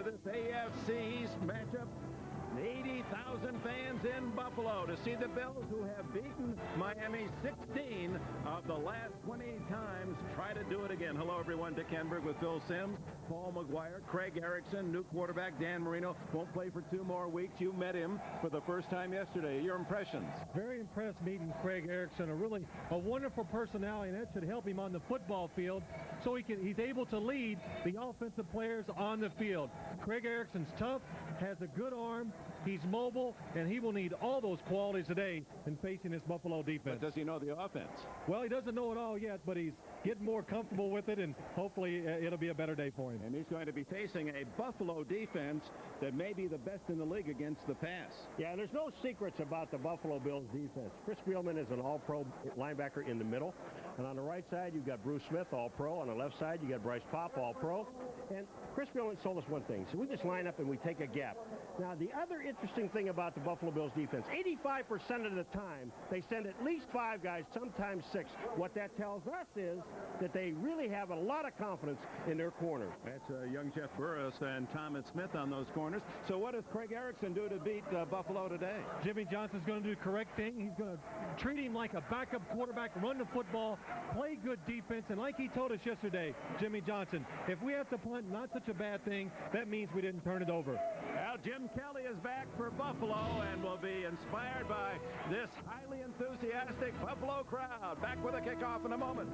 this AFC East matchup. 80,000 fans in Buffalo to see the Bills, who have beaten Miami 16 of the last 20 times, try to do it again. Hello, everyone. Dick Enberg with Phil Simms, Paul McGuire, Craig Erickson, new quarterback Dan Marino. Won't play for 2 more weeks. You met him for the first time yesterday. Your impressions? Very impressed meeting Craig Erickson. A wonderful personality, and that should help him on the football field so he's able to lead the offensive players on the field. Craig Erickson's tough, has a good arm, he's mobile, and he will need all those qualities today in facing this Buffalo defense. But does he know the offense? Well, he doesn't know it all yet, but he's getting more comfortable with it, and hopefully it'll be a better day for him. And he's going to be facing a Buffalo defense that may be the best in the league against the pass. Yeah, there's no secrets about the Buffalo Bills defense. Chris Spielman is an all-pro linebacker in the middle. And on the right side, you've got Bruce Smith, all-pro. On the left side, you got Bryce Pop, all-pro. And Chris Spielman told us one thing. So we just line up and we take a gap. Now, the other interesting thing about the Buffalo Bills defense, 85% of the time, they send at least 5 guys, sometimes 6. What that tells us is that they really have a lot of confidence in their corners. That's young Jeff Burris and Thomas Smith on those corners. So what does Craig Erickson do to beat Buffalo today? Jimmy Johnson's going to do the correct thing. He's going to treat him like a backup quarterback, run the football, play good defense, and like he told us yesterday, Jimmy Johnson, if we have to punt, not such a bad thing. That means we didn't turn it over. Well, Jim Kelly is back for Buffalo and will be inspired by this highly enthusiastic Buffalo crowd. Back with a kickoff in a moment.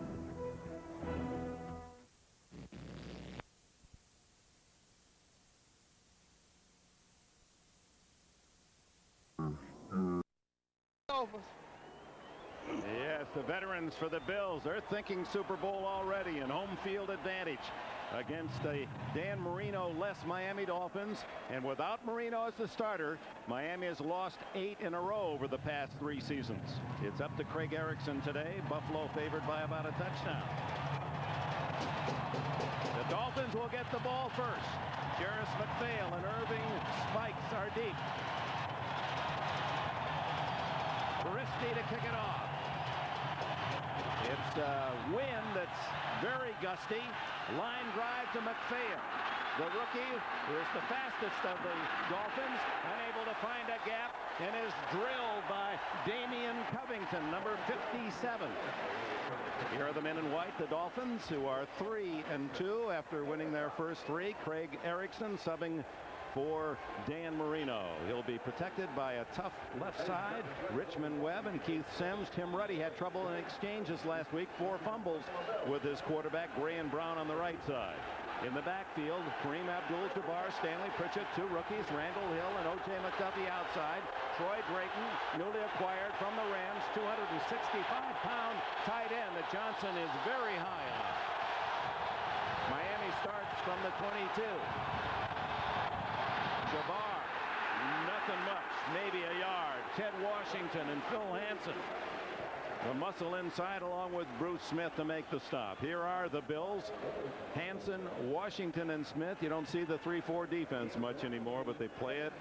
Yes, the veterans for the Bills. They're thinking Super Bowl already and home field advantage against the Dan Marino-less Miami Dolphins. And without Marino as the starter, Miami has lost 8 in a row over the past 3 seasons. It's up to Craig Erickson today. Buffalo favored by about a touchdown. The Dolphins will get the ball first. Jarris McPhail and Irving spikes are deep. Christie to kick it off. It's a wind that's very gusty. Line drive to McPhail. The rookie, who is the fastest of the Dolphins, unable to find a gap and is drilled by Damian Covington, number 57. Here are the men in white, the Dolphins, who are 3-2 after winning their first 3. Craig Erickson subbing for Dan Marino. He'll be protected by a tough left side, Richmond Webb and Keith Sims. Tim Ruddy had trouble in exchanges last week, 4 fumbles with his quarterback, Gray and Brown on the right side. In the backfield, Kareem Abdul-Jabbar, Stanley Pritchett, 2 rookies, Randall Hill and O.J. McDuffie outside. Troy Drayton, newly acquired from the Rams, 265-pound tight end that Johnson is very high on. Miami starts from the 22. Jabbar, nothing much, maybe a yard. Ted Washington and Phil Hansen. The muscle inside along with Bruce Smith to make the stop. Here are the Bills. Hansen, Washington, and Smith. You don't see the 3-4 defense much anymore, but they play it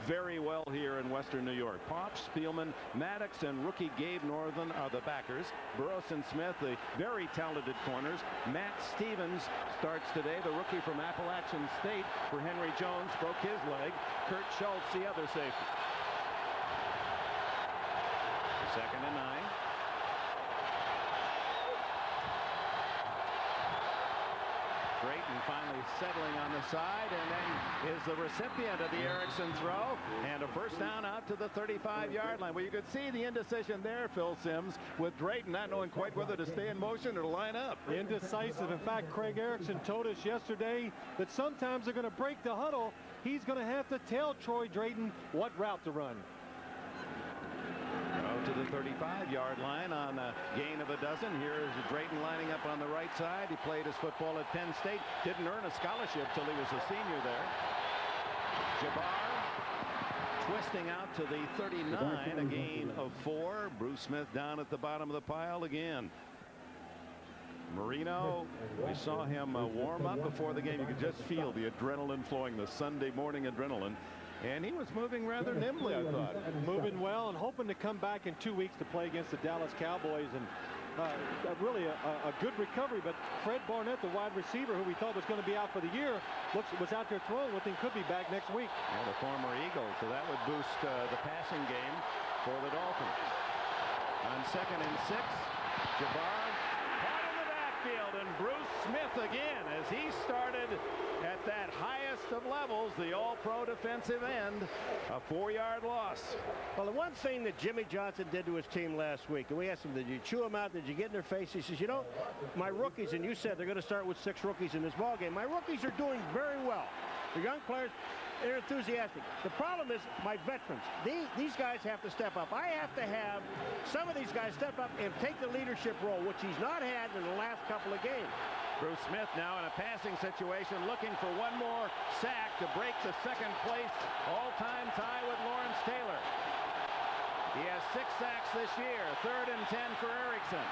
very well here in Western New York. Pop, Spielman, Maddox, and rookie Gabe Northern are the backers. Burris and Smith, the very talented corners. Matt Stevens starts today, the rookie from Appalachian State for Henry Jones, broke his leg. Kurt Schultz, the other safety. 2nd and 9. Drayton finally settling on the side and then is the recipient of the Erickson throw and a first down out to the 35-yard line. Well, you could see the indecision there, Phil Simms, with Drayton not knowing quite whether to stay in motion or to line up. Indecisive. In fact, Craig Erickson told us yesterday that sometimes they're going to break the huddle. He's going to have to tell Troy Drayton what route to run. To the 35-yard line on a gain of a dozen. Here is Drayton lining up on the right side. He played his football at Penn State. Didn't earn a scholarship till he was a senior there. Jabbar twisting out to the 39, a gain of 4. Bruce Smith down at the bottom of the pile again. Marino, we saw him warm up before the game. You could just feel the adrenaline flowing, the Sunday morning adrenaline. And he was moving rather nimbly, I thought. Moving well and hoping to come back in 2 weeks to play against the Dallas Cowboys. And really a good recovery, but Fred Barnett, the wide receiver who we thought was going to be out for the year, was out there throwing with him, could be back next week. Yeah, the former Eagle, so that would boost the passing game for the Dolphins. On 2nd and 6, Jabbar caught in the backfield, and Bruce Smith again as he started at that highest of levels, the all-pro defensive end, a 4-yard loss. Well, the one thing that Jimmy Johnson did to his team last week, and we asked him, did you chew them out? Did you get in their face? He says, you know, my rookies, and you said they're going to start with 6 rookies in this ballgame. My rookies are doing very well. The young players, they're enthusiastic. The problem is my veterans. These guys have to step up. I have to have some of these guys step up and take the leadership role, which he's not had in the last couple of games. Bruce Smith now in a passing situation, looking for one more sack to break the second place all-time tie with Lawrence Taylor. He has 6 sacks this year. 3rd and 10 for Erickson.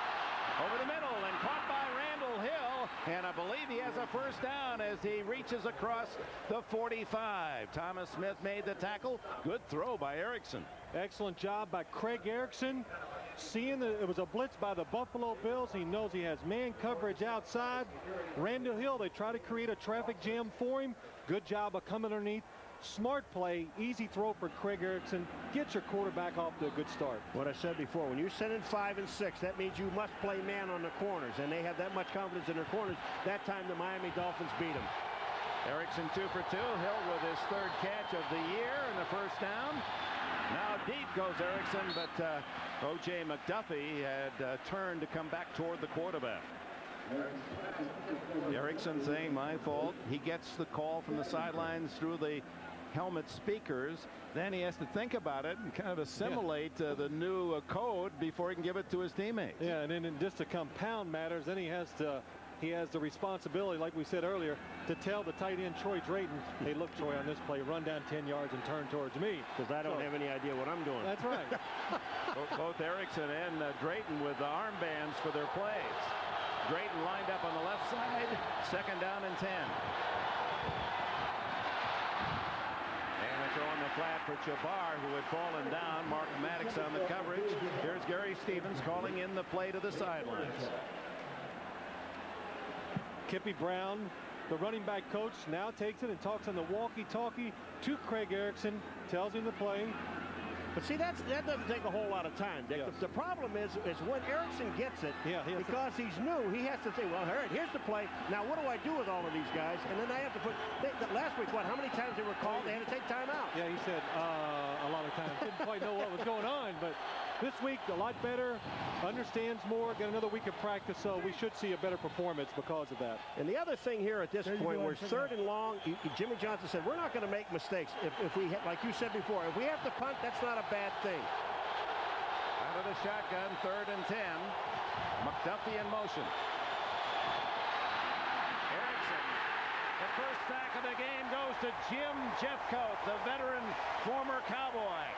Over the middle and caught by Randall Hill, and I believe he has a first down as he reaches across the 45. Thomas Smith made the tackle. Good throw by Erickson. Excellent job by Craig Erickson. Seeing that it was a blitz by the Buffalo Bills, he knows he has man coverage outside. Randall Hill, they try to create a traffic jam for him. Good job of coming underneath. Smart play, easy throw for Craig Erickson. Get your quarterback off to a good start. What I said before, when you're sending 5 and 6, that means you must play man on the corners, and they have that much confidence in their corners. That time the Miami Dolphins beat them. Erickson 2 for 2. Hill with his 3rd catch of the year and the first down. Now deep goes Erickson, but O.J. McDuffie had turned to come back toward the quarterback. Erickson saying, my fault. He gets the call from the sidelines through the helmet speakers. Then he has to think about it and kind of assimilate the new code before he can give it to his teammates. Yeah, and then just to compound matters, then he has the responsibility, like we said earlier, to tell the tight end Troy Drayton, hey, look, Troy, on this play, run down 10 yards and turn towards me. Because I don't have any idea what I'm doing. That's right. Both Erickson and Drayton with the armbands for their plays. Drayton lined up on the left side, 2nd down and 10. And a throw on the flat for Jabbar, who had fallen down. Mark Maddox on the coverage. Here's Gary Stevens calling in the play to the sidelines. Kippy Brown, the running back coach, now takes it and talks on the walkie-talkie to Craig Erickson, tells him to play. But see, that doesn't take a whole lot of time, Dick. Yes. The problem is when Erickson gets it, because he's new, he has to say, well, all right, here's the play. Now, what do I do with all of these guys? And then I have to put, last week, how many times they were called? They had to take time out. Yeah, he said a lot of times. Didn't quite know what was going on, but this week, a lot better, understands more, get another week of practice, so we should see a better performance because of that. And the other thing here at this point, we're 3rd and long. Jimmy Johnson said, we're not going to make mistakes. If we, like you said before, if we have to punt, that's not a bad thing. Out of the shotgun, 3rd and 10. McDuffie in motion. Erickson, the first sack of the game goes to Jim Jeffcoat, the veteran former Cowboy.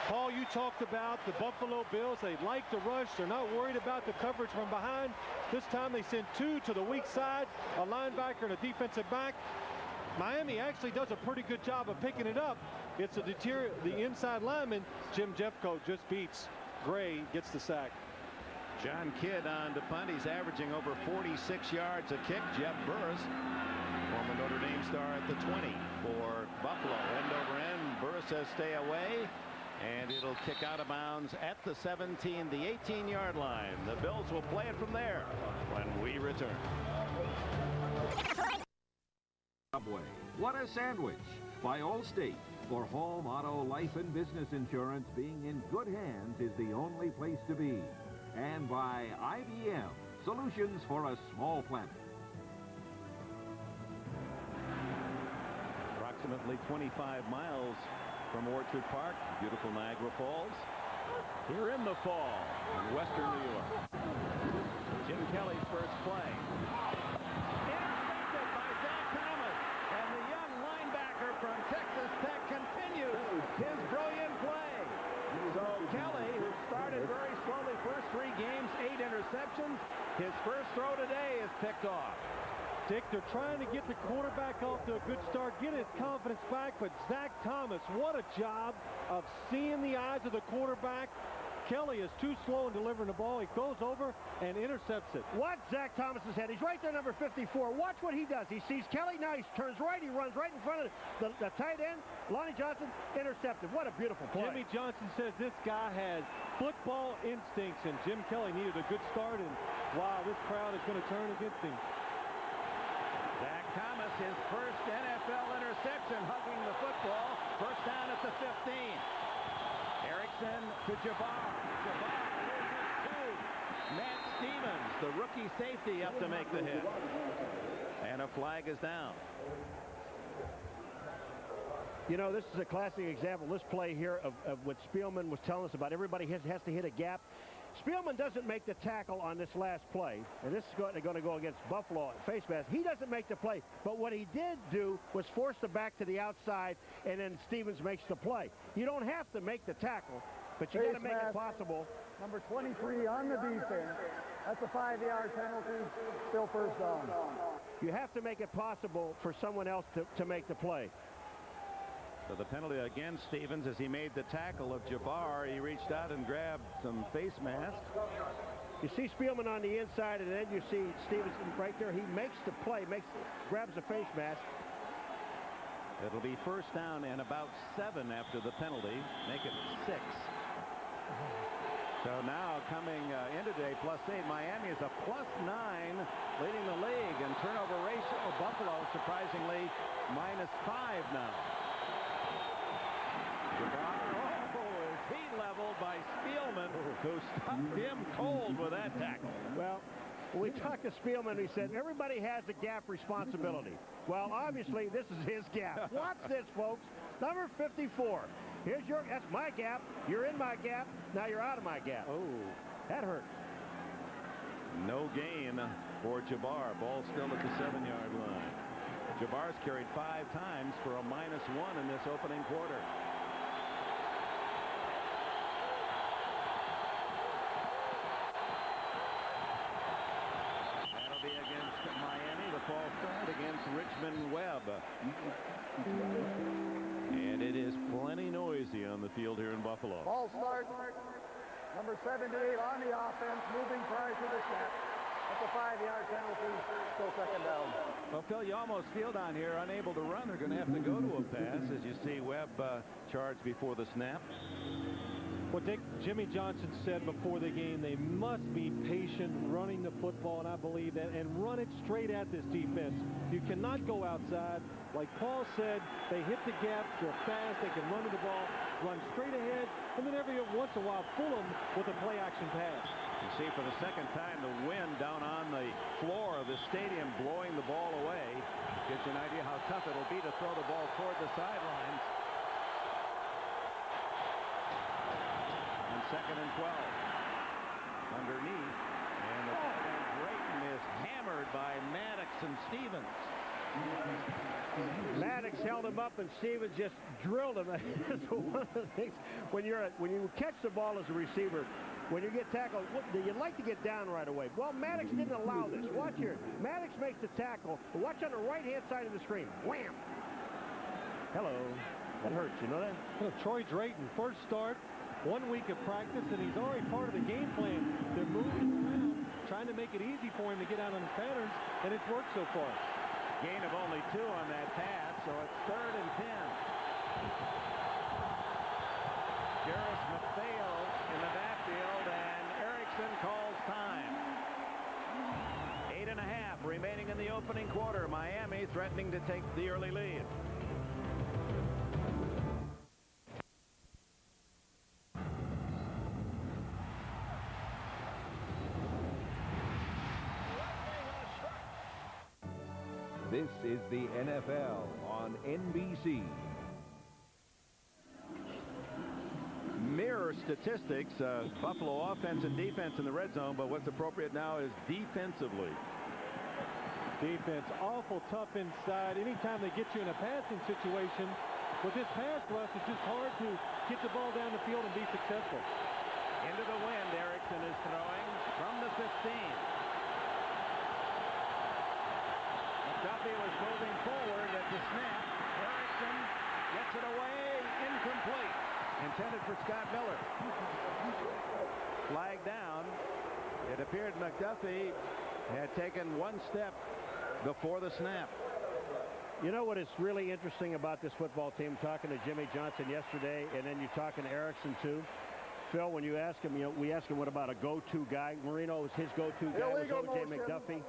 Paul, you talked about the Buffalo Bills. They like to rush. They're not worried about the coverage from behind. This time they send 2 to the weak side, a linebacker and a defensive back. Miami actually does a pretty good job of picking it up. It's the inside lineman, Jim Jeffcoat, just beats Gray, gets the sack. John Kidd on to punt. He's averaging over 46 yards a kick. Jeff Burris, former Notre Dame star, at the 20 for Buffalo. End over end. Burris says stay away. And it'll kick out of bounds at the 17, the 18-yard line. The Bills will play it from there when we return. Subway. What a sandwich. By Allstate. For home, auto, life, and business insurance, being in good hands is the only place to be. And by IBM. Solutions for a small planet. Approximately 25 miles from Orchard Park, beautiful Niagara Falls. Here in the fall in western New York. Jim Kelly's first play. Intercepted by Zach Thomas. And the young linebacker from Texas Tech continues his brilliant play. So Kelly, who started very slowly, first 3 games, 8 interceptions. His first throw today is picked off. Dick, they're trying to get the quarterback off to a good start, get his confidence back, but Zach Thomas, what a job of seeing the eyes of the quarterback, Kelly is too slow in delivering the ball. He goes over and intercepts it. Watch Zach Thomas's head. He's right there, number 54. Watch what he does. He sees Kelly. Now he turns right. He runs right in front of the tight end. Lonnie Johnson intercepted. What a beautiful play. Jimmy Johnson says this guy has football instincts, and Jim Kelly needed a good start, and wow, this crowd is going to turn against him. Zach Thomas, his first NFL interception, hugging the football. First down at the 15. Erickson to Jabbar. Jabbar loses two. Matt Stevens, the rookie safety, up to make the hit. And a flag is down. You know, this is a classic example, this play here, of what Spielman was telling us about. Everybody has to hit a gap. Spielman doesn't make the tackle on this last play, and this is going to go against Buffalo at face mask. He doesn't make the play, but what he did do was force the back to the outside, and then Stevens makes the play. You don't have to make the tackle, but you got to make it possible. Number 23 on the defense. That's a 5-yard penalty. Still first down. You have to make it possible for someone else to make the play. So the penalty against Stevens as he made the tackle of Jabbar. He reached out and grabbed some face mask. You see Spielman on the inside, and then you see Stevens right there. He makes the play, grabs the face mask. It'll be first down and about 7 after the penalty. Make it 6. So now coming into today, +8. Miami is a +9, leading the league. And turnover ratio of Buffalo, surprisingly, -5 now. Oh, is he leveled by Spielman, who stuck him cold with that tackle. Well, when we talked to Spielman, he said, everybody has a gap responsibility. Well, obviously, this is his gap. Watch this, folks. Number 54. That's my gap. You're in my gap. Now you're out of my gap. Oh, that hurt. No gain for Jabbar. Ball still at the 7-yard line. Jabbar's carried 5 times for a -1 in this opening quarter. That'll be against Miami. The false start against Richmond Webb. And it is plenty noisy on the field here in Buffalo. Ball start. Number 78 on the offense, moving prior to the snap. That's a 5-yard penalty. Still second down. Well, Phil, you almost feel down here unable to run. They're going to have to go to a pass as you see Webb charge before the snap. What Jimmy Johnson said before the game, they must be patient running the football, and I believe that, and run it straight at this defense. You cannot go outside. Like Paul said, they hit the gap, they're fast, they can run to the ball, run straight ahead, and then every once in a while fool them with a play-action pass. You see for the second time the wind down on the floor of the stadium blowing the ball away. Gives you an idea how tough it'll be to throw the ball toward the sidelines. And 2nd and 12. Underneath. And the Drayton is hammered by Maddox and Stevens. Maddox held him up, and Stevens just drilled him. That's one of the things when you catch the ball as a receiver, when you get tackled, you like to get down right away. Well, Maddox didn't allow this. Watch here. Maddox makes the tackle. Watch on the right-hand side of the screen. Wham! Hello. That hurts. You know that? Well, Troy Drayton, first start, 1 week of practice, and he's already part of the game plan. They're moving around, trying to make it easy for him to get out on his patterns, and it's worked so far. Gain of only 2 on that pass, so it's 3rd and 10. Jarris McPhail in the backfield, and Erickson calls time. 8.5 remaining in the opening quarter. Miami threatening to take the early lead. This is the NFL on NBC. Mirror statistics, Buffalo offense and defense in the red zone, but what's appropriate now is defensively. Defense awful tough inside. Anytime they get you in a passing situation, with this pass rush, it's just hard to get the ball down the field and be successful. Into the wind, Erickson is throwing from the 15. Duffy was moving forward at the snap. Erickson gets it away, incomplete. Intended for Scott Miller. appeared McDuffie had taken one step before the snap. You know what is really interesting about this football team, talking to Jimmy Johnson yesterday, and then you're talking to Erickson too. Phil, when you ask him, we ask him what about a go-to guy. Marino was his go-to guy, was O.J. McDuffie.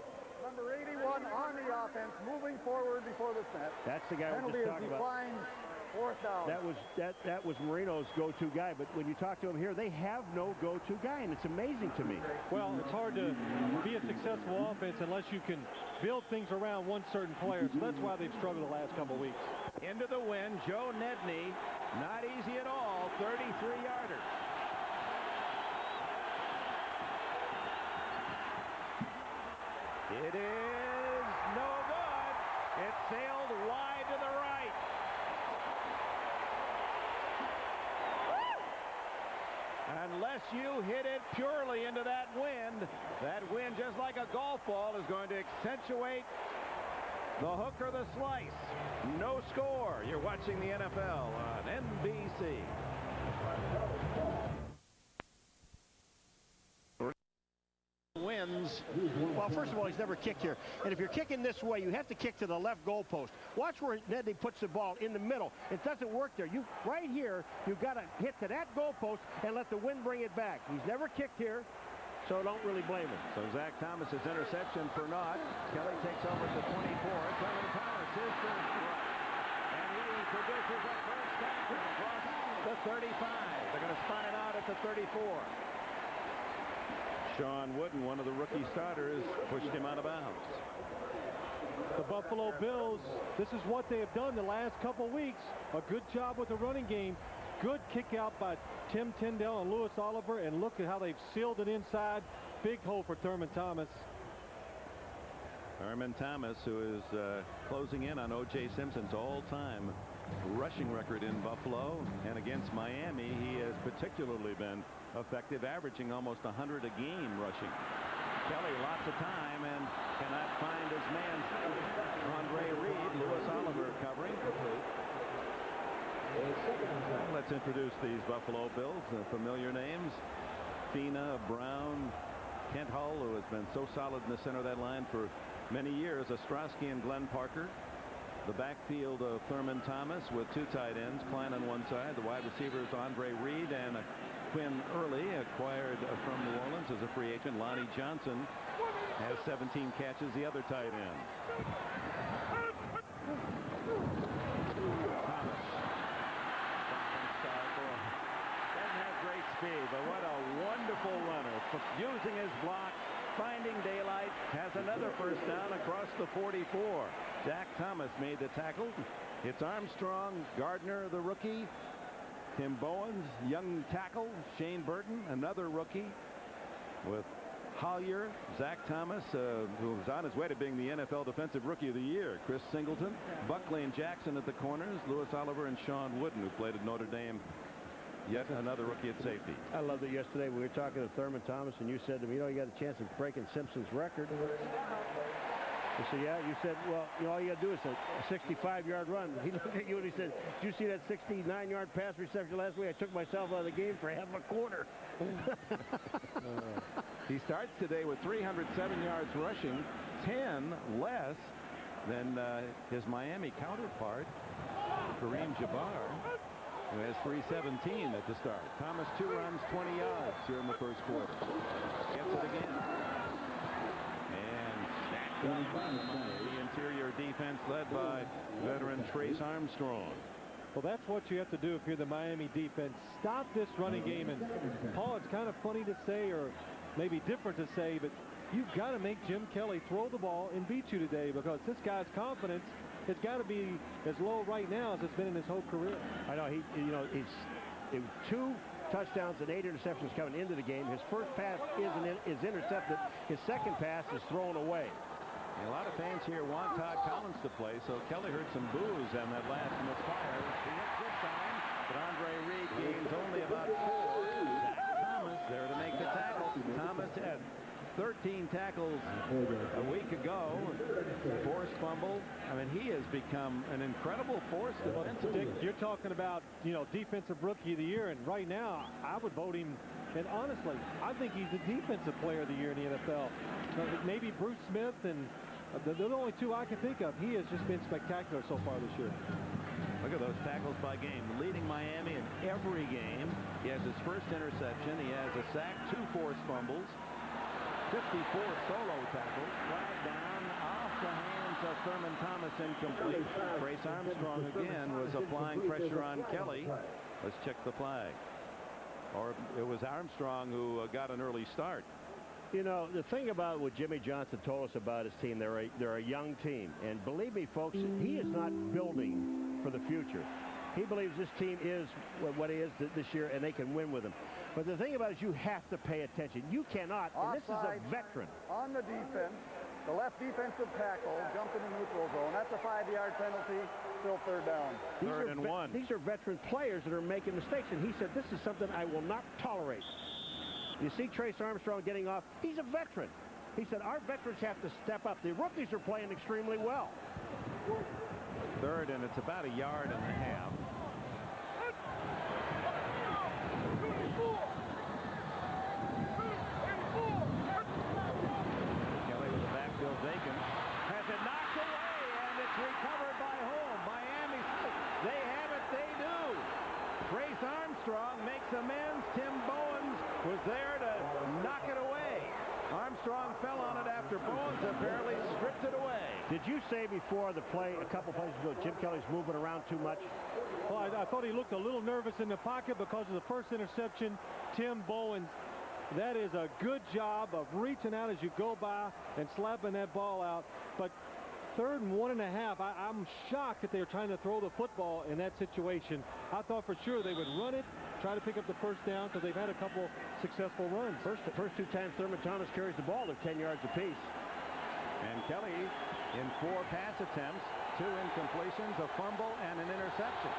Number 81 on the offense, moving forward before the snap. That's the guy we're just talking about. Penalty is declined, fourth down. That was Marino's go-to guy, but when you talk to him here, they have no go-to guy, and it's amazing to me. Well, it's hard to be a successful offense unless you can build things around one certain player. So that's why they've struggled the last couple of weeks. Into the wind, Joe Nedney, not easy at all, 33-yarder. It is no good. It sailed wide to the right. Unless you hit it purely into that wind, just like a golf ball, is going to accentuate the hook or the slice. No score. You're watching the NFL on NBC. Wins. Well, first of all, he's never kicked here. And if you're kicking this way, you have to kick to the left goalpost. Watch where Nedney puts the ball in the middle. It doesn't work there. Right here, you've got to hit to that goalpost and let the wind bring it back. He's never kicked here, so don't really blame him. So Zach Thomas's interception for naught. Kelly takes over to 24. Thurman Thomas is to his right. And he produces a first down across the 35. They're going to spot it out at the 34. Sean Wooden, one of the rookie starters, pushed him out of bounds. The Buffalo Bills, this is what they have done the last couple weeks. A good job with the running game. Good kick out by Tim Tyndall and Lewis Oliver, and look at how they've sealed it inside. Big hole for Thurman Thomas. Thurman Thomas, who is closing in on O.J. Simpson's all-time rushing record in Buffalo, and against Miami, he has particularly been effective, averaging almost 100 a game rushing. Kelly lots of time and cannot find his man. Andre Reed, Lewis Oliver covering. Let's introduce these Buffalo Bills, familiar names. Fina, Brown, Kent Hull, who has been so solid in the center of that line for many years. Ostrowski and Glenn Parker. The backfield of Thurman Thomas with two tight ends, Klein on one side. The wide receivers, Andre Reed and Quinn Early, acquired from New Orleans as a free agent. Lonnie Johnson has 17 catches, the other tight end. Thomas. Doesn't have great speed, but what a wonderful runner. Using his block, finding daylight, has another first down across the 44. Zach Thomas made the tackle. It's Armstrong, Gardner, the rookie. Tim Bowens, young tackle. Shane Burton, another rookie. With Hollier, Zach Thomas, who was on his way to being the NFL Defensive Rookie of the Year. Chris Singleton, Buckley and Jackson at the corners. Lewis Oliver and Sean Wooden, who played at Notre Dame. Yet another rookie at safety. I loved it yesterday. We were talking to Thurman Thomas, and you said to me, you got a chance of breaking Simpson's record. I said, yeah. You said, well, all you got to do is a 65-yard run. He looked at you and he said, did you see that 69-yard pass reception last week? I took myself out of the game for half a quarter. He starts today with 307 yards rushing, 10 less than his Miami counterpart, Kareem Jabbar, who has 317 at the start. Thomas 2 runs, 20 yards here in the first quarter. Gets it again. And snapped up by the interior defense led by veteran Trace Armstrong. Well, that's what you have to do if you're the Miami defense. Stop this running game. And, Paul, it's kind of funny to say, or maybe different to say, but you've got to make Jim Kelly throw the ball and beat you today, because this guy's confidence has got to be as low right now as it's been in his whole career. I know. It was 2 touchdowns and 8 interceptions coming into the game. His first pass is intercepted. His second pass is thrown away. And a lot of fans here want Todd Collins to play, so Kelly heard some boos on that last misfire. He hits this time, but Andre Reed gains only about 4. Zach Thomas there to make the tackle. Thomas had 13 tackles a week ago. Forced fumble. I mean, he has become an incredible force defensively. Dick, you're talking about, defensive rookie of the year, and right now I would vote him And honestly, I think he's the defensive player of the year in the NFL. Maybe Bruce Smith, and they're the only two I can think of. He has just been spectacular so far this year. Look at those tackles by game. Leading Miami in every game. He has his first interception. He has a sack, 2 forced fumbles, 54 solo tackles. Flag down off the hands of Thurman Thomas, incomplete. Trace Armstrong again was applying pressure on Kelly. Let's check the flag. Or it was Armstrong who got an early start. You know, the thing about what Jimmy Johnson told us about his team, they're a young team. And believe me, folks, he is not building for the future. He believes this team is what he is this year, and they can win with him. But the thing about it is you have to pay attention. You cannot, and this is a veteran. On the defense, the left defensive tackle jumped in the neutral zone. That's a 5-yard penalty, still third down. Third and 1. These are veteran players that are making mistakes, and he said, this is something I will not tolerate. You see Trace Armstrong getting off. He's a veteran. He said, our veterans have to step up. The rookies are playing extremely well. Third, and it's about 1.5 yards. Kelly with the backfield vacant. Has it knocked away, and it's recovered by home. Miami, they have it, they do. Trace Armstrong makes amends. Tim Bowens was there to knock it away. Armstrong fell on it after Bowens apparently stripped it away. Did you say before the play, a couple plays ago, Jim Kelly's moving around too much? Well, I thought he looked a little nervous in the pocket because of the first interception. Tim Bowens, that is a good job of reaching out as you go by and slapping that ball out. But third and 1.5, I'm shocked that they were trying to throw the football in that situation. I thought for sure they would run it, try to pick up the first down, because they've had a couple successful runs. The first 2 times Thurman Thomas carries the ball, they're 10 yards apiece. And Kelly in 4 pass attempts, 2 incompletions, a fumble, and an interception.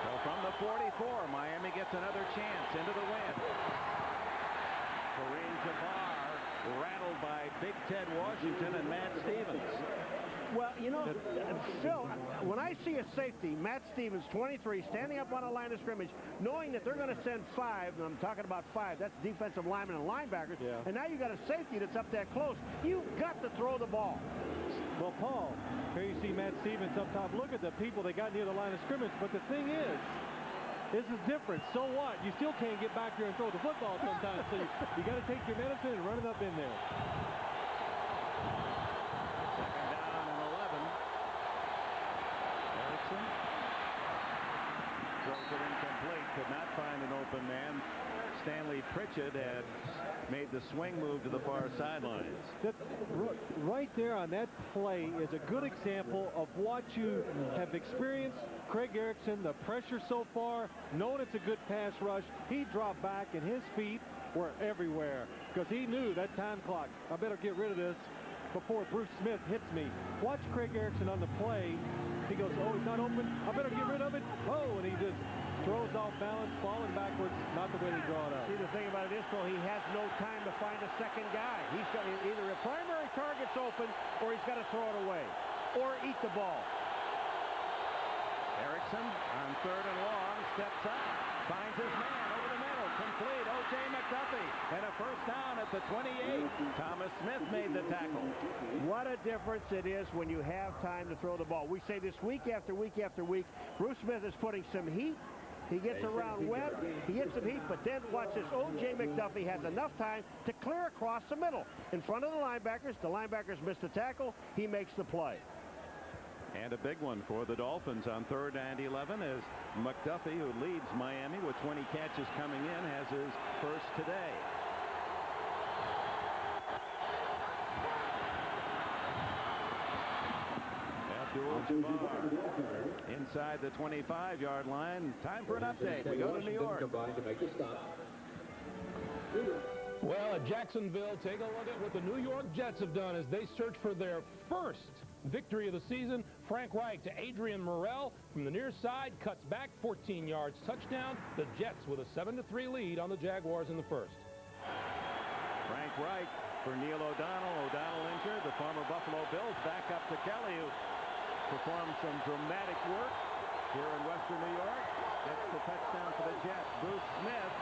So from the 44, Miami gets another chance into the wind. Kareem Jabbar rattled by Big Ted Washington and Matt Stevens. Well, you know, Phil, when I see a safety, Matt Stevens, 23, standing up on a line of scrimmage, knowing that they're going to send 5, and I'm talking about 5, that's defensive linemen and linebackers, and now you got a safety that's up that close. You've got to throw the ball. Well, Paul, here you see Matt Stevens up top. Look at the people that got near the line of scrimmage, but the thing is, this is different. So what? You still can't get back there and throw the football sometimes, so you got to take your medicine and run it up in there. Throws it incomplete, could not find an open man. Stanley Pritchett had made the swing move to the far sidelines. Right there on that play is a good example of what you have experienced. Craig Erickson, the pressure so far, knowing it's a good pass rush, he dropped back and his feet were everywhere because he knew that time clock. I better get rid of this before Bruce Smith hits me. Watch Craig Erickson on the play. He goes, oh, he's not open. I better get rid of it. Oh, and he just throws off balance, falling backwards, not the way they draw it up. See, the thing about it is, Phil, he has no time to find a second guy. He's got either a primary target's open or he's got to throw it away or eat the ball. Erickson on 3rd and long steps up, finds his man over the middle, complete. O.J. McDuffie, and a first down at the 28. Thomas Smith made the tackle. What a difference it is when you have time to throw the ball. We say this week after week after week. Bruce Smith is putting some heat. He gets around Webb, he hits some heat, but then watch this. O.J. McDuffie has enough time to clear across the middle. In front of the linebackers missed the tackle. He makes the play. And a big one for the Dolphins on 3rd and 11 is McDuffie, who leads Miami with 20 catches coming in, has his first today. Abdul-Jabbar inside the 25-yard line. Time for an update. We go to New York. Well, at Jacksonville, take a look at what the New York Jets have done as they search for their first victory of the season. Frank Reich to Adrian Morrell from the near side, cuts back 14 yards, touchdown. The Jets with a 7-3 lead on the Jaguars in the first. Frank Reich for Neil O'Donnell. O'Donnell injured. The former Buffalo Bills back up to Kelly, who performed some dramatic work here in Western New York. Gets the touchdown for the Jets. Bruce Smith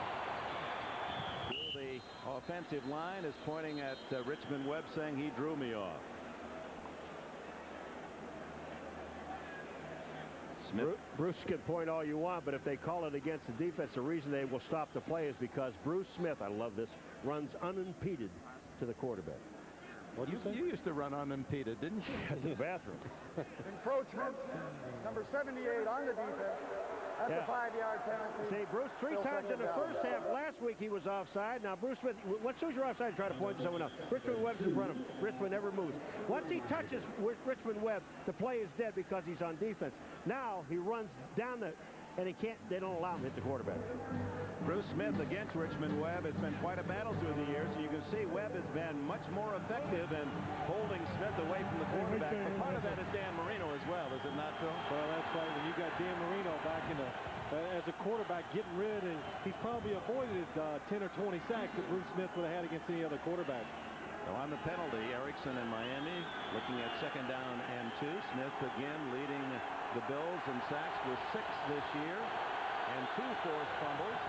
The offensive line is pointing at Richmond Webb, saying he drew me off. Smith. Bruce can point all you want, but if they call it against the defense, the reason they will stop the play is because Bruce Smith, I love this, runs unimpeded to the quarterback. You used to run unimpeded, didn't you? At the bathroom. Encroachment, number 78 on the defense. That's a 5-yard penalty. See, Bruce, three times in the first half. Last week he was offside. Now, Bruce Smith, as soon as you're offside, try to point to someone else. Richmond Webb's in front of him. Richmond never moves. Once he touches Richmond Webb, the play is dead because he's on defense. Now he runs down and he can't, they don't allow him to hit the quarterback. Bruce Smith against Richmond Webb. It's been quite a battle through the years. So you can see Webb has been much more effective in holding Smith away from the quarterback. But part of that is Dan Marino as well, is it not, Phil? Well, that's right. When you got Dan Marino back in as a quarterback getting rid, and he's probably avoided 10 or 20 sacks that Bruce Smith would have had against any other quarterback. So on the penalty, Erickson and Miami looking at 2nd down and 2. Smith again leading the Bills in sacks with 6 this year and 2 forced fumbles.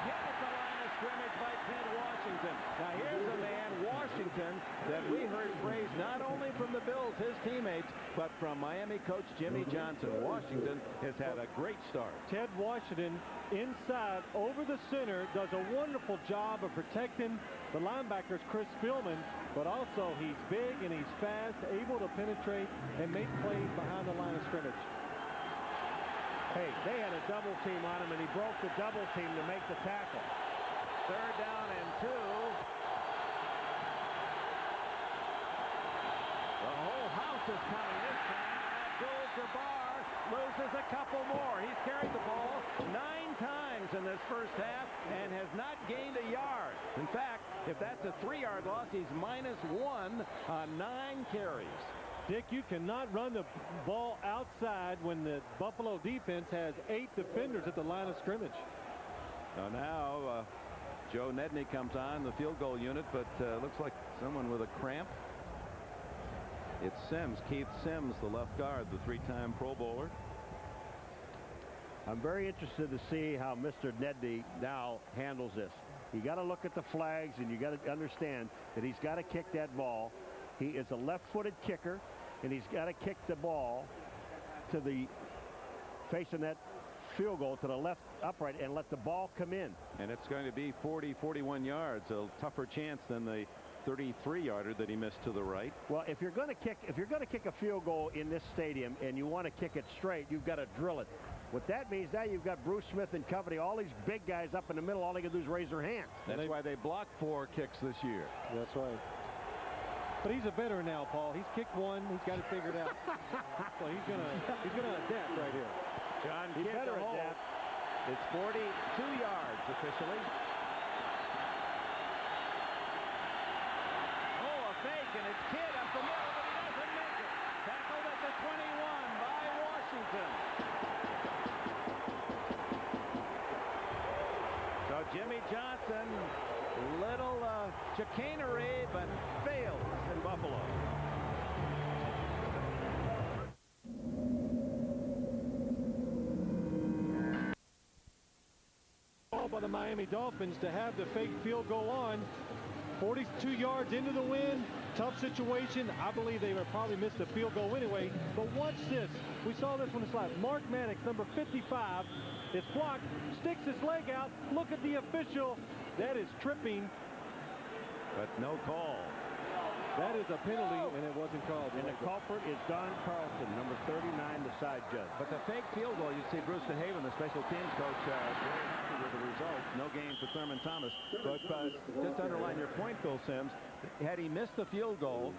Hit at the line of scrimmage by Ted Washington. Now here's a man, Washington, that we heard praised not only from the Bills, his teammates, but from Miami coach Jimmy Johnson. Washington has had a great start. Ted Washington inside over the center does a wonderful job of protecting the linebackers, Chris Spielman, but also he's big and he's fast, able to penetrate and make plays behind the line of scrimmage. Hey, they had a double team on him, and he broke the double team to make the tackle. 3rd down and 2. The whole house is coming this time. Abdul-Jabbar loses a couple more. He's carried the ball 9 times in this first half and has not gained a yard. In fact, if that's a 3-yard loss, he's -1 on 9 carries. Dick, you cannot run the ball outside when the Buffalo defense has 8 defenders at the line of scrimmage. So now Joe Nedney comes on the field goal unit, but looks like someone with a cramp. It's Sims, Keith Sims, the left guard, the 3-time Pro Bowler. I'm very interested to see how Mr. Nedney now handles this. You got to look at the flags, and you got to understand that he's got to kick that ball. He is a left-footed kicker, and he's got to kick the ball to the facing that field goal to the left upright and let the ball come in. And it's going to be 41 yards, a tougher chance than the 33-yarder that he missed to the right. Well, if you're going to kick a field goal in this stadium and you want to kick it straight, you've got to drill it. What that means, now you've got Bruce Smith and company, all these big guys up in the middle. All they can do is raise their hands. That's why they blocked 4 kicks this year. That's right. But he's a veteran now, Paul. He's kicked one. He's got it figured out. So he's gonna adapt right here. John Kidd better adapt. It's 42 yards officially. Oh, a fake, and it's Kidd up the middle, but he doesn't make it. Tackled at the 21 by Washington. So Jimmy Johnson, little chicanery, but fails in Buffalo. By the Miami Dolphins to have the fake field goal on. 42 yards into the wind. Tough situation. I believe they would probably missed the field goal anyway. But watch this. We saw this one in the slide. Mark Maddox, number 55, is blocked, sticks his leg out. Look at the official. That is tripping. But no call. That is a penalty, and it wasn't called. And the culprit is Don Carlson, number 39, the side judge. But the fake field goal, you see Bruce DeHaven, the special teams coach, very happy with the result. No gain for Thurman Thomas. But just to underline your point, Phil Sims, had he missed the field goal,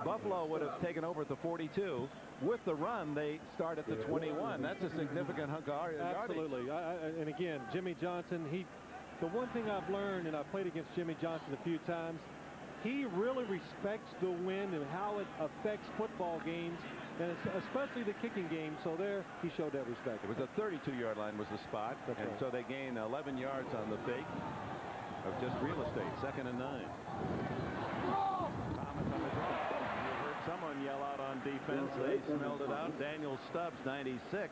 Buffalo would have taken over at the 42. With the run, they start at the 21. That's a significant hunk of yardage. Absolutely. And again, Jimmy Johnson, the one thing I've learned, and I've played against Jimmy Johnson a few times, he really respects the wind and how it affects football games, and especially the kicking game. So there, he showed that respect. It was a 32-yard line was the spot, and so they gain 11 yards on the fake of just real estate. 2nd and 9. Thomas on the draw. You heard someone yell out on defense. They smelled it out. Daniel Stubbs, 96.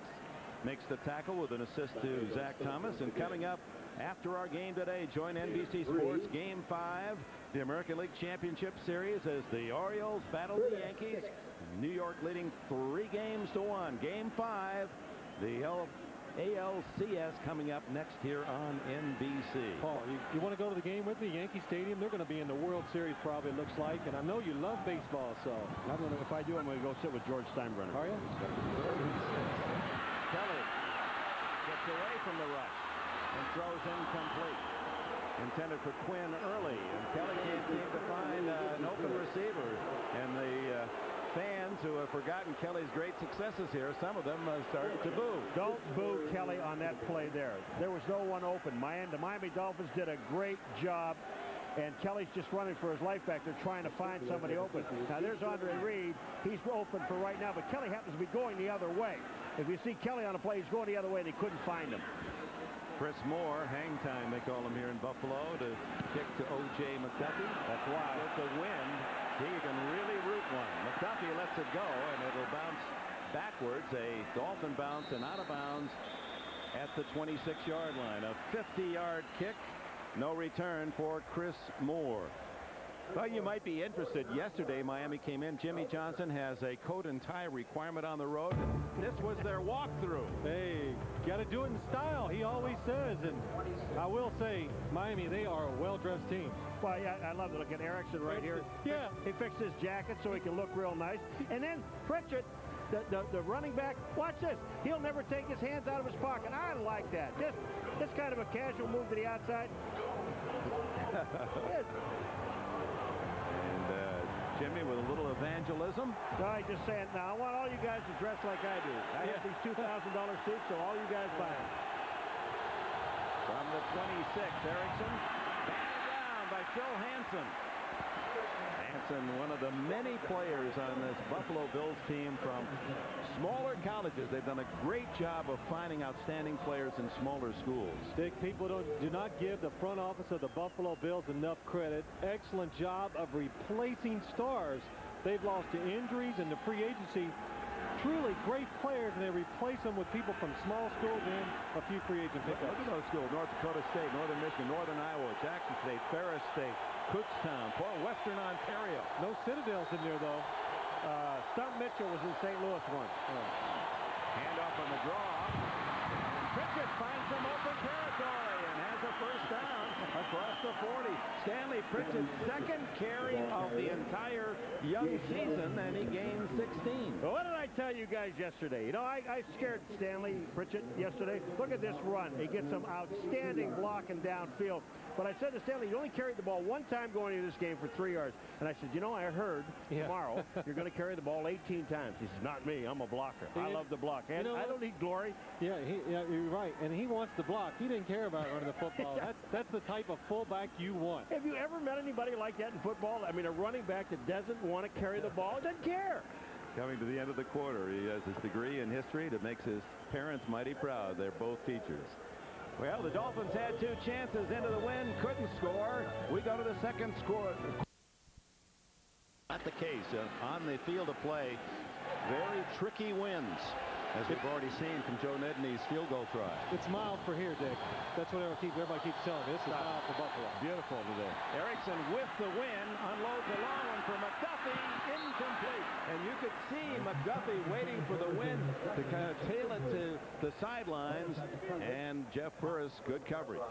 makes the tackle with an assist to Zach Thomas. And coming up after our game today, join NBC Sports Game 5, the American League Championship Series, as the Orioles battle the Yankees. New York leading 3-1. Game 5, the ALCS coming up next here on NBC. Paul, you want to go to the game with me? Yankee Stadium, they're going to be in the World Series probably, it looks like. And I know you love baseball, so. If I do, I'm going to go sit with George Steinbrenner. Are you? Kelly gets away from the rush and throws incomplete. Intended for Quinn early, and Kelly can't seem to find an open receiver. And the fans who have forgotten Kelly's great successes here, some of them started to boo. Don't boo Kelly on that play there. There was no one open. The Miami Dolphins did a great job, and Kelly's just running for his life back there trying to find somebody open. Now there's Andre Reed. He's open for right now, but Kelly happens to be going the other way. If you see Kelly on a play, he's going the other way. They couldn't find him. Chris Moore, hang time they call him here in Buffalo, to kick to O.J. McDuffie. That's why with the wind, he can really root one. McDuffie lets it go, and it'll bounce backwards. A Dolphin bounce and out of bounds at the 26-yard line. A 50-yard kick. No return for Chris Moore. Well, you might be interested. Yesterday, Miami came in. Jimmy Johnson has a coat and tie requirement on the road. This was their walkthrough. Hey, got to do it in style, he always says. And I will say, Miami, they are a well-dressed team. Well, yeah, I love to look at Erickson right here. Yeah. He fixed his jacket so he can look real nice. And then Pritchett, the running back, watch this. He'll never take his hands out of his pocket. I like that. Just kind of a casual move to the outside. Jimmy with a little evangelism. Right, just saying, now I want all you guys to dress like I do. I have these $2,000 suits, so all you guys buy them. From the 26, Erickson batted down by Phil Hansen. Hansen, one of the many players on this Buffalo Bills team from smaller colleges. They've done a great job of finding outstanding players in smaller schools. Dick, people do not give the front office of the Buffalo Bills enough credit. Excellent job of replacing stars. They've lost to injuries and to free agency. Truly great players, and they replace them with people from small schools and a few free agent pickups. Look at those schools: North Dakota State, Northern Michigan, Northern Iowa, Jackson State, Ferris State, Kutztown, Western Ontario. No Citadels in there, though. Stump Mitchell was in St. Louis once. Handoff on the draw. Pritchett finds some open territory and has a first down across the 40. Stanley Pritchett's second carry of the entire young season, and he gained 16. Well, what did I tell you guys yesterday? You know, I scared Stanley Pritchett yesterday. Look at this run. He gets some outstanding blocking downfield. But I said to Stanley, you only carried the ball one time going into this game for 3 yards. And I said, you know, I heard tomorrow you're going to carry the ball 18 times. He says, not me. I'm a blocker. I love to block. And I don't need glory. Yeah, you're right. And he wants to block. He didn't care about running the football. That's the type of fullback you want. Have you ever met anybody like that in football? I mean, a running back that doesn't want to carry the ball, doesn't care. Coming to the end of the quarter, he has his degree in history that makes his parents mighty proud. They're both teachers. Well, the Dolphins had 2 chances into the win, couldn't score. We go to the second score. Not the case. On the field of play, very tricky wins, as we've already seen from Joe Nedney's field goal try. It's mild for here, Dick. That's what everybody keeps telling me. This is mild for Buffalo. Beautiful today. Erickson with the win, unloads a long one for McDuffie, incomplete. And you could see McDuffie waiting for the wind to kind of tail it to the sidelines, and Jeff Burris, good coverage.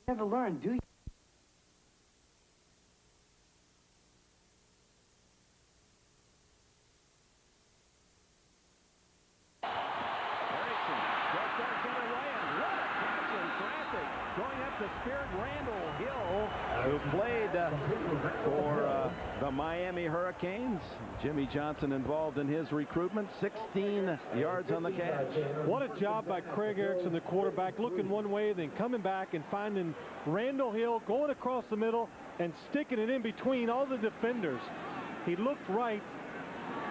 Never learn, do you? Going up to Spirit Randall Hill, who played for the Miami Hurricanes. Jimmy Johnson involved in his recruitment. 16 yards on the catch. What a job by Craig Erickson, the quarterback, looking one way, then coming back and finding Randall Hill, going across the middle and sticking it in between all the defenders. He looked right.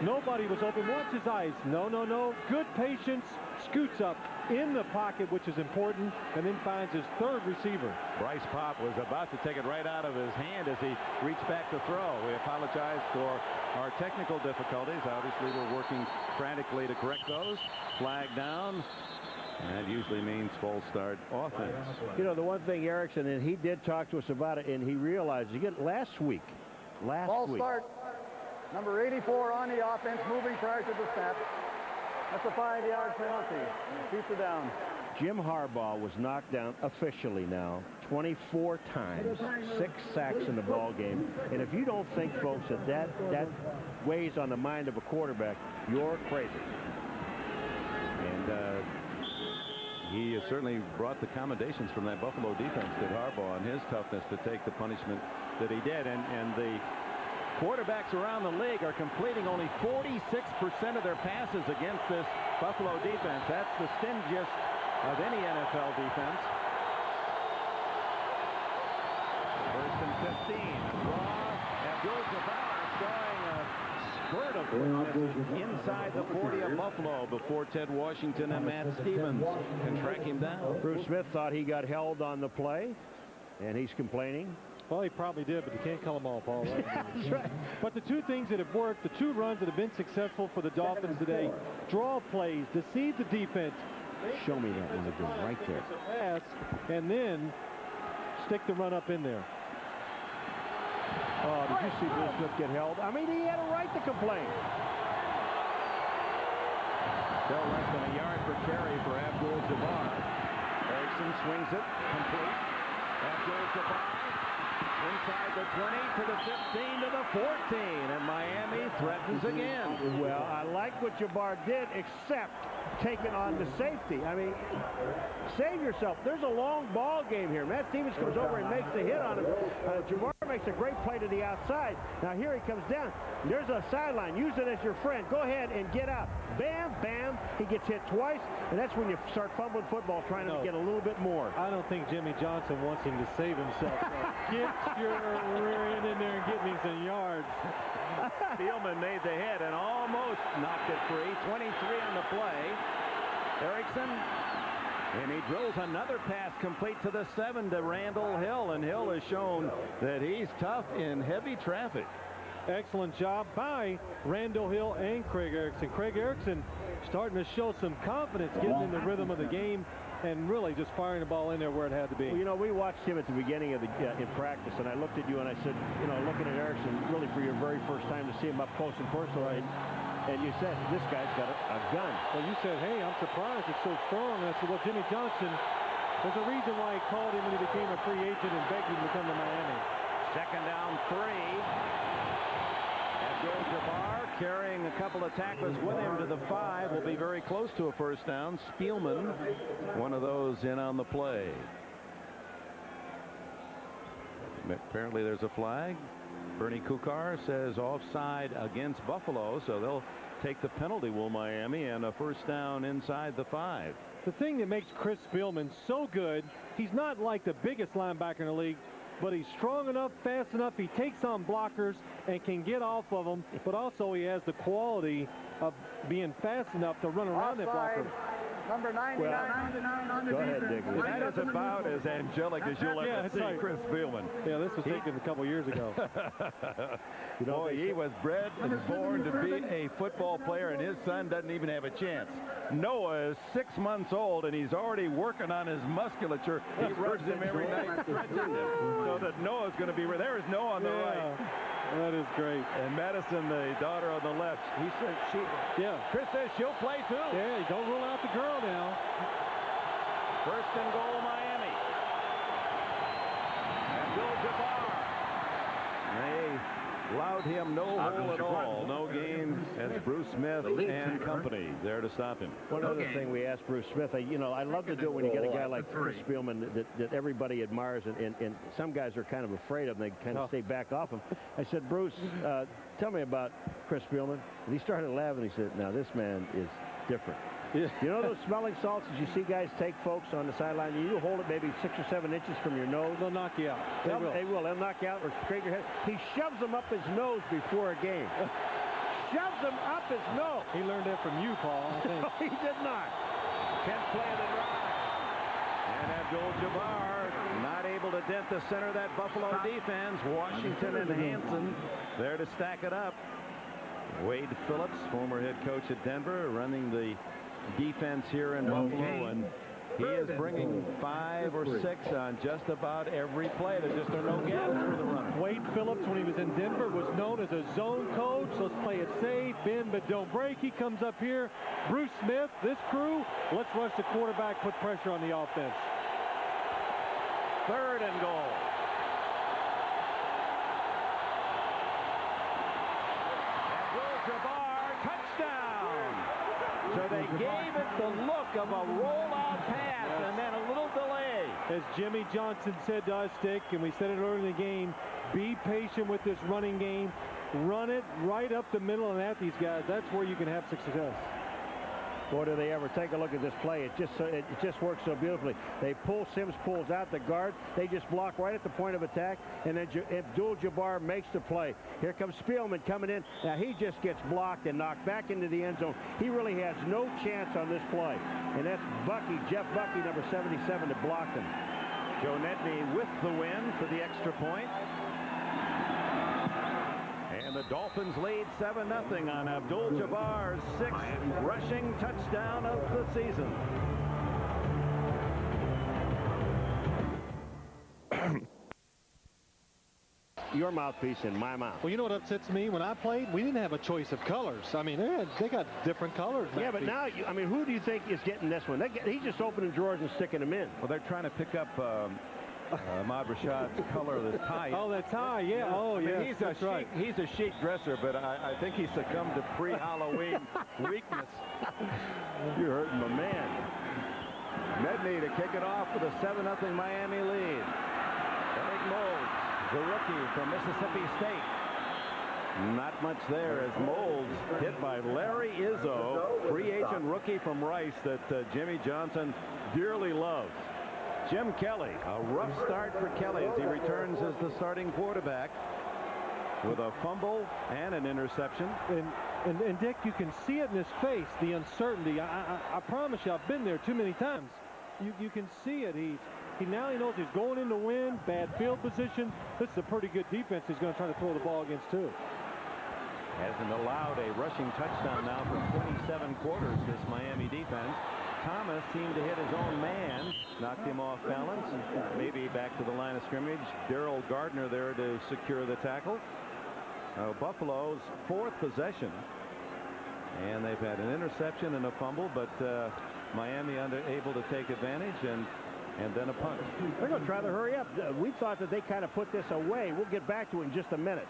Nobody was open. Watch his eyes. No, no, no. Good patience. Scoots up in the pocket, which is important, and then finds his third receiver. Bryce Pop was about to take it right out of his hand as he reached back to throw. We apologize for our technical difficulties. Obviously, we're working frantically to correct those. Flag down. And that usually means false start offense. You know, the one thing Erickson, and he did talk to us about it, and he realized, again, last week. False start. Number 84 on the offense, moving prior to the snap. That's a 5-yard penalty. Keeps it down. Jim Harbaugh was knocked down officially now 24 times, 6 sacks in the ball game. And if you don't think, folks, that weighs on the mind of a quarterback, you're crazy. And he has certainly brought the commendations from that Buffalo defense, did Harbaugh, and his toughness to take the punishment that he did. And the quarterbacks around the league are completing only 46% of their passes against this Buffalo defense. That's the stingiest of any NFL defense. First and 15. Draw. Abdul-Jabbar showing a spurt of quickness inside the 40 of Buffalo before Ted Washington and Matt Stevens can track him down. Bruce Smith thought he got held on the play, and he's complaining. Well, he probably did, but you can't call them all, Paul. Right? That's right. But the two things that have worked, the two runs that have been successful for the Dolphins today, draw plays, deceive the defense. Show me that one again, right there. Pass, and then stick the run up in there. Oh, did you see Bruce Smith get held? I mean, he had a right to complain. Still less than a yard per carry for Abdul-Jabbar. Erickson swings it, complete. Abdul-Jabbar inside the 20 to the 15 to the 14, and Miami threatens again. Well, I like what Jabbar did, except taking on the safety. I mean, save yourself. There's a long ball game here. Matt Stevens comes over and makes the hit on him. Jabbar makes a great play to the outside. Now here he comes down. There's a sideline. Use it as your friend. Go ahead and get out. Bam, bam. He gets hit twice, and that's when you start fumbling football, trying to get a little bit more. I don't think Jimmy Johnson wants him to save himself. So get your rear end in there and get me some yards. Spielman made the hit and almost knocked it free. 23 on the play. Erickson, and he drills another pass complete to the 7 to Randall Hill, and Hill has shown that he's tough in heavy traffic. Excellent job by Randall Hill and Craig Erickson. Craig Erickson starting to show some confidence, getting in the rhythm of the game, and really just firing the ball in there where it had to be. Well, you know, we watched him at the beginning of the in practice, and I looked at you and I said, you know, looking at Erickson, really for your very first time to see him up close and personal, and you said, this guy's got a gun. Well, you said, hey, I'm surprised it's so strong. And I said, well, Jimmy Johnson, there's a reason why he called him when he became a free agent and begged him to come to Miami. Second down 3. Abdul-Jabbar carrying a couple of tacklers with him to the 5. Will be very close to a first down. Spielman, one of those in on the play. Apparently there's a flag. Bernie Kukar says offside against Buffalo, so they'll take the penalty, will Miami, and a first down inside the 5. The thing that makes Chris Spielman so good, he's not like the biggest linebacker in the league, but he's strong enough, fast enough, he takes on blockers and can get off of them, but also he has the quality of being fast enough to run around that blocker. Number 99 on the go ahead, defense. Dick. That is about as angelic as you'll ever see, right. Chris Spielman. Yeah, this was taken a couple years ago. You know, boy, he was bred and born to be a football player, and his son doesn't even have a chance. Noah is 6 months old, and he's already working on his musculature. He rubs him every night, stretching him, so that Noah's going to be. There is Noah on the right. That is great. And Madison, the daughter on the left, he said Chris says she'll play too. Yeah, don't rule out the girl now. First and goal, Miami. allowed him no hole at all. No gain as Bruce Smith and company there to stop him. One other thing we asked Bruce Smith, you know, I love to do it when you get a guy like Chris Spielman that everybody admires, and some guys are kind of afraid of him. They kind of stay back off him. I said, Bruce, tell me about Chris Spielman. And he started laughing. He said, now this man is different. You know those smelling salts that you see guys take, folks, on the sideline? You hold it maybe 6 or 7 inches from your nose. They'll knock you out. They will. They'll knock you out or scrape your head. He shoves them up his nose before a game. Shoves them up his nose. He learned that from you, Paul. I think. No, he did not. 10th play of the drive. And Abdul-Jabbar not able to dent the center of that Buffalo defense. Washington and Hansen there to stack it up. Wade Phillips, former head coach at Denver, running the defense here in Buffalo, and he is bringing 5 or 6 on just about every play. There just are no gaps for the run. Wade Phillips, when he was in Denver, was known as a zone coach. Let's play it safe, bend but don't break. He comes up here. Bruce Smith, this crew, let's rush the quarterback, put pressure on the offense. 3rd and goal. Abdul-Jabbar, touchdown. So they gave it the look of a rollout pass and then a little delay. As Jimmy Johnson said to us, Dick, and we said it earlier in the game, be patient with this running game. Run it right up the middle and at these guys. That's where you can have success. Boy, do they ever. Take a look at this play. It just works so beautifully. They pull, Sims pulls out the guard. They just block right at the point of attack, and then Abdul-Jabbar makes the play. Here comes Spielman coming in. Now he just gets blocked and knocked back into the end zone. He really has no chance on this play. And that's Bucky, Jeff Bucky, number 77, that blocked him. Joe Nedney with the win for the extra point. And the Dolphins lead 7-0 on Abdul-Jabbar's 6th rushing touchdown of the season. Your mouthpiece in my mouth. Well, you know what upsets me? When I played, we didn't have a choice of colors. I mean, they got different colors. Yeah, but now, I mean, who do you think is getting this one? He's just opening drawers and sticking them in. Well, they're trying to pick up Ahmad Rashad's color of the tie. Oh, the tie, yeah. Oh, yeah. He's a chic dresser, but I think he succumbed to pre-Halloween weakness. You're hurting my man. Medney to kick it off with a 7-0 Miami lead. Eric Moulds, the rookie from Mississippi State. Not much there as Moulds hit by Larry Izzo, free agent rookie from Rice that Jimmy Johnson dearly loves. Jim Kelly, a rough start for Kelly as he returns as the starting quarterback with a fumble and an interception. And Dick, you can see it in his face, the uncertainty. I promise you, I've been there too many times. You can see it. He now knows he's going in to win. Bad field position. This is a pretty good defense he's going to try to throw the ball against, too. Hasn't allowed a rushing touchdown now for 27 quarters, this Miami defense. Thomas seemed to hit his own man, knocked him off balance, maybe back to the line of scrimmage. Darrell Gardner there to secure the tackle. Buffalo's 4th possession, and they've had an interception and a fumble, but Miami unable to take advantage, and then a punt. They're going to try to hurry up. We thought that they kind of put this away. We'll get back to it in just a minute.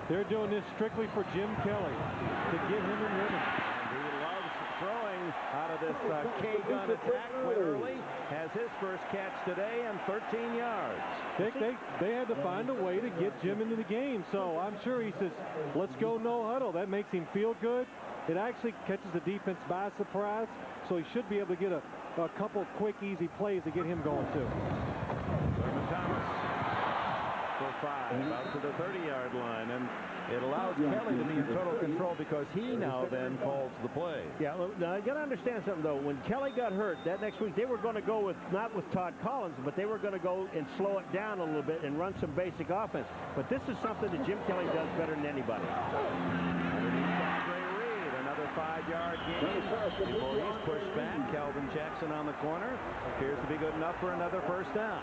They're doing this strictly for Jim Kelly to get him in rhythm. He loves throwing out of this K-gun attack quite early. Has his first catch today and 13 yards. They had to find a way to get Jim into the game. So I'm sure he says, let's go no huddle. That makes him feel good. It actually catches the defense by surprise. So he should be able to get a couple quick, easy plays to get him going, too. Thurman Thomas for 5 out to the 30-yard line. And it allows Kelly to be in total control because he now then calls the play. Yeah, now you got to understand something, though. When Kelly got hurt that next week, they were going to go with, not with Todd Collins, but they were going to go and slow it down a little bit and run some basic offense. But this is something that Jim Kelly does better than anybody. Another 5-yard gain before he's pushed back. Calvin Jackson on the corner. Appears to be good enough for another first down.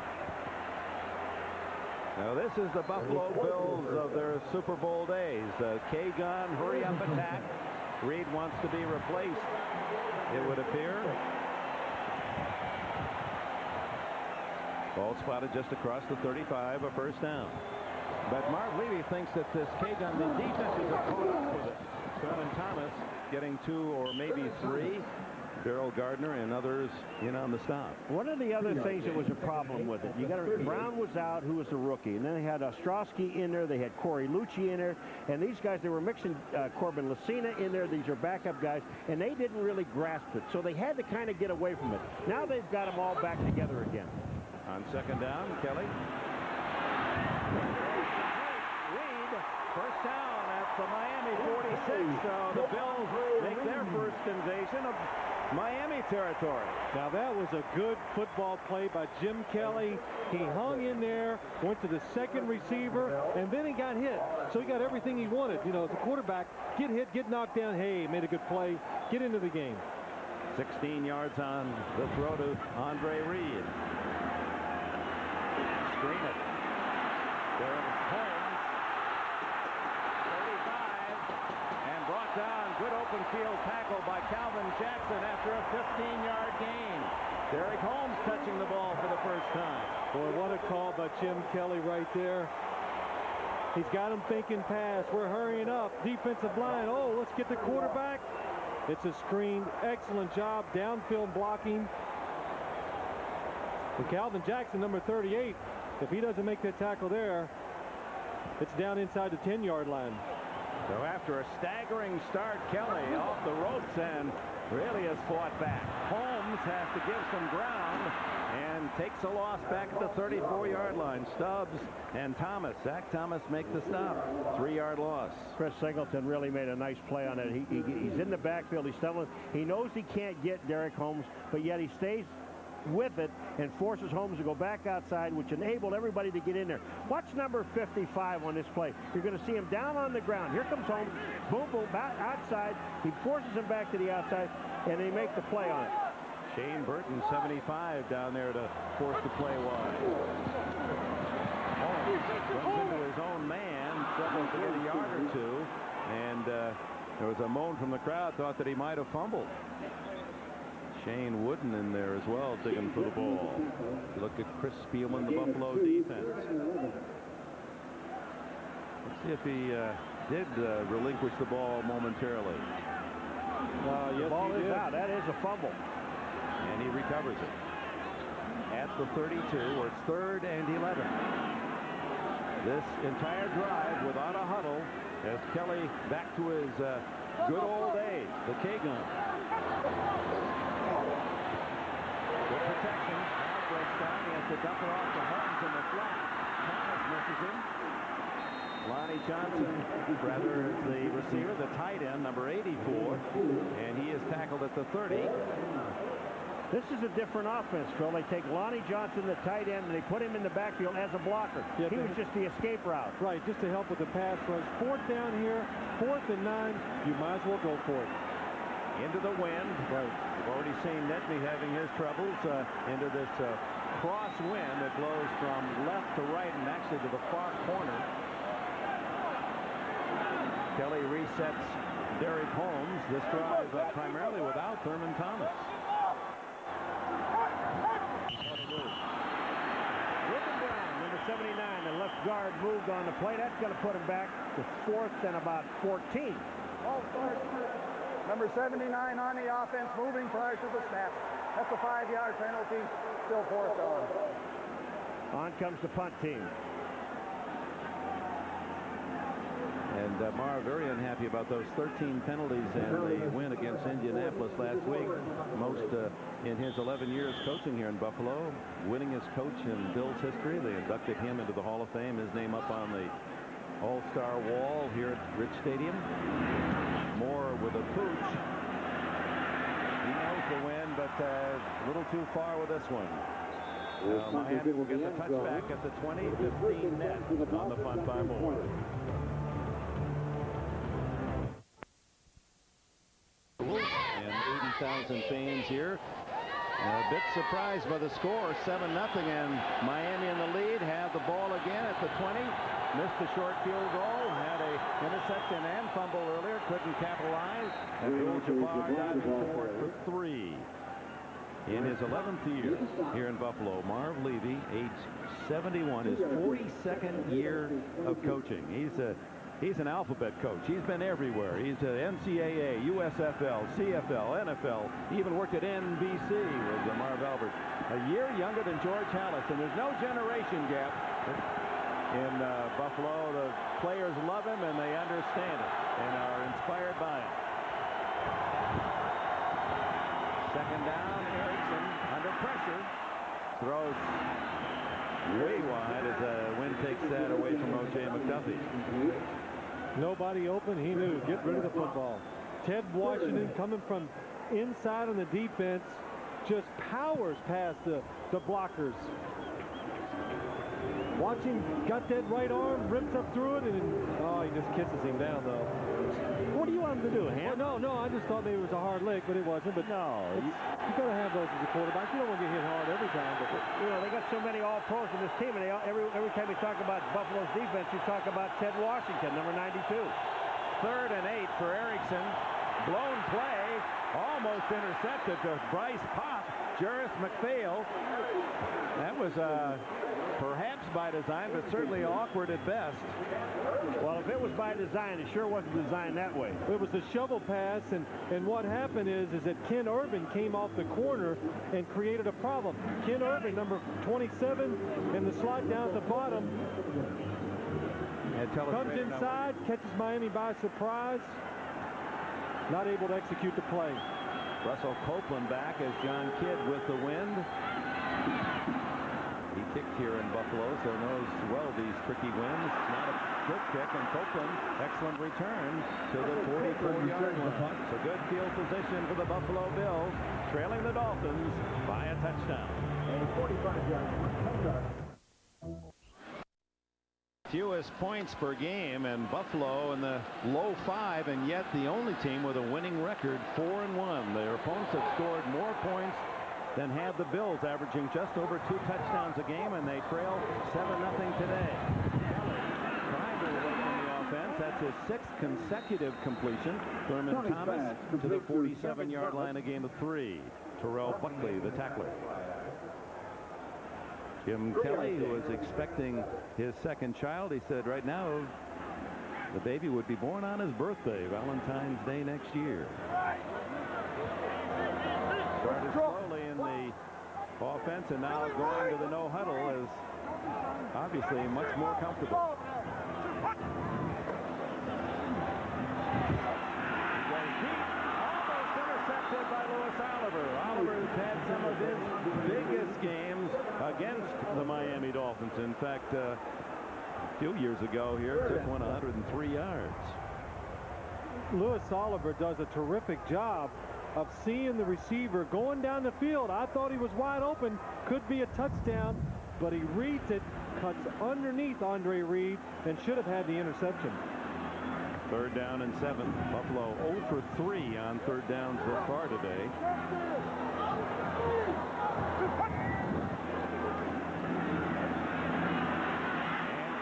Now this is the Buffalo Bills of their Super Bowl days. K-gun, hurry-up attack. Reed wants to be replaced, it would appear. Ball spotted just across the 35, a first down. But Marv Levy thinks that this K-Gun, the defenses have caught up with it. Thurman Thomas getting 2 or maybe 3. Darrell Gardner and others in on the stop. One of the other things that was a problem with it, Brown was out, who was a rookie, and then they had Ostrowski in there, they had Corey Lucci in there, and these guys, they were mixing Corbin Lucina in there. These are backup guys, and they didn't really grasp it, so they had to kind of get away from it. Now they've got them all back together again. On second down, Kelly. Reed, first down at the Miami 46, so the Bills make their first invasion of Miami territory. Now that was a good football play by Jim Kelly. He hung in there, went to the second receiver, and then he got hit. So he got everything he wanted. You know, as a quarterback, get hit, get knocked down. Hey, made a good play. Get into the game. 16 yards on the throw to Andre Reed. Screen it. Derek Holmes. 35. And brought down. Good open field tackle by Calvin Jackson after a 15-yard gain. Derek Holmes touching the ball for the first time. Boy, what a call by Jim Kelly right there. He's got him thinking pass. We're hurrying up. Defensive line. Oh, let's get the quarterback. It's a screen. Excellent job. Downfield blocking. And Calvin Jackson, number 38, if he doesn't make that tackle there, it's down inside the 10-yard line. So after a staggering start, Kelly off the ropes and really has fought back. Holmes has to give some ground and takes a loss back at the 34-yard line. Stubbs and Thomas. Zach Thomas make the stop. 3-yard loss. Chris Singleton really made a nice play on it. He's in the backfield. He's stumbling. He knows he can't get Derek Holmes, but yet he stays with it and forces Holmes to go back outside, which enabled everybody to get in there. Watch number 55 on this play. You're going to see him down on the ground. Here comes Holmes. Boom, boom, outside. He forces him back to the outside, and they make the play on it. Shane Burton, 75, down there to force the play wide. Holmes runs into his own man, struggling to get a yard or two, and there was a moan from the crowd, thought that he might have fumbled. Shane Wooden in there as well, digging for the ball. Look at Chris Spielman, the Buffalo defense. Let's see if he did relinquish the ball momentarily. Yes, the ball is out. That is a fumble. And he recovers it. At the 32, where it's 3rd and 11. This entire drive without a huddle as Kelly back to his good old days, the K-Gun. Good protection. Now breaks down. He has to dump it off to Holmes in the flat. Thomas misses him. Lonnie Johnson, rather, is the receiver, the tight end, number 84. And he is tackled at the 30. This is a different offense, Phil. They take Lonnie Johnson, the tight end, and they put him in the backfield as a blocker. Yeah, he was just the escape route. Right, just to help with the pass rush. 4th down here, 4th and 9. You might as well go for it. Into the wind. Right. We've already seen Nedney having his troubles into this cross wind that blows from left to right and actually to the far corner. Kelly resets Derek Holmes. This drive primarily without Thurman Thomas. Reuben Brown, number 79, the left guard moved on the play. That's going to put him back to 4th and about 14. Number 79 on the offense, moving prior to the snap. That's a 5-yard penalty. Still 4th down. On comes the punt team. And Marr very unhappy about those 13 penalties and the win against Indianapolis last week. Most in his 11 years coaching here in Buffalo. Winningest coach in Bills history. They inducted him into the Hall of Fame. His name up on the All-Star wall here at Rich Stadium. Moore with a pooch. He knows the win, but a little too far with this one. Miami will get the touchback at the 20-15 net on the punt by Moore. And 80,000 fans here. A bit surprised by the score, 7-0, and Miami in the lead. Have the ball again at the 20. Missed the short field goal. Had a interception and fumble earlier. Couldn't capitalize. And Abdul-Jabbar diving forward for 3. in his 11th year here in Buffalo. Marv Levy, age 71, his 42nd year of coaching. He's an alphabet coach. He's been everywhere. He's a NCAA, USFL, CFL, NFL. He even worked at NBC with Marv Albert. A year younger than George Halas, and there's no generation gap in Buffalo. The players love him, and they understand it and are inspired by him. Second down, Erickson under pressure. Throws way wide as the wind takes that away from O.J. McDuffie. Nobody open. He knew. Get rid of the football. Ted Washington coming from inside on the defense just powers past the blockers. Watch him, got that right arm, rips up through it, and he just kisses him down, though. What do you want him to do, Ham? Well, no, I just thought maybe it was a hard lick, but it wasn't. But no, you got to have those as a quarterback. You don't want to get hit hard every time. But you know, they got so many All-Pros in this team, and every time you talk about Buffalo's defense, you talk about Ted Washington, number 92. 3rd and 8 for Erickson. Blown play, almost intercepted to Bryce Pop. Juris McPhail. That was perhaps by design, but certainly awkward at best. Well, if it was by design, it sure wasn't designed that way. It was a shovel pass, and what happened is that Ken Urban came off the corner and created a problem. Ken Urban, number 27, and the slot down at the bottom, comes inside, catches Miami by surprise, not able to execute the play. Russell Copeland back as John Kidd with the wind. He kicked here in Buffalo, so knows well these tricky winds. Not a good kick, and Copeland, excellent return to the 44-yard line. So good field position for the Buffalo Bills, trailing the Dolphins by a touchdown. Fewest points per game, and Buffalo in the low 5, and yet the only team with a winning record, 4-1. Their opponents have scored more points than had the Bills, averaging just over 2 touchdowns a game, and they trail 7-0 today. Trying to work on the offense. That's his 6th consecutive completion. Thurman Thomas to the 47-yard line, a gain of 3. Terrell Buckley, the tackler. Jim Kelly, who was expecting his 2nd child, he said right now the baby would be born on his birthday, Valentine's Day next year. Started slowly in the offense, and now going to the no huddle is obviously much more comfortable. Almost intercepted by Louis Oliver. Oliver's had some of his biggest games against the Miami Dolphins. In fact, a few years ago here, took one 103 yards. Louis Oliver does a terrific job of seeing the receiver going down the field. I thought he was wide open, could be a touchdown, but he reads it, cuts underneath Andre Reed, and should have had the interception. 3rd down and 7. Buffalo 0 for 3 on 3rd downs thus far today. And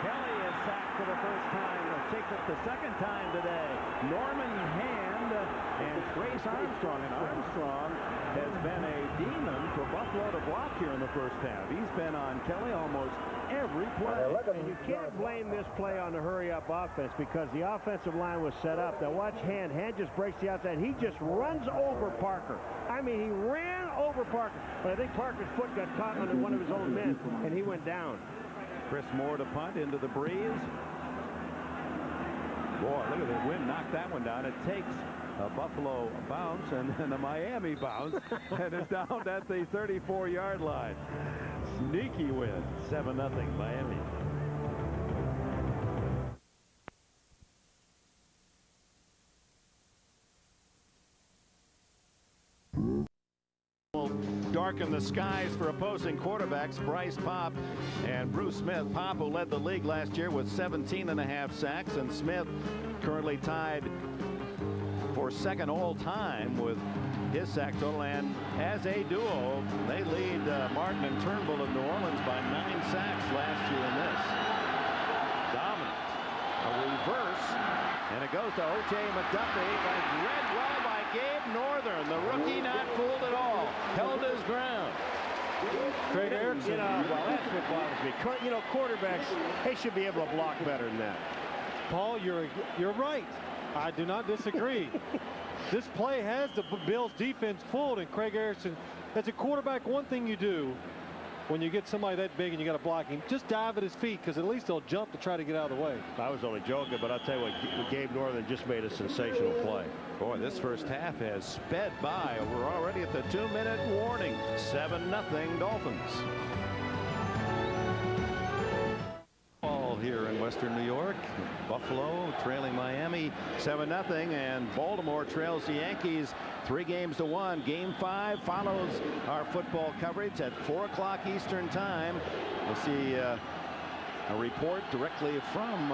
Kelly is sacked for the first time. Takes it the 2nd time today. Norman Hand and Trace Armstrong. And Armstrong has been a demon for Buffalo to block here in the first half. He's been on Kelly almost every play. And you can't blame this play on the hurry-up offense because the offensive line was set up. Now watch Hand. Hand just breaks the outside. He just runs over Parker. I mean, he ran over Parker. But I think Parker's foot got caught under one of his own men, and he went down. Chris Moore to punt into the breeze. Boy, look at the wind, knocked that one down. It takes a Buffalo bounce and then a Miami bounce, and it's down at the 34-yard line. Sneaky win, 7-0 Miami. Darken the skies for opposing quarterbacks Bryce Pop and Bruce Smith. Pop, who led the league last year with 17.5 sacks, and Smith currently tied for 2nd all-time with his sack total. And as a duo, they lead Martin and Turnbull of New Orleans by 9 sacks last year in this. Dominant. A reverse, and it goes to O.J. McDuffie, but read well by Gabe Northern. The rookie not fooled at all. Held his ground. Craig Erickson. You know, well, that's what bothers me. You know, quarterbacks, they should be able to block better than that. Paul, you're right. I do not disagree. This play has the Bills defense fooled, and Craig Erickson, as a quarterback, one thing you do when you get somebody that big and you got to block him, just dive at his feet, because at least they'll jump to try to get out of the way. I was only joking, but I'll tell you what, Gabe Northern just made a sensational play. Boy, this first half has sped by. We're already at the 2-minute warning. 7-0 Dolphins. Ball here in Western New York. Buffalo trailing Miami 7-0, and Baltimore trails the Yankees 3-1. Game 5 follows our football coverage at 4 o'clock Eastern time. We'll see a report directly from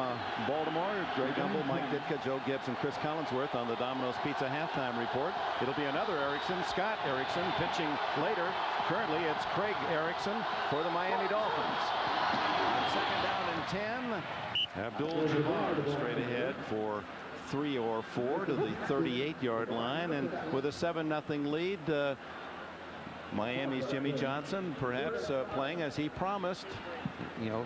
Baltimore. Greg Gumbel, Mike Ditka, Joe Gibbs, and Chris Collinsworth on the Domino's Pizza halftime report. It'll be another Erickson, Scott Erickson, pitching later. Currently, it's Craig Erickson for the Miami Dolphins. On 2nd down and 10, Abdul-Jabbar straight ahead for 3 or 4 to the 38-yard line, and with a 7-0 lead, Miami's Jimmy Johnson perhaps playing as he promised. You know,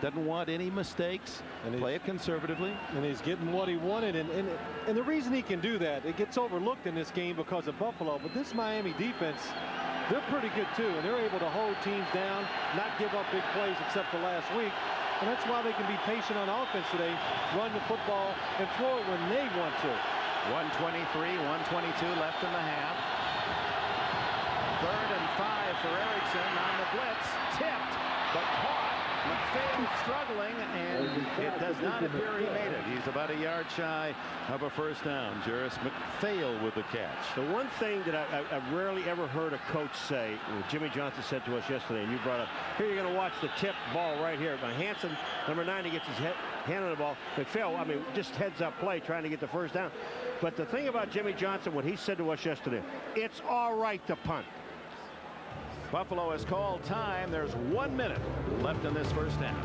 doesn't want any mistakes, and play it conservatively. And he's getting what he wanted, and the reason he can do that, it gets overlooked in this game because of Buffalo, but this Miami defense, they're pretty good too, and they're able to hold teams down, not give up big plays except for last week. And that's why they can be patient on offense today, run the football and throw it when they want to. 1:23, 1:22 left in the half. 3rd and 5 for Erickson on the blitz. Tipped, but caught. McPhail struggling, and it does not appear he made it. He's about a yard shy of a first down. Juris McPhail with the catch. The one thing that I've rarely ever heard a coach say, Jimmy Johnson said to us yesterday, and you brought up, here you're going to watch the tip ball right here. Now Hanson, number 9, he gets his hand on the ball. McPhail, I mean, just heads-up play trying to get the first down. But the thing about Jimmy Johnson, what he said to us yesterday, it's all right to punt. Buffalo has called time. There's 1 minute left in this first half.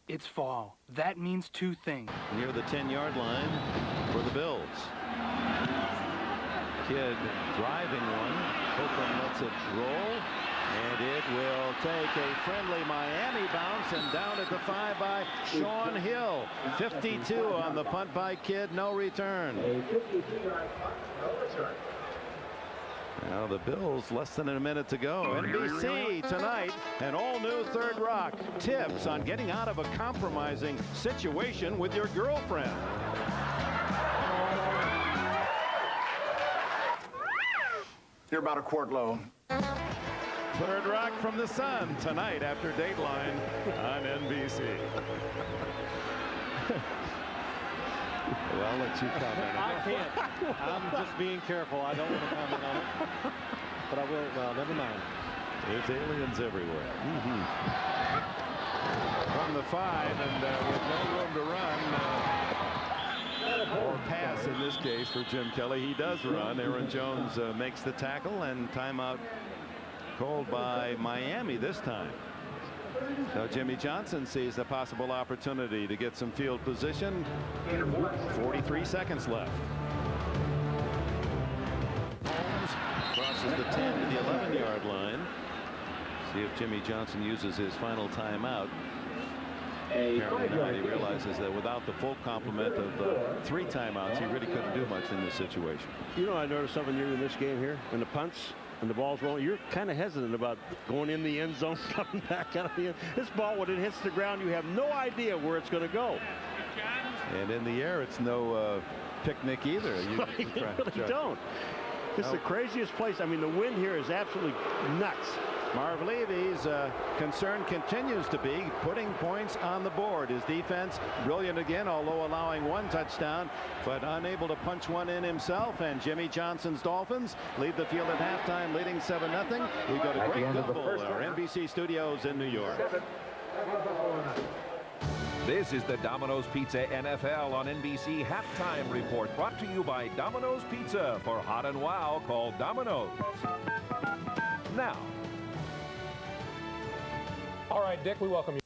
It's fall. That means 2 things. Near the 10-yard line for the Bills. Kidd driving one. Copeland lets it roll. And it will take a friendly Miami bounce, and down at the 5 by Sean Hill. 52 on the punt by Kidd. No return. Now the Bills, less than a minute to go. NBC tonight, an all-new Third Rock. Tips on getting out of a compromising situation with your girlfriend. You're about a quart low. Third Rock from the Sun tonight after Dateline on NBC. Well, I'll let you comment. I can't. I'm just being careful. I don't want to comment on it. But I will. Well, never mind. There's aliens everywhere. From the 5, and with no room to run, or pass in this case for Jim Kelly. He does run. Aaron Jones makes the tackle, and timeout called by Miami this time. So Jimmy Johnson sees a possible opportunity to get some field position. 43 seconds left. Holmes crosses the 10 to the 11-yard line. See if Jimmy Johnson uses his final timeout. Apparently not. He realizes that without the full complement of 3 timeouts, he really couldn't do much in this situation. You know, I noticed something new in this game here, in the punts. And the ball's rolling, you're kind of hesitant about going in the end zone, coming back out of the end. This ball, when it hits the ground, you have no idea where it's going to go. And in the air, it's no picnic either. You really don't. This is the craziest place. I mean, the wind here is absolutely nuts. Marv Levy's concern continues to be putting points on the board. His defense brilliant again, although allowing 1 touchdown, but unable to punch one in himself. And Jimmy Johnson's Dolphins lead the field at halftime, leading 7-0. We go to Greg Gumbel, our NBC studios in New York. This is the Domino's Pizza NFL on NBC halftime report, brought to you by Domino's Pizza. For hot and wow, call Domino's. Now. All right, Dick, we welcome you.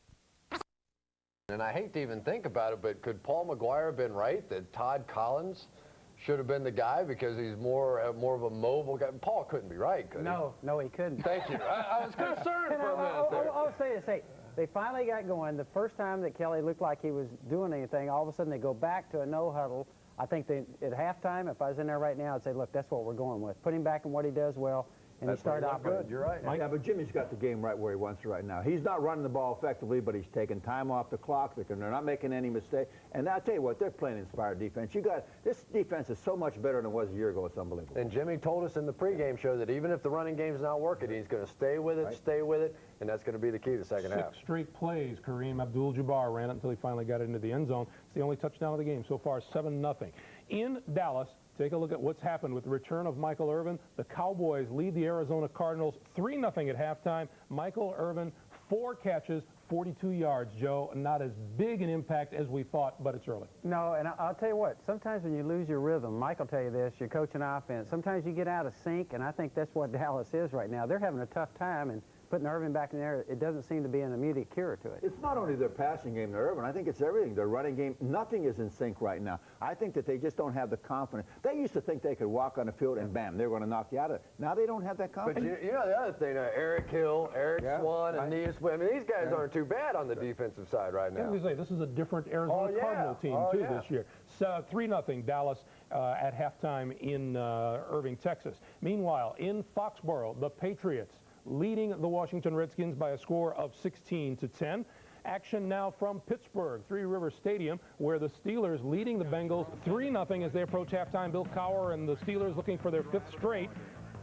and I hate to even think about it, but could Paul McGuire have been right that Todd Collins should have been the guy because he's more of a mobile guy? Paul couldn't be right, could he? No, he couldn't. Thank you. I was concerned for a minute there. I'll say this. Hey, they finally got going. The first time that Kelly looked like he was doing anything, all of a sudden they go back to a no huddle. I think at halftime, if I was in there right now, I'd say, look, that's what we're going with. Put him back in what he does well, and he started out good. You're right. Yeah, but Jimmy's got the game right where he wants it right now. He's not running the ball effectively, but he's taking time off the clock. They're not making any mistake. And I'll tell you what, they're playing inspired defense. This defense is so much better than it was a year ago. It's unbelievable. And Jimmy told us in the pregame show that even if the running game's not working, he's going to stay with it, and that's going to be the key to the second half. 6 straight plays. Kareem Abdul-Jabbar ran it until he finally got it into the end zone. It's the only touchdown of the game so far, 7-0. In Dallas, take a look at what's happened with the return of Michael Irvin. The Cowboys lead the Arizona Cardinals 3-0 at halftime. Michael Irvin, 4 catches, 42 yards, Joe. Not as big an impact as we thought, but it's early. No, and I'll tell you what, sometimes when you lose your rhythm, Mike will tell you this, you're coaching offense, sometimes you get out of sync, and I think that's what Dallas is right now. They're having a tough time, and putting Irvin back in there, it doesn't seem to be an immediate cure to it. It's not only their passing game, their Irvin. I think it's everything. Their running game, nothing is in sync right now. I think that they just don't have the confidence. They used to think they could walk on the field and bam, they're going to knock you out of it. Now they don't have that confidence. But you know the other thing, Eric Hill, Eric Swan, and Nia Swift, I mean, these guys aren't too bad on the defensive side right now. I was going to say, this is a different Arizona Cardinal team, too, this year. So 3-0 Dallas at halftime in Irving, Texas. Meanwhile, in Foxborough, the Patriots leading the Washington Redskins by a score of 16-10. Action now from Pittsburgh, Three River Stadium, where the Steelers leading the Bengals 3-0 as they approach halftime. Bill Cowher and the Steelers looking for their 5th straight.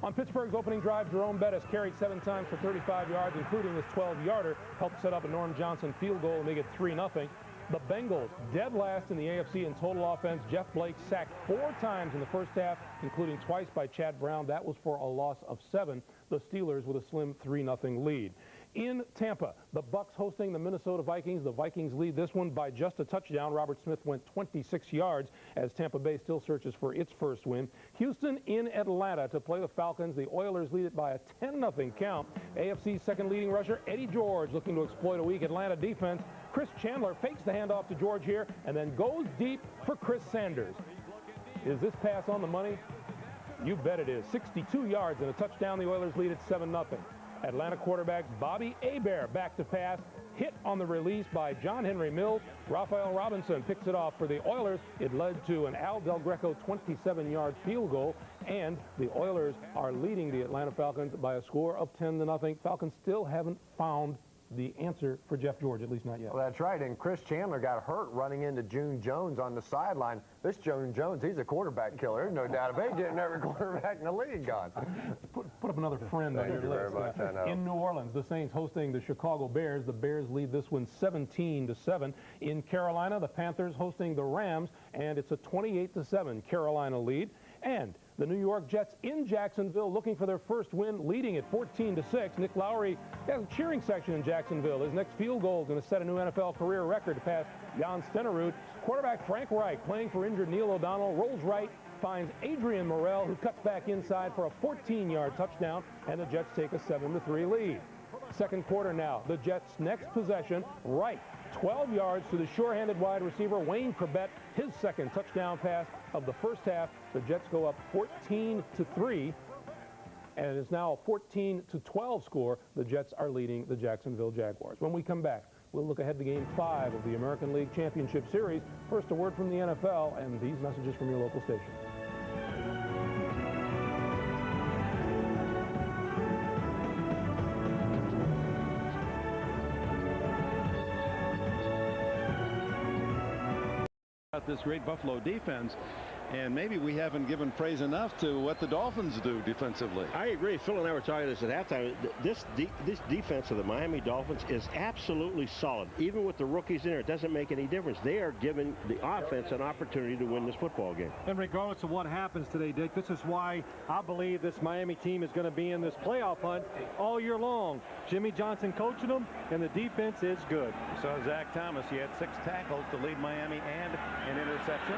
On Pittsburgh's opening drive, Jerome Bettis carried 7 times for 35 yards, including his 12-yarder, helped set up a Norm Johnson field goal and make it 3-0. The Bengals, dead last in the AFC in total offense. Jeff Blake sacked 4 times in the first half, including twice by Chad Brown. That was for a loss of 7. The Steelers with a slim 3-0 lead. In Tampa, the Bucs hosting the Minnesota Vikings. The Vikings lead this one by just a touchdown. Robert Smith went 26 yards as Tampa Bay still searches for its first win. Houston in Atlanta to play the Falcons. The Oilers lead it by a 10-0 count. AFC's second leading rusher, Eddie George, looking to exploit a weak Atlanta defense. Chris Chandler fakes the handoff to George here and then goes deep for Chris Sanders. Is this pass on the money? You bet it is. 62 yards and a touchdown. The Oilers lead at 7-0. Atlanta quarterback Bobby Hebert back to pass. Hit on the release by John Henry Mills. Raphael Robinson picks it off for the Oilers. It led to an Al Del Greco 27-yard field goal. And the Oilers are leading the Atlanta Falcons by a score of 10-0. Falcons still haven't found the answer for Jeff George, at least not yet. Well, that's right, and Chris Chandler got hurt running into June Jones on the sideline. This June Jones, he's a quarterback killer. There's no doubt about it. Getting every quarterback in the league gone. Put up another friend on your list. Very much, I know. In New Orleans, the Saints hosting the Chicago Bears. The Bears lead this one 17-7. In Carolina, the Panthers hosting the Rams, and it's a 28-7 Carolina lead. And the New York Jets in Jacksonville looking for their first win, leading at 14-6. Nick Lowry has a cheering section in Jacksonville. His next field goal is going to set a new NFL career record to pass Jan Stenerud. Quarterback Frank Reich, playing for injured Neil O'Donnell, rolls right, finds Adrian Morrell, who cuts back inside for a 14-yard touchdown, and the Jets take a 7-3 lead. Second quarter now. The Jets' next possession, Reich, 12 yards to the sure-handed wide receiver Wayne Corbett, his second touchdown pass of the first half. The Jets go up 14-3, and it is now a 14-12 score. The Jets are leading the Jacksonville Jaguars. When we come back, we'll look ahead to Game 5 of the American League Championship Series. First, a word from the NFL and these messages from your local station. This great Buffalo defense, and maybe we haven't given praise enough to what the Dolphins do defensively. I agree. Phil and I were talking this at halftime. This defense of the Miami Dolphins is absolutely solid. Even with the rookies in there, it doesn't make any difference. They are giving the offense an opportunity to win this football game. And regardless of what happens today, Dick, this is why I believe this Miami team is going to be in this playoff hunt all year long. Jimmy Johnson coaching them, and the defense is good. So Zach Thomas, he had 6 tackles to lead Miami and an interception.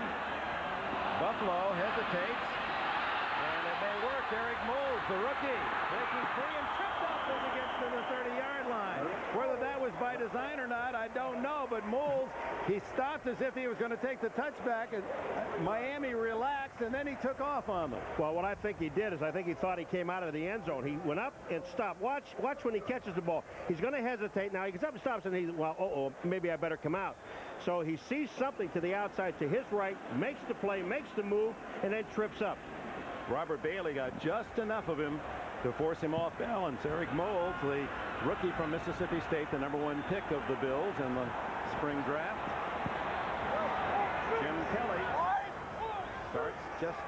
Buffalo hesitates, and it may work. Eric Moulds, the rookie, breaking free and tripped up as it gets to the 30-yard line. Whether that was by design or not, I don't know, but but Moles, he stopped as if he was going to take the touchback, and Miami relaxed, and then he took off on them. Well, what I think he did is I think he thought he came out of the end zone. He went up and stopped. Watch when he catches the ball. He's going to hesitate. Now he gets up and stops, and he's, well, maybe I better come out. So he sees something to the outside to his right, makes the play, makes the move, and then trips up. Robert Bailey got just enough of him to force him off balance. Eric Moles, the rookie from Mississippi State, the #1 pick of the Bills in the spring draft. Jim Kelly starts just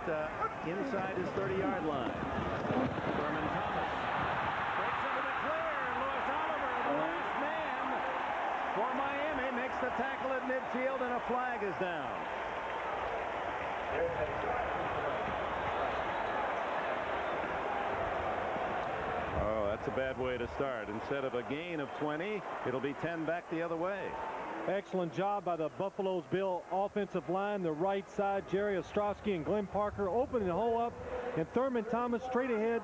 inside his 30-yard line. Thurman Thomas breaks into the clear. Louis Oliver, the last man for Miami, makes the tackle at midfield, and a flag is down. Oh, that's a bad way to start. Instead of a gain of 20, it'll be 10 back the other way. Excellent job by the Buffalo's Bill offensive line, the right side. Jerry Ostrowski and Glenn Parker opening the hole up, and Thurman Thomas straight ahead.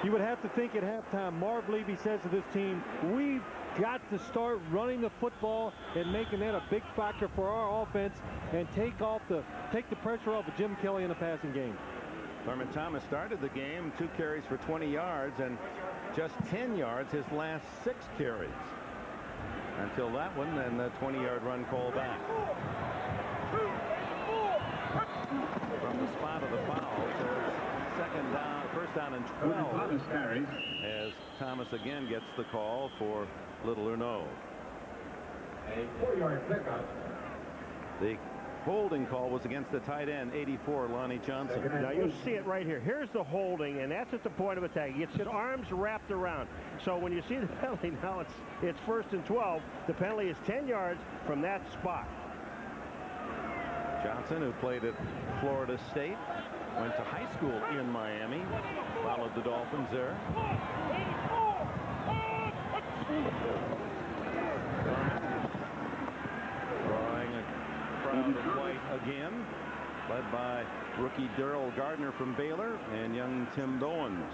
You would have to think at halftime, Marv Levy says to this team, we've got to start running the football and making that a big factor for our offense and take the pressure off of Jim Kelly in the passing game. Thurman Thomas started the game 2 carries for 20 yards and just 10 yards his last 6 carries. Until that one, and the 20-yard run call back. From the spot of the foul, so first down and 12 as Thomas again gets the call for little or no. A 4-yard pickup. The holding call was against the tight end, 84, Lonnie Johnson. Now you see it right here. Here's the holding, and that's at the point of attack. He gets his arms wrapped around. So when you see the penalty now, it's 1st and 12. The penalty is 10 yards from that spot. Johnson, who played at Florida State, went to high school in Miami, followed the Dolphins there. Drawing a crowd of white again, led by rookie Daryl Gardner from Baylor and young Tim Bowens.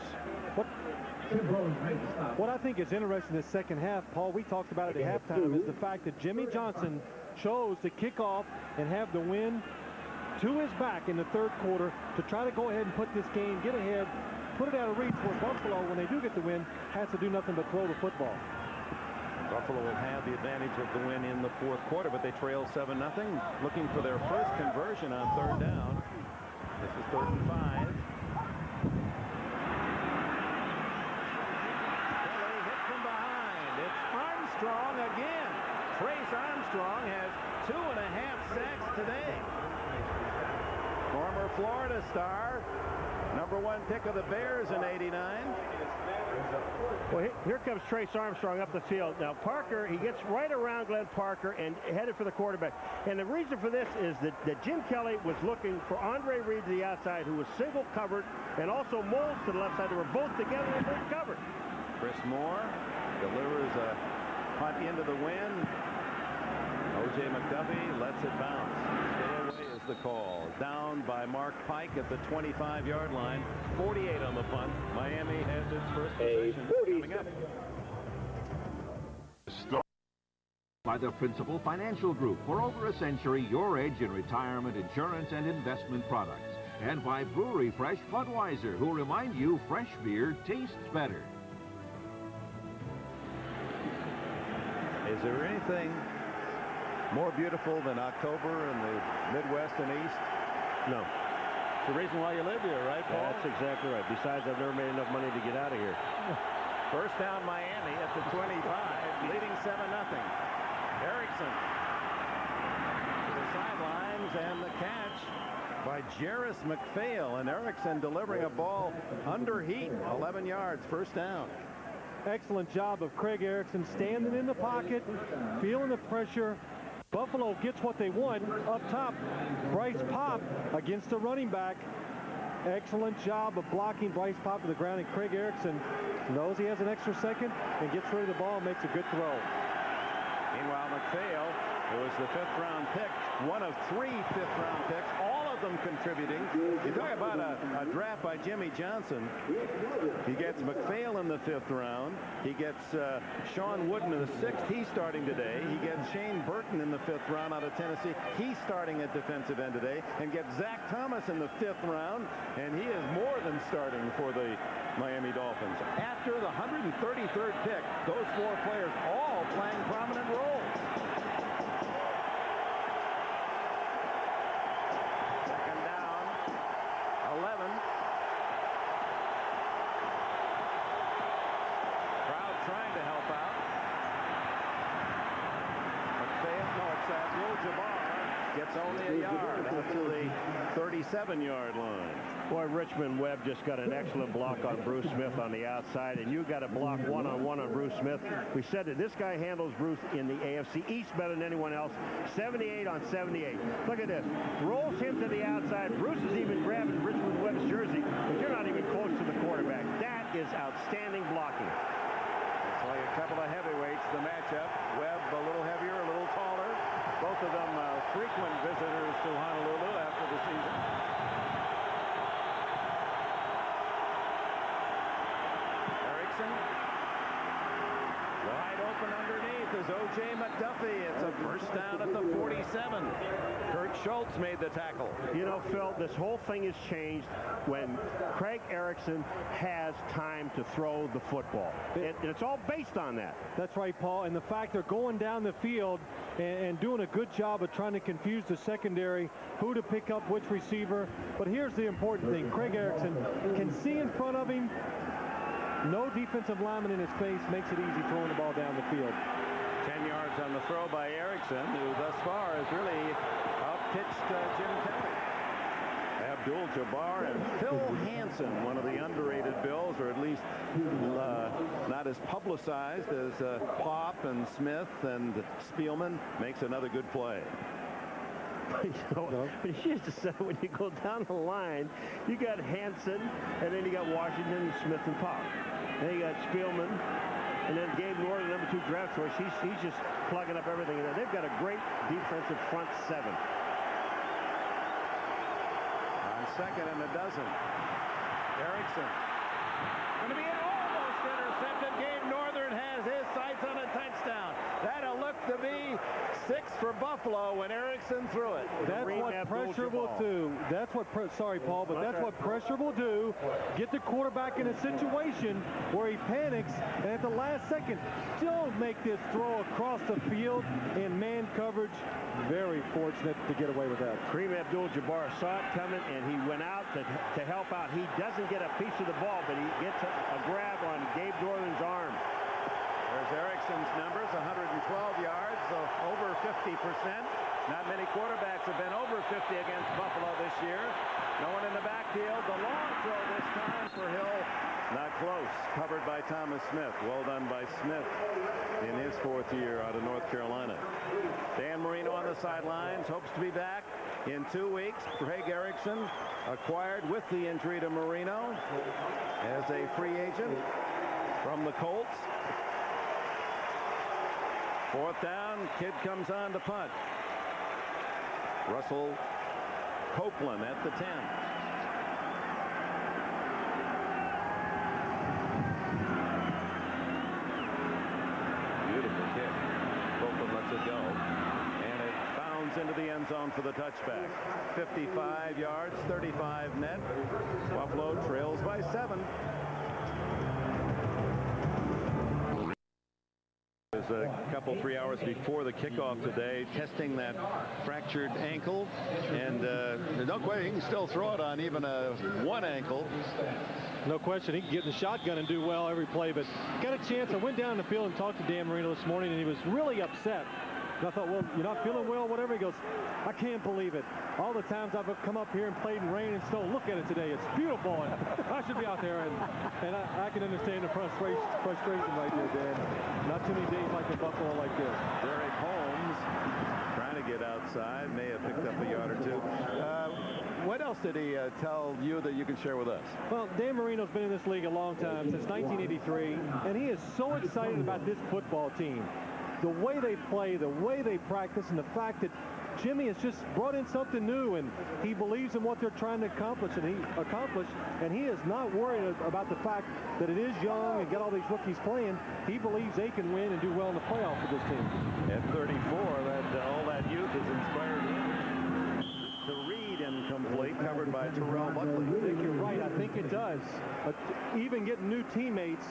What I think is interesting in the second half, Paul, we talked about it at halftime, is the fact that Jimmy Johnson chose to kick off and have the wind to his back in the 3rd quarter to try to go ahead and put this game, get ahead, put it out of reach where Buffalo, when they do get the win, has to do nothing but throw the football. Buffalo will have the advantage of the win in the 4th quarter, but they trail 7-0, looking for their first conversion on 3rd down. This is 3rd and 5. Kelly hit from behind. It's Armstrong again. Trace Armstrong has 2.5 sacks today. Former Florida star, #1 pick of the Bears in '89. Well, here comes Trace Armstrong up the field. Now, Parker, he gets right around Glenn Parker and headed for the quarterback. And the reason for this is that Jim Kelly was looking for Andre Reed to the outside, who was single covered, and also Moles to the left side. They were both together and both covered. Chris Moore delivers a punt into the wind. O.J. McDuffie lets it bounce. Stay away is the call. Down by Mark Pike at the 25-yard line. 48 on the punt. Miami has its first possession coming up. By the Principal Financial Group, for over a century, your edge in retirement, insurance, and investment products. And by Brewery Fresh Budweiser, who remind you fresh beer tastes better. Is there anything more beautiful than October in the Midwest and East? No. It's the reason why you live here, right, Paul? Yeah, that's exactly right. Besides, I've never made enough money to get out of here. First down Miami at the 25, leading 7-0. Erickson to the sidelines, and the catch by Jarris McPhail, and Erickson delivering a ball under heat, 11 yards, first down. Excellent job of Craig Erickson standing in the pocket, feeling the pressure. Buffalo gets what they want up top. Bryce Pop against the running back. Excellent job of blocking Bryce Pop to the ground, and Craig Erickson knows he has an extra second and gets rid of the ball and makes a good throw. Meanwhile, McPhail, who was the 5th round pick, one of 3 5th round picks, all of of them contributing. You talk about a draft by Jimmy Johnson. He gets McPhail in the 5th round. He gets Sean Wooden in the 6th. He's starting today. He gets Shane Burton in the 5th round out of Tennessee. He's starting at defensive end today. And gets Zach Thomas in the 5th round. And he is more than starting for the Miami Dolphins. After the 133rd pick, those 4 players all playing prominent roles. Second down, 11. Crowd trying to help out. McPhail, no, it's Abdul-Jabbar. Gets only a yard out to the 37-yard line. Boy, Richmond Webb just got an excellent block on Bruce Smith on the outside, and you got to block one-on-one on Bruce Smith. We said that this guy handles Bruce in the AFC East better than anyone else. 78 on 78. Look at this. Rolls him to the outside. Bruce is even grabbing Richmond Webb's jersey, but you're not even close to the quarterback. That is outstanding blocking. It's like a couple of heavyweights, the matchup. Webb a little heavier, a little taller. Both of them frequent visitors to Honolulu after the season. Erickson. Wide open underneath is O.J. McDuffie. It's a first down at the 47. Kurt Schultz made the tackle. You know, Phil, this whole thing has changed when Craig Erickson has time to throw the football. It's all based on that. That's right, Paul. And the fact they're going down the field and doing a good job of trying to confuse the secondary, who to pick up, which receiver. But here's the important thing. Craig Erickson can see in front of him. No defensive lineman in his face makes it easy throwing the ball down the field. 10 yards on the throw by Erickson, who thus far has really outpitched Jim Kelly. Abdul-Jabbar and Phil Hansen, one of the underrated Bills, or at least not as publicized as Pop and Smith and Spielman, makes another good play. You know, but you just said when you go down the line, you got Hansen, and then you got Washington, Smith, and Pop. Then you got Spielman, and then Gabe Norton, number 2 draft choice. He's just plugging up everything in there. They've got a great defensive front 7. On second and a dozen. Erickson. Going to be almost intercepted. Gabe Northern has his sights on a touchdown. That'll look to be 6 for Buffalo when Erickson threw it. That's what pressure will do. That's what, sorry, Paul, but that's what pressure will do. Get the quarterback in a situation where he panics, and at the last second, don't make this throw across the field in man coverage. Very fortunate to get away with that. Kareem Abdul-Jabbar saw it coming, and he went out to help out. He doesn't get a piece of the ball, but he gets a grab on Gabe Northern's arm. There's Erickson's numbers, 112 yards, so over 50%. Not many quarterbacks have been over 50 against Buffalo this year. No one in the backfield. The long throw this time for Hill. Not close. Covered by Thomas Smith. Well done by Smith in his 4th year out of North Carolina. Dan Marino on the sidelines. Hopes to be back in 2 weeks. Craig Erickson acquired with the injury to Marino as a free agent from the Colts. 4th down, kid comes on to punt. Russell Copeland at the 10. Beautiful kick. Copeland lets it go. And it bounds into the end zone for the touchback. 55 yards, 35 net. Buffalo trails by 7. It was a couple, 3 hours before the kickoff today, testing that fractured ankle, and no question, he can still throw it on even one ankle. No question, he can get in the shotgun and do well every play, but got a chance. I went down the field and talked to Dan Marino this morning, and he was really upset. And I thought, well, you're not feeling well, whatever. He goes, I can't believe it. All the times I've come up here and played in rain and snow, look at it today. It's beautiful. And I should be out there. And I can understand the frustration right there, Dan. Not too many days like in Buffalo like this. Derek Holmes trying to get outside. May have picked up a yard or 2. What else did he tell you that you can share with us? Well, Dan Marino's been in this league a long time, since 1983. And he is so excited about this football team. The way they play, the way they practice, and the fact that Jimmy has just brought in something new, and he believes in what they're trying to accomplish, and he is not worried about the fact that it is young and got all these rookies playing. He believes they can win and do well in the playoffs with this team. At 34, all that youth has inspired him to read incomplete, covered by Terrell Buckley. I think you're right. I think it does. But even getting new teammates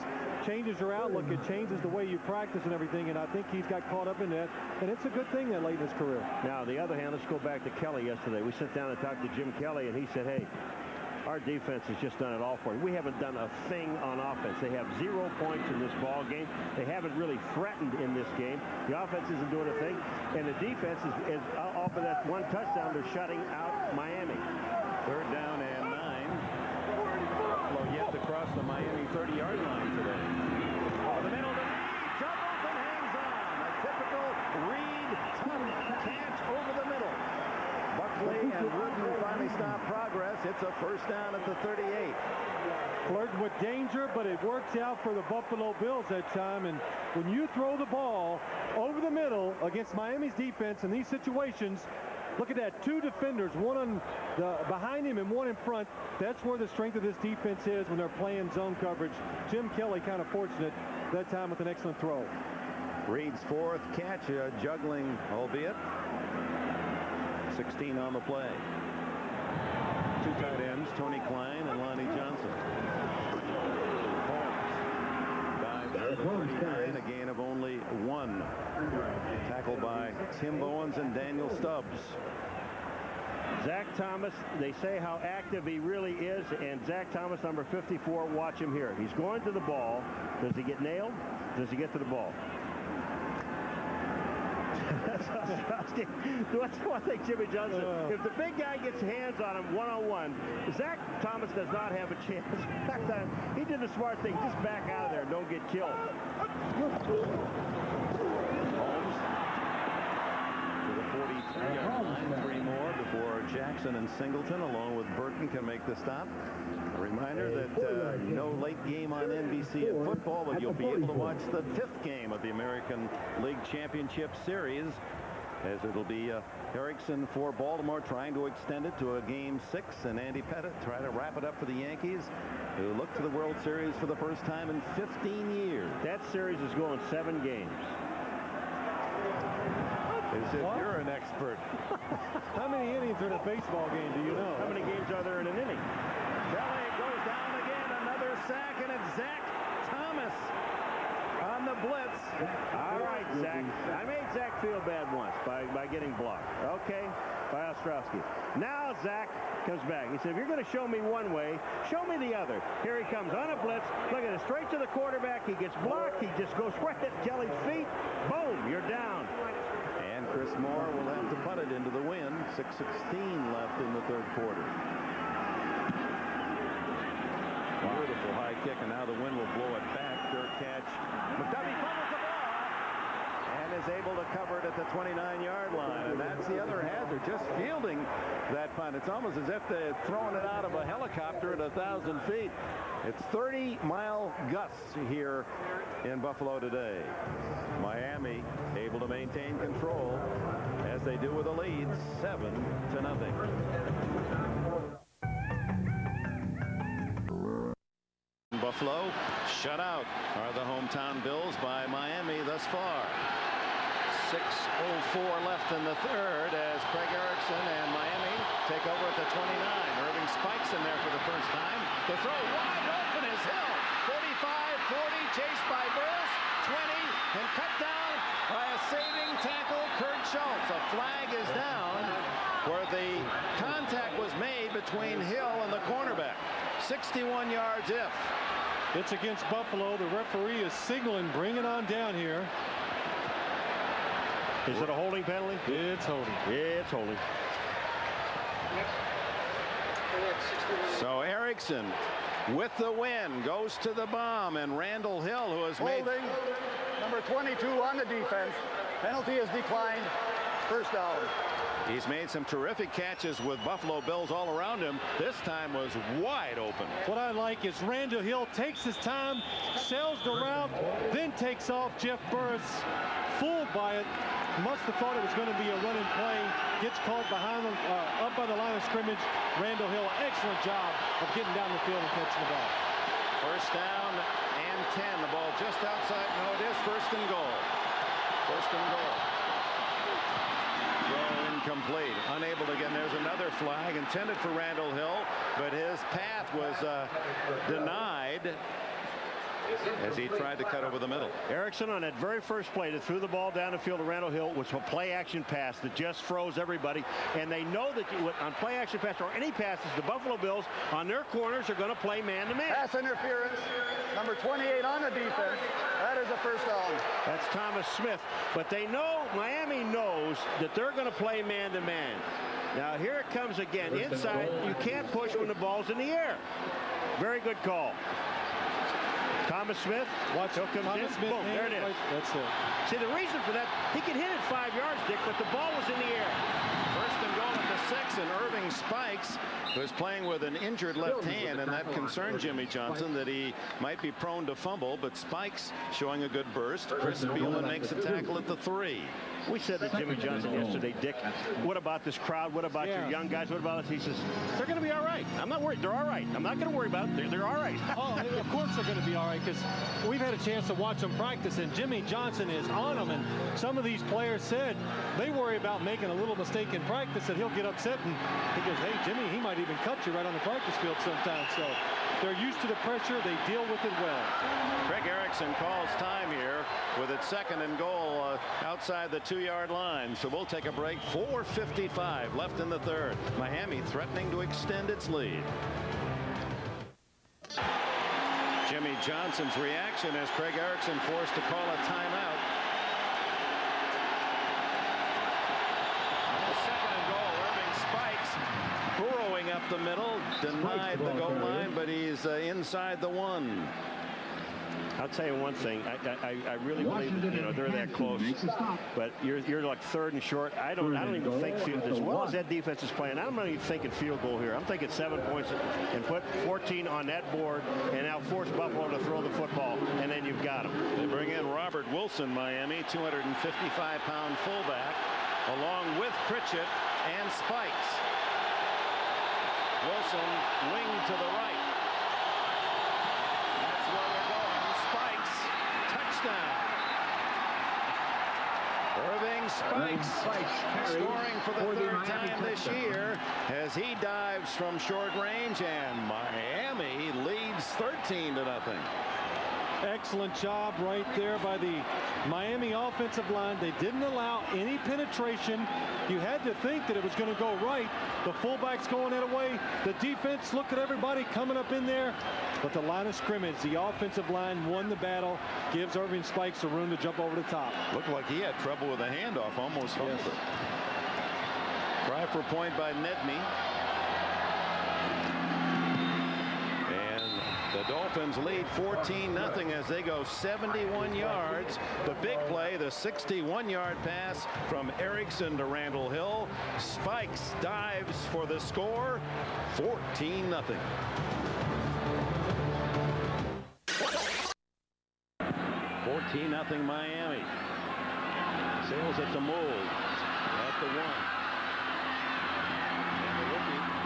changes your outlook. It changes the way you practice and everything, and I think he's got caught up in that, and it's a good thing that late in his career. Now, on the other hand, let's go back to Kelly yesterday. We sat down and talked to Jim Kelly, and he said, hey, our defense has just done it all for you. We haven't done a thing on offense. They have 0 points in this ball game. They haven't really threatened in this game. The offense isn't doing a thing, and the defense is off of that one touchdown. They're shutting out Miami. 3rd down and 9. Buffalo yet to cross the Miami 30-yard line today. Oh, the middle to Reed. Jumbles and hangs on. A typical Reed catch over the middle. Buckley and Wooden finally stop progress. It's a 1st down at the 38. Flirting with danger, but it works out for the Buffalo Bills that time. And when you throw the ball over the middle against Miami's defense in these situations, look at that, 2 defenders, one on behind him and one in front. That's where the strength of this defense is when they're playing zone coverage. Jim Kelly kind of fortunate that time with an excellent throw. Reed's 4th catch, juggling, albeit 16 on the play. 2 tight ends, Tony Klein and Lonnie Johnson. Holmes dives to the 39, a gain of only 1. Tackled by Tim Bowens and Daniel Stubbs. Zach Thomas, they say how active he really is, and Zach Thomas, number 54, watch him here. He's going to the ball. Does he get nailed? Does he get to the ball? That's one thing, Jimmy Johnson. If the big guy gets hands on him one-on-one, Zach Thomas does not have a chance. That time, he did the smart thing. Just back out of there and don't get killed. Holmes to the 43-yard line. 3 more before Jackson and Singleton, along with Burton, can make the stop. A reminder that no late game on NBC in football, but you'll be able to watch the 5th game of the American League Championship Series, as it'll be Erickson for Baltimore trying to extend it to a game 6, and Andy Pettit try to wrap it up for the Yankees, who look to the World Series for the first time in 15 years. That series is going 7 games. As if you're an expert. How many innings are in a baseball game, do you know? How many games are there in an inning? Kelly goes down again. Another sack, and it's Zach Thomas on the blitz. All right, Zach. I made Zach feel bad once by getting blocked. Okay, by Ostrowski. Now Zach comes back. He said, if you're going to show me one way, show me the other. Here he comes on a blitz. Look at it, straight to the quarterback. He gets blocked. He just goes right at Kelly's feet. Boom, you're down. And Chris Moore will have to punt it into the wind. 6:16 left in the 3rd quarter. Beautiful high kick, and now the wind will blow it back. 3rd catch. McDuffie fumbles the ball and is able to cover it at the 29-yard line. And that's the other hazard, just fielding that punt. It's almost as if they're throwing it out of a helicopter at 1,000 feet. It's 30-mile gusts here in Buffalo today. Miami able to maintain control as they do with a lead, 7-0. Buffalo shut out are the hometown Bills by Miami thus far. 6:04 left in the 3rd as Craig Erickson and Miami take over at the 29. Irving spikes in there for the first time. The throw wide open is Hill. 45-40, chased by Burris. 20, and cut down by a saving tackle, Kurt Schultz. A flag is down where the contact was made between Hill and the cornerback. 61 yards if. It's against Buffalo. The referee is signaling, bring it on down here. Is it a holding penalty? It's holding. It's holding. So Erickson with the win goes to the bomb, and Randall Hill, who has made Holding. Number 22 on the defense. Penalty is declined. 1st down. He's made some terrific catches with Buffalo Bills all around him. This time was wide open. What I like is Randall Hill takes his time, sells the route, then takes off Jeff Burris. fooled by it. Must have thought it was going to be a running play. Gets caught behind them, up by the line of scrimmage. Randall Hill, excellent job of getting down the field and catching the ball. First down and 10. The ball just outside. No, it is first and goal. First and goal. Throw incomplete. Unable to get. There's another flag intended for Randall Hill, but his path was denied as he tried to cut over the middle. Erickson on that very first play that threw the ball down the field to Randall Hill was a play action pass that just froze everybody. And they know that on play action pass or any passes, the Buffalo Bills on their corners are going to play man-to-man. Pass interference. Number 28 on the defense. That is a first down. That's Thomas Smith. But they know, Miami knows that they're going to play man-to-man. Now here it comes again. Inside, you can't push when the ball's in the air. Very good call. Thomas Smith, watch, he'll come in, boom, there it is. That's it. See, the reason for that, he could hit it 5 yards, Dick, but the ball was in the air. First and goal at the 6, and Irving Spikes was playing with an injured left hand, and that concerned Jimmy Johnson that he might be prone to fumble, but Spikes showing a good burst. Chris Spielman makes a tackle at the 3. We said that Jimmy Johnson yesterday, Dick. What about this crowd? What about your young guys? What about us? He says, they're going to be all right. I'm not worried. They're all right. I'm not going to worry about it. They're all right. Oh, of course they're going to be all right, because we've had a chance to watch them practice, and Jimmy Johnson is on them. And some of these players said they worry about making a little mistake in practice that he'll get upset. And he goes, hey, Jimmy, he might even cut you right on the practice field sometimes. So they're used to the pressure. They deal with it well. Craig Erickson calls time here with it second and goal outside the 2-yard line. So we'll take a break. 4:55 left in the third. Miami threatening to extend its lead. Jimmy Johnson's reaction as Craig Erickson forced to call a timeout. Second and goal. Irving Spikes burrowing up the middle, denied the goal line, but he's inside the 1. I'll tell you one thing. I really believe that, they're that close. But you're like third and short. I don't even think as well as that defense is playing. I'm not even thinking field goal here. I'm thinking 7 points and put 14 on that board and now force Buffalo to throw the football, and then you've got them. They bring in Robert Wilson, Miami, 255-pound fullback, along with Pritchett and Spikes. Wilson wing to the right. Irving Spikes scoring for the third time this year as he dives from short range, and Miami leads 13-0. Excellent job right there by the Miami offensive line. They didn't allow any penetration. You had to think that it was going to go right. The fullback's going that way. The defense, look at everybody coming up in there. But the line of scrimmage, the offensive line won the battle, gives Irving Spikes the room to jump over the top. Looked like he had trouble with a handoff, almost fumbled it. Try for a point by Nedney. The Dolphins lead 14-0 as they go 71 yards. The big play, the 61-yard pass from Erickson to Randall Hill. Spikes dives for the score. 14-0. 14-0 Miami. Sails at the mold at the 1.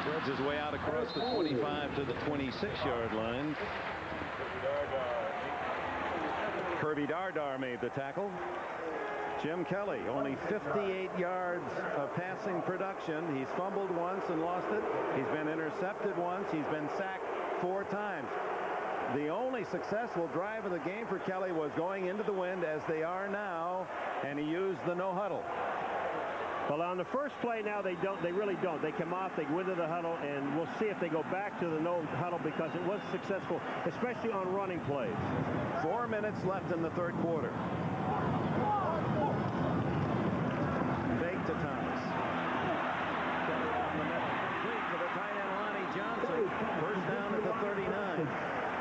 Threads his way out across the 25 to the 26-yard line. Kirby Dardar made the tackle. Jim Kelly, only 58 yards of passing production. He's fumbled once and lost it. He's been intercepted once. He's been sacked 4 times. The only successful drive of the game for Kelly was going into the wind as they are now, and he used the no huddle. Well, on the first play now, they really don't. They come off, they go into the huddle, and we'll see if they go back to the no huddle because it was successful, especially on running plays. 4 minutes left in the third quarter. Fake to Thomas. Kelly out in the middle. Complete to the tight end, Lonnie Johnson. First down at the 39.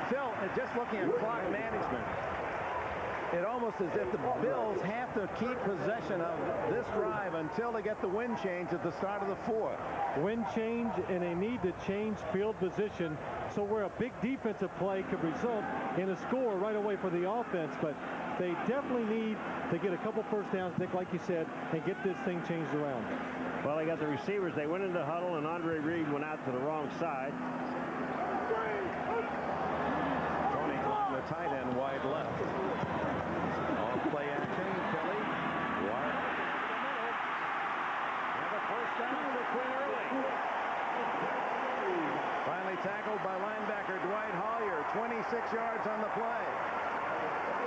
Phil, just looking at clock management, it almost as if the Bills have to keep possession of this drive until they get the wind change at the start of the 4th. Wind change, and they need to change field position so where a big defensive play could result in a score right away for the offense. But they definitely need to get a couple first downs, Nick, like you said, and get this thing changed around. Well, they got the receivers. They went into the huddle, and Andre Reed went out to the wrong side. Tony Klein, the tight end, wide left. Off play action, Kelly. Wide. And a first down for Quinn Early. Finally tackled by linebacker Dwight Hollier. 26 yards on the play.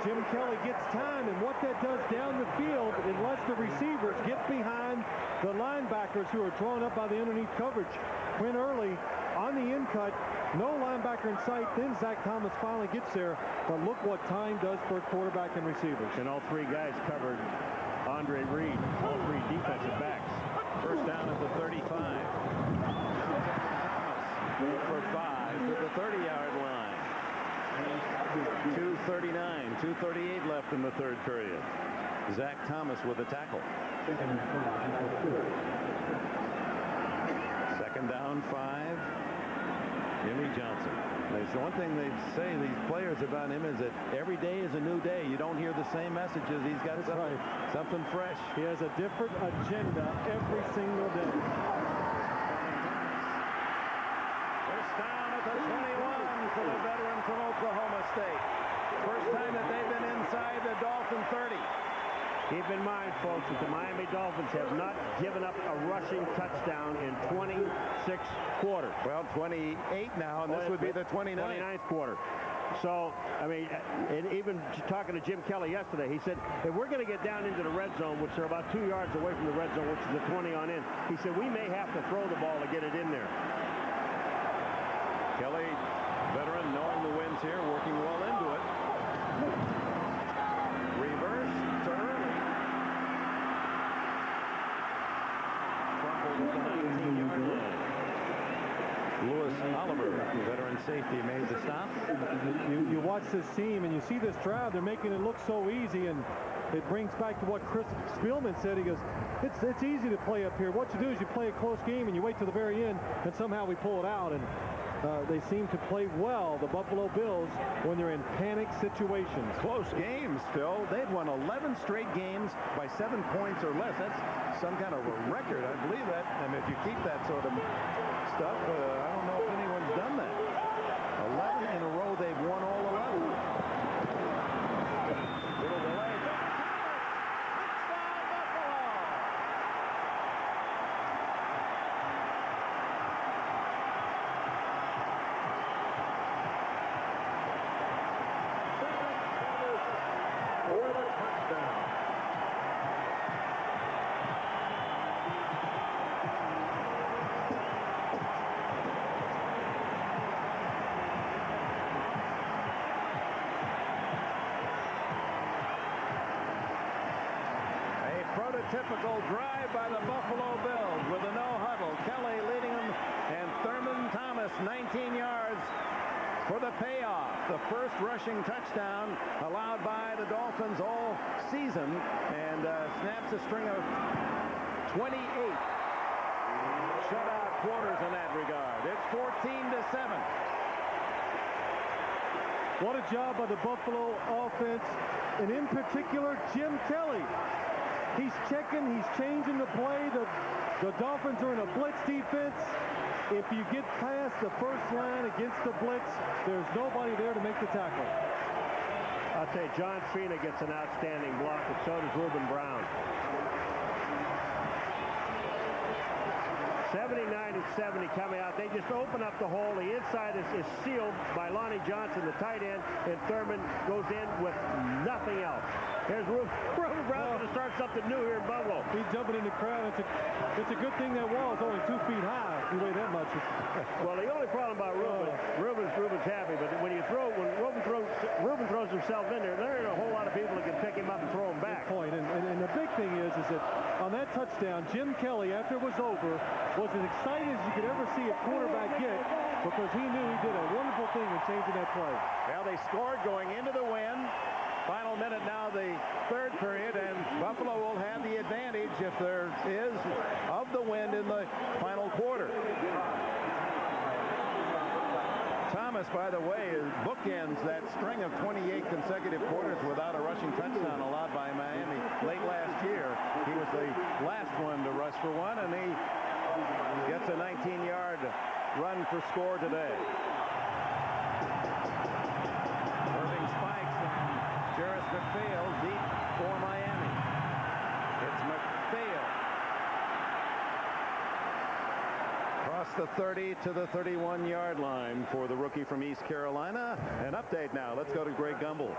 Jim Kelly gets time, and what that does down the field, unless the receivers get behind the linebackers who are drawn up by the underneath coverage. Quinn Early on the in cut, no linebacker in sight. Then Zach Thomas finally gets there, but look what time does for a quarterback and receivers. And all three guys covered Andre Reed, all three defensive backs. First down at the 35. Thomas for 5 to the 30-yard line. 2:39, 2:38 left in the third period. Zach Thomas with a tackle. Second down, 5. Jimmy Johnson. There's one thing they say, these players about him, is that every day is a new day. You don't hear the same messages. He's got something fresh. He has a different agenda every single day. First down at the 21 for the veteran from Oklahoma State. First time that they've been inside the Dolphin 30. Keep in mind, folks, that the Miami Dolphins have not given up a rushing touchdown in 26 quarters. Well, 28 now, and this would be the 29th quarter. So, I mean, and even talking to Jim Kelly yesterday, he said, if we're going to get down into the red zone, which they're about 2 yards away from the red zone, which is the 20 on in, he said, we may have to throw the ball to get it in there. Kelly, veteran, knowing the winds here, working well into it. Reverse to Early. Crumpled at the 19-yard line. Lewis Oliver, veteran safety, made the stop. You watch this team and you see this drive. They're making it look so easy, and it brings back to what Chris Spielman said. He goes, it's easy to play up here. What you do is you play a close game and you wait to the very end, and somehow we pull it out. And they seem to play well, the Buffalo Bills, when they're in panic situations. Close games, Phil. They've won 11 straight games by 7 points or less. That's some kind of a record. I believe that. I mean, if you keep that sort of stuff, I don't know if anyone's done that. 11 in a row, they've won all 11. Little delay. Touchdown, Buffalo! For the touchdown. Prototypical drive by the Buffalo Bills with a no-huddle. Kelly leading them, and Thurman Thomas 19 yards for the payoff. The first rushing touchdown allowed by the Dolphins all season, and snaps a string of 28 shutout quarters in that regard. It's 14-7. What a job by the Buffalo offense, and in particular, Jim Kelly. He's checking, he's changing the play. The Dolphins are in a blitz defense. If you get past the first line against the blitz, there's nobody there to make the tackle. I'll tell you, John Fina gets an outstanding block, and so does Reuben Brown. 79-70 coming out. They just open up the hole. The inside is sealed by Lonnie Johnson, the tight end, and Thurman goes in with nothing else. Here's Reuben Brown going to start something new here in Buffalo. He's jumping in the crowd. It's a good thing that wall is only 2 feet high. If you weigh that much. Well, the only problem about Reuben's happy, but when Reuben throws himself in there ain't a whole lot of people that can pick him up and throw him back. Good point. And the big thing is that on that touchdown, Jim Kelly, after it was over, was as excited as you could ever see a quarterback get, because he knew he did a wonderful thing in changing that play. Well, they scored going into the wind. Final minute now, the third period, and Buffalo will have the advantage if there is of the wind in the final quarter. Thomas, by the way, bookends that string of 28 consecutive quarters without a rushing touchdown allowed by Miami late last year. He was the last one to rush for one, and he gets a 19-yard run for score today. Irving spikes, and Jarris McPhail deep for Miami. It's McPhail. Across the 30 to the 31-yard line for the rookie from East Carolina. An update now. Let's go to Greg Gumbel.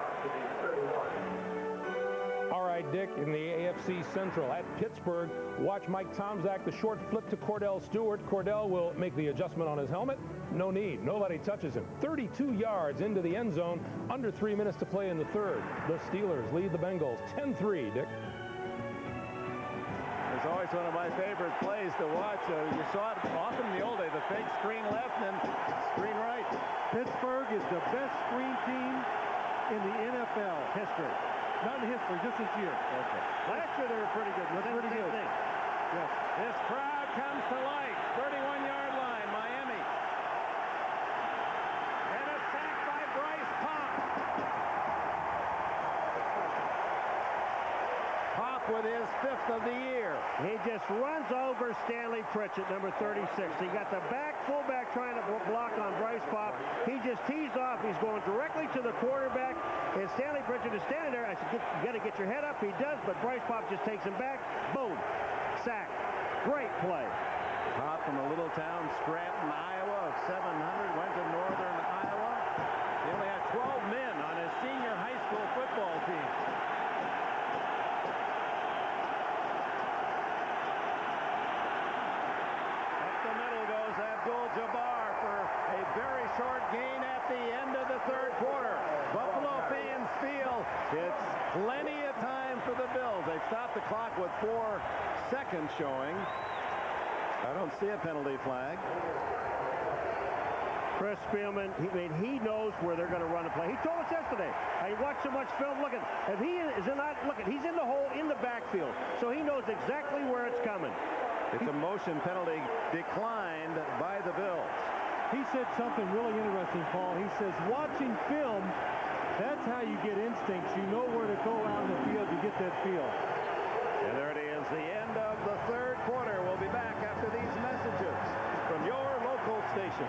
All right, Dick, in the AFC Central at Pittsburgh, watch Mike Tomczak, the short flip to Cordell Stewart. Cordell will make the adjustment on his helmet. No need. Nobody touches him. 32 yards into the end zone. Under 3 minutes to play in the third. The Steelers lead the Bengals 10-3, Dick. It's always one of my favorite plays to watch. You saw it often in the old days, the fake screen left and screen right. Pittsburgh is the best screen team in the NFL history. Not in history, just this year. Okay. Last year they were pretty good. That's pretty good. Yes. This crowd comes to life. 31-yard line, Miami. And a sack by Bryce Pop. Pop with his 5th of the year. He just runs over Stanley Pritchett, number 36. He got the fullback trying to block on Bryce Pop. He just tees off. He's going directly to the quarterback, and Stanley Pritchett is standing there. I said, you got to get your head up. He does, but Bryce Pop just takes him back. Boom. Sack. Great play. Pop from a little town, Scranton, Iowa, of 700, went to northern Iowa. He only had 12 men on his senior high school football team. Jabbar for a very short gain at the end of the third quarter. Buffalo fans feel it's plenty of time for the Bills. They stopped the clock with 4 seconds showing. I don't see a penalty flag. Chris Spielman, he knows where they're going to run the play. He told us yesterday. I watched so much film. Look at if he is in that. Look at he's in the hole in the backfield, so he knows exactly where it's coming. It's a motion penalty declined by the Bills. He said something really interesting, Paul. He says, watching film, that's how you get instincts. You know where to go out in the field to get that feel. And there it is, the end of the third quarter. We'll be back after these messages from your local station.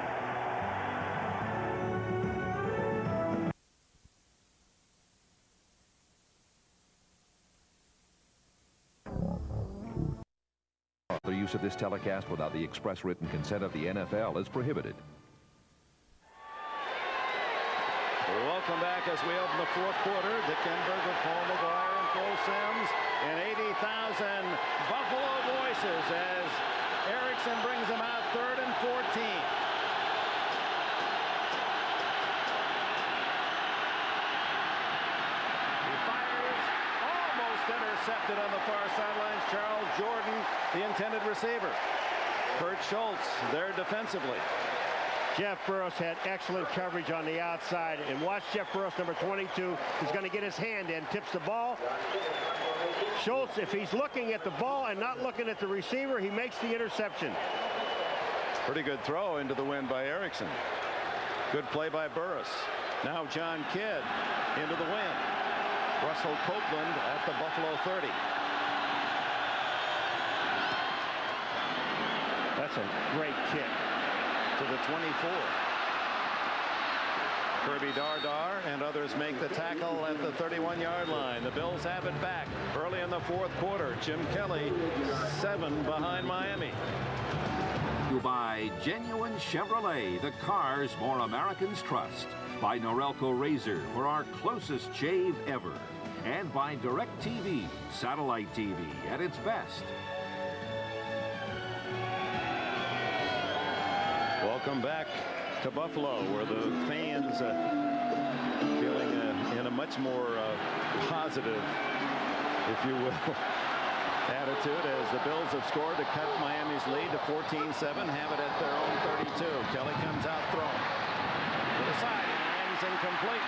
The use of this telecast without the express written consent of the NFL is prohibited. Welcome back as we open the fourth quarter. Dick Enberg with Paul McGuire and Phil Simms and 80,000 Buffalo voices as Erickson brings them out 3rd and 14. Intercepted on the far sidelines. Charles Jordan, the intended receiver. Kurt Schultz there defensively. Jeff Burris had excellent coverage on the outside, and watch Jeff Burris, number 22, is going to get his hand in, tips the ball. Schultz, if he's looking at the ball and not looking at the receiver, he makes the interception. Pretty good throw into the wind by Erickson. Good play by Burris. Now John Kidd into the wind. Russell Copeland at the Buffalo 30. That's a great kick. To the 24. Kirby Dardar and others make the tackle at the 31-yard line. The Bills have it back early in the fourth quarter. Jim Kelly 7 behind Miami. You buy genuine Chevrolet, the cars more Americans trust. By Norelco Razor for our closest shave ever. And by DirecTV, satellite TV at its best. Welcome back to Buffalo, where the fans feeling in a much more positive, if you will, attitude as the Bills have scored to cut Miami's lead to 14-7, have it at their own 32. Kelly comes out throwing to the side, and incomplete.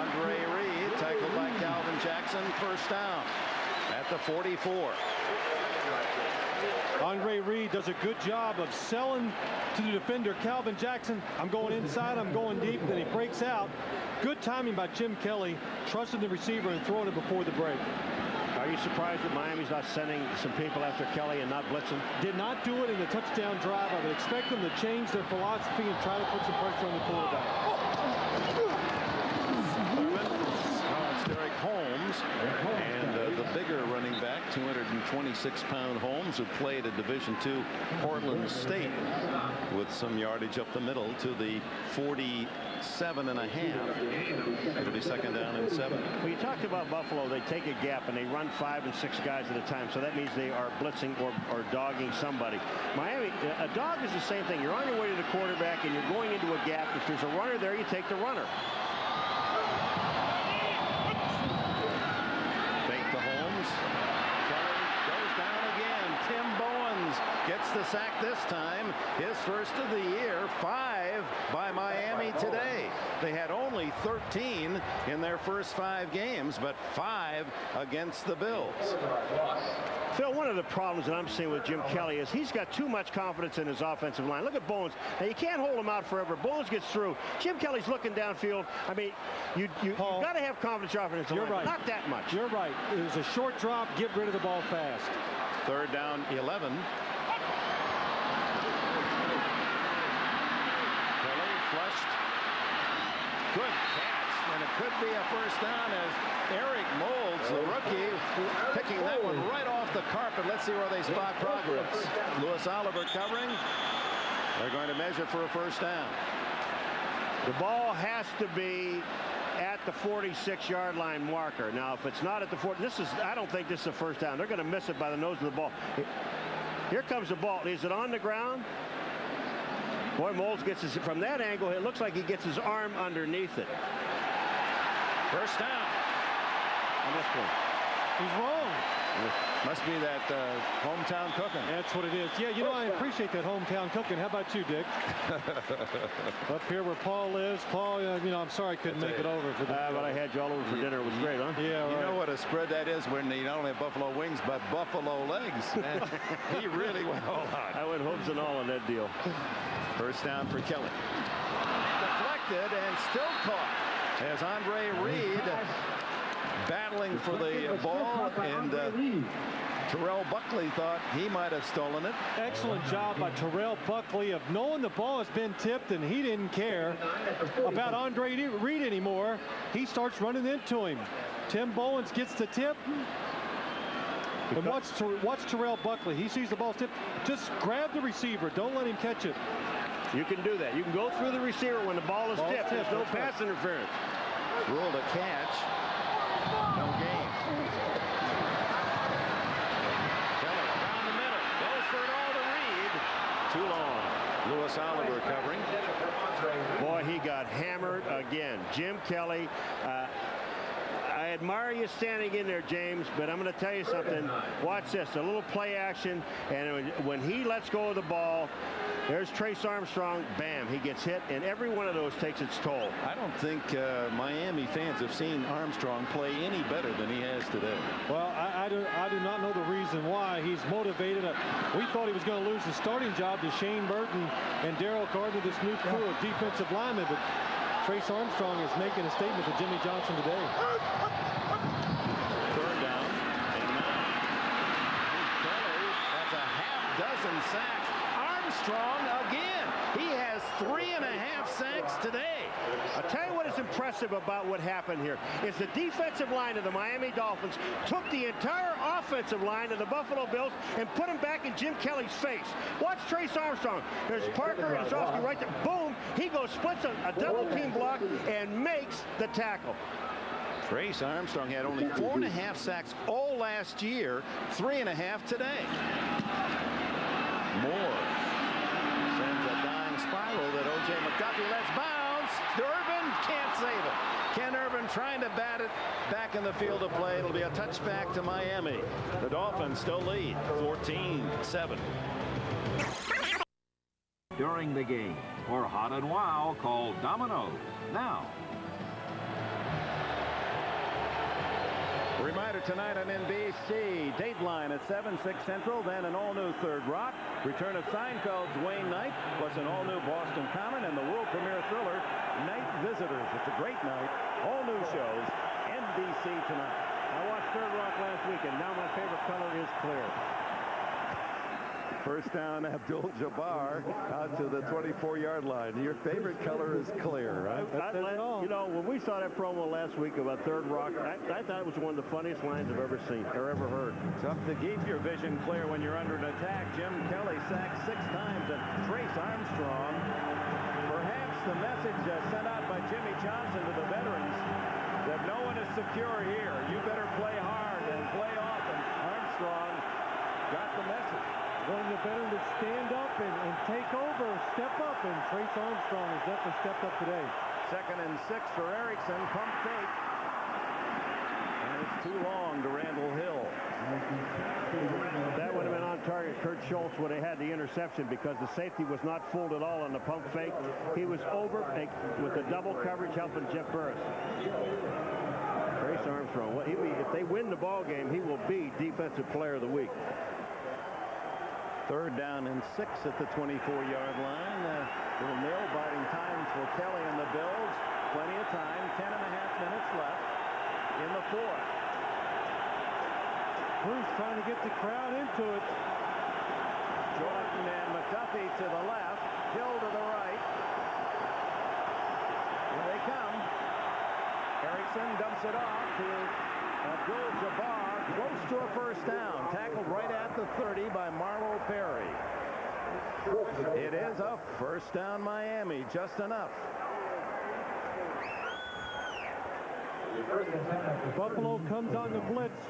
Andre Reed tackled by Calvin Jackson, first down at the 44. Andre Reed does a good job of selling to the defender, Calvin Jackson. I'm going inside, I'm going deep, then he breaks out. Good timing by Jim Kelly, trusting the receiver and throwing it before the break. Are you surprised that Miami's not sending some people after Kelly and not blitzing? Did not do it in the touchdown drive. I would expect them to change their philosophy and try to put some pressure on the quarterback. It's Derek Holmes, and the bigger running back, 226-pound Holmes, who played at Division II Portland State with some yardage up the middle to the 47.5. It'll be second down and 7. Well, you talked about Buffalo. They take a gap and they run 5 and 6 guys at a time, so that means they are blitzing or dogging somebody. Miami, a dog is the same thing. You're on your way to the quarterback and you're going into a gap. If there's a runner there, you take the runner. Fake to Holmes. Kelly goes down again. Tim Bowens gets the sack this time. His first of the year. 5 by Miami today. They had only 13 in their first 5 games, but 5 against the Bills. Phil, one of the problems that I'm seeing with Jim Kelly is he's got too much confidence in his offensive line. Look at Bowens. Now, you can't hold him out forever. Bowens gets through. Jim Kelly's looking downfield. I mean, you've got to have confidence in your offensive line. Right. Not that much. You're right. It was a short drop. Get rid of the ball fast. Third down, 11. Kelly flushed. Good catch, and it could be a first down as Eric Moulds, the rookie, picking that one right off the carpet. Let's see where they spot progress. Lewis Oliver covering. They're going to measure for a first down. The ball has to be at the 46-yard line marker. Now, if it's not at the 40, I don't think this is a first down. They're going to miss it by the nose of the ball. Here comes the ball. Is it on the ground? Boy, Moulds gets his, from that angle, it looks like he gets his arm underneath it. First down. On this one. He's wrong. Must be that hometown cooking. That's what it is. Yeah, you know, I appreciate that hometown cooking. How about you, Dick? Up here where Paul lives. Paul, you know, I'm sorry I couldn't make it over for the but I had you all over for dinner. It was great, huh? Yeah, You know what a spread that is when you not only have buffalo wings, but buffalo legs. And he really went all out. I went hooves and all on that deal. First down for Kelly. Deflected and still caught as Andre Reed battling for the ball, and Terrell Buckley thought he might have stolen it. Excellent job by Terrell Buckley of knowing the ball has been tipped and he didn't care about Andre Reed anymore. He starts running into him. Tim Bowens gets the tip. And watch Terrell Buckley. He sees the ball tipped. Just grab the receiver. Don't let him catch it. You can do that. You can go through the receiver when the ball is tipped. There's no pass interference. Ruled a catch. No game. Kelly down the middle. Goes for it all to Reed. Too long. Lewis Oliver covering. Boy, he got hammered again. Jim Kelly. I admire you standing in there, James, but I'm going to tell you something. Watch this. A little play action, and when he lets go of the ball, there's Trace Armstrong. Bam, he gets hit, and every one of those takes its toll. I don't think Miami fans have seen Armstrong play any better than he has today. Well, I do not know the reason why. He's motivated. We thought he was going to lose his starting job to Shane Burton and Darrell Gardner, this new crew of defensive linemen, but Trace Armstrong is making a statement to Jimmy Johnson today. Third down and 9. Kelly, that's a half-dozen sacks. Armstrong again. He has 3.5 sacks today. I'll tell you what is impressive about what happened here is the defensive line of the Miami Dolphins took the entire offensive line of the Buffalo Bills and put them back in Jim Kelly's face. Watch Trace Armstrong. There's Parker and Zofsky right there. Boom! He goes, splits a double team block and makes the tackle. Trace Armstrong had only 4.5 sacks all last year, 3.5 today. Moore sends a dying spiral that O.J. McDuffie lets bounce. Urban can't save it. Ken Urban trying to bat it back in the field of play. It'll be a touchback to Miami. The Dolphins still lead 14-7. During the game, for Hot and Wow, call Domino's now. Reminder tonight on NBC, Dateline at 7, 6 Central, then an all-new Third Rock, return of Seinfeld's Wayne Knight, plus an all-new Boston Common, and the world premiere thriller, Night Visitors. It's a great night. All new shows, NBC tonight. I watched Third Rock last week, and now my favorite color is clear. First down, Abdul-Jabbar out to the 24-yard line. Your favorite color is clear, right? You know, when we saw that promo last week about Third Rock, I thought it was one of the funniest lines I've ever seen or ever heard. Tough to keep your vision clear when you're under an attack. Jim Kelly sacked 6 times, and Trace Armstrong, perhaps the message sent out by Jimmy Johnson to the veterans that no one is secure here. You better play hard and play often. Armstrong got the message. Wanting the veteran to stand up and take over, step up, and Trace Armstrong has definitely stepped up today. 2nd and 6 for Erickson, pump fake. And it's too long to Randall Hill. That would have been on target. Kurt Schultz would have had the interception because the safety was not fooled at all on the pump fake. He was over with the double coverage helping Jeff Burris. Trace Armstrong, if they win the ball game, he will be Defensive Player of the Week. 3rd down and 6 at the 24-yard line. Little nail-biting time for Kelly and the Bills. Plenty of time. 10.5 minutes left in the 4th. Bruce trying to get the crowd into it. Jordan and McDuffie to the left. Hill to the right. Here they come. Erickson dumps it off to Abdul-Jabbar, close to a first down. Tackled right at the 30 by Marlo Perry. It is a first down Miami, just enough. Buffalo comes on the blitz.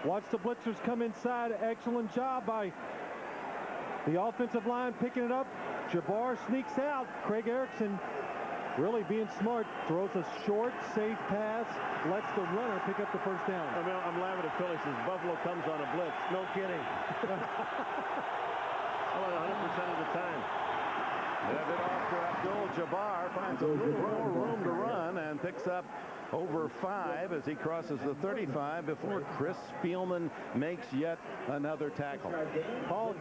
Watch the blitzers come inside. Excellent job by the offensive line picking it up. Jabbar sneaks out. Craig Erickson really being smart, throws a short, safe pass, lets the runner pick up the first down. I mean, I'm laughing at Philly says Buffalo comes on a blitz. No kidding. How about 100% of the time? Give it off to Abdul-Jabbar, finds a little more room to run and picks up over 5 as he crosses the 35 before Chris Spielman makes yet another tackle. Paul,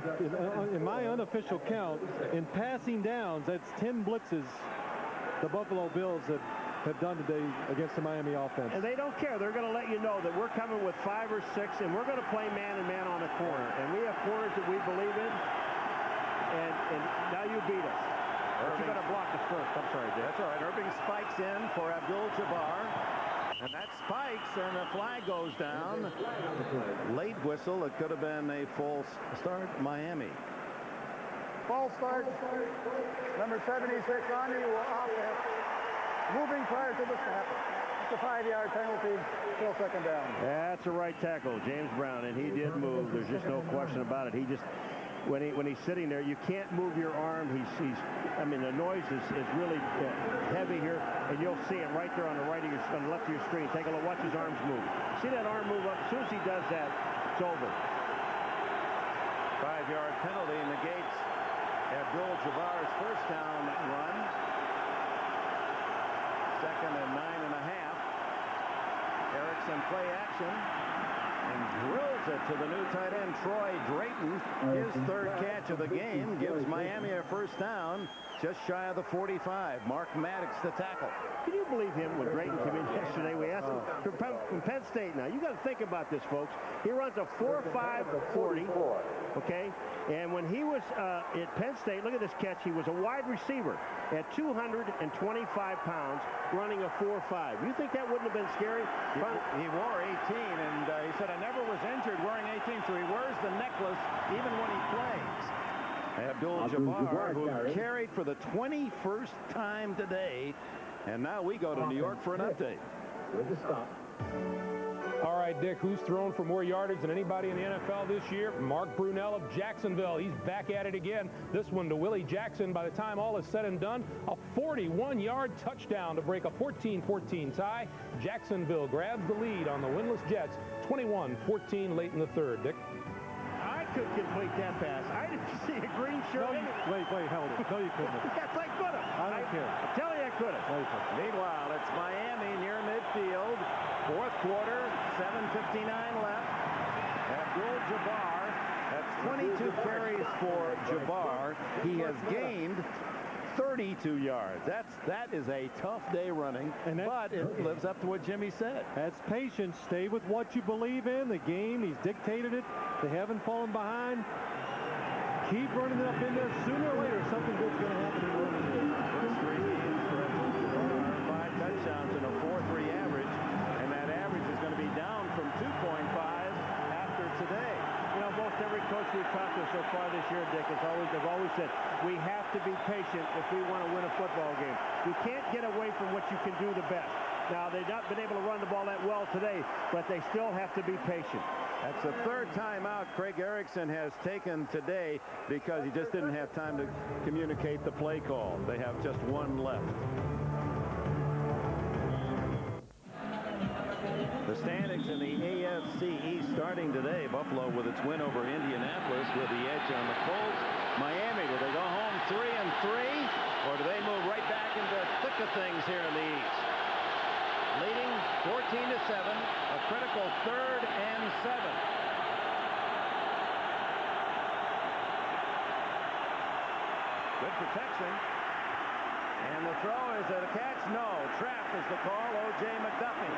in my unofficial count, in passing downs, that's 10 blitzes the Buffalo Bills have done today against the Miami offense. And they don't care. They're going to let you know that we're coming with 5 or 6, and we're going to play man-and-man on a corner. And we have corners that we believe in, and now you beat us. But you got to block us first. I'm sorry, Dick. That's all right. Irving spikes in for Abdul-Jabbar. And that spikes, and a flag goes down. Late whistle. It could have been a false start, Miami. False start. Number 76 on the offense. Moving prior to the snap. It's a 5-yard penalty. Still second down. That's a right tackle, James Brown, and he did move. There's just no question about it. He just, when he's sitting there, you can't move your arm. I mean, the noise is really heavy here, and you'll see it right there on the on the left of your screen. Take a look. Watch his arms move. See that arm move up? As soon as he does that, it's over. 5-yard penalty negates Abdul-Jabbar's first down run. 2nd and 9.5. Erickson play action and drills it to the new tight end, Troy Drayton. His 3rd catch of the game gives Miami a first down just shy of the 45. Mark Maddox the tackle. Can you believe him when Drayton came in yesterday? We asked him from Penn State now. You got to think about this, folks. He runs a 4.5 40, okay? And when he was at Penn State, look at this catch. He was a wide receiver at 225 pounds running a 4.5. You think that wouldn't have been scary? He wore 18, and he said, I never was injured wearing 18, so he wears the necklace even when he plays. Abdul-Jabbar, who carried for the 21st time today. And now we go to New York for an update. All right, Dick, who's thrown for more yardage than anybody in the NFL this year? Mark Brunell of Jacksonville. He's back at it again. This one to Willie Jackson. By the time all is said and done, a 41-yard touchdown to break a 14-14 tie. Jacksonville grabs the lead on the winless Jets, 21-14 late in the 3rd. Dick? All right, could complete that pass. I didn't see a green shirt. Wait, hold it. No, you couldn't. Yes, I could have. I don't care. I'm telling you, I could have. Meanwhile, it's Miami near midfield. Fourth quarter, 7:59 left. Abdul-Jabbar, that's 22 carries for Jabbar. He has gained 32 yards. That is a tough day running, but it lives up to what Jimmy said. That's patience. Stay with what you believe in. The game, he's dictated it. They haven't fallen behind. Keep running it up in there. Sooner or later, something good's going to happen. First 3 games for Abdul-Jabbar, 5 touchdowns and a 4.3 average, and that average is going to be down from 2.5 after today. You know, most every coach we've talked to so far this year, Dick, they've always said, we have to be patient if we want to win a football game. You can't get away from what you can do the best. Now, they've not been able to run the ball that well today, but they still have to be patient. That's the third timeout Craig Erickson has taken today because he just didn't have time to communicate the play call. They have just one left. The standings in the AFC East starting today. Buffalo with its win over Indianapolis with the edge on the Colts. Miami, do they go home 3-3, or do they move right back into the thick of things here in the East? Leading 14-7, a critical 3rd and 7. Good protection. And the throw, is it a catch? No. Trap is the call. O.J. McDuffie.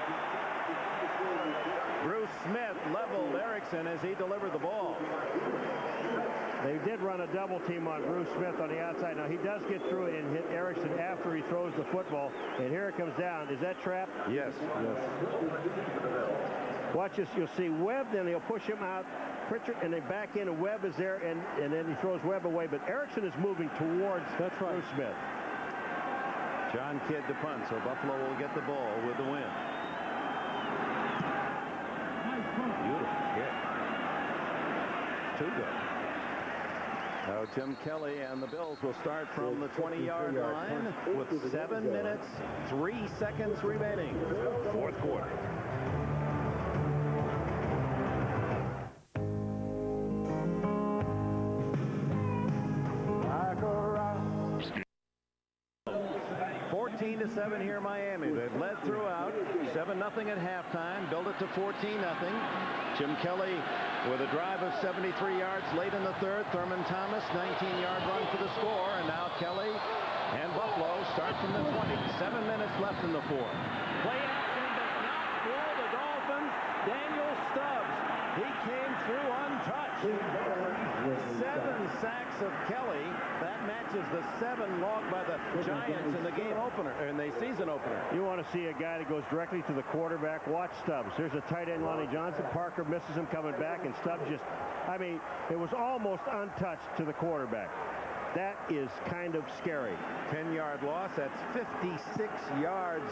Bruce Smith leveled Erickson as he delivered the ball. They did run a double team on Bruce Smith on the outside. Now, he does get through it and hit Erickson after he throws the football. And here it comes down. Is that Trap? Yes. Watch this. You'll see Webb, then he'll push him out. Pritchard, and they back in, and Webb is there, and then he throws Webb away. But Erickson is moving towards Bruce Smith. John Kidd to punt, so Buffalo will get the ball with the win. Beautiful kick. Too good. Now Tim Kelly and the Bills will start from the 20-yard line with 7 minutes, 3 seconds remaining. Fourth quarter. To 7 here, Miami. They've led throughout. 7-0 at halftime. Build it to 14-0. Jim Kelly with a drive of 73 yards late in the third. Thurman Thomas, 19-yard run for the score. And now Kelly and Buffalo start from the 20. 7 minutes left in the fourth. Play action does not fool the Dolphins. Daniel Stubbs. He came through untouched. 7 sacks of Kelly. That matches the 7 logged by the Giants in the game opener, in the season opener. You want to see a guy that goes directly to the quarterback. Watch Stubbs. There's a tight end, Lonnie Johnson. Parker misses him coming back, and Stubbs just, I mean, it was almost untouched to the quarterback. That is kind of scary. 10-yard loss. That's 56 yards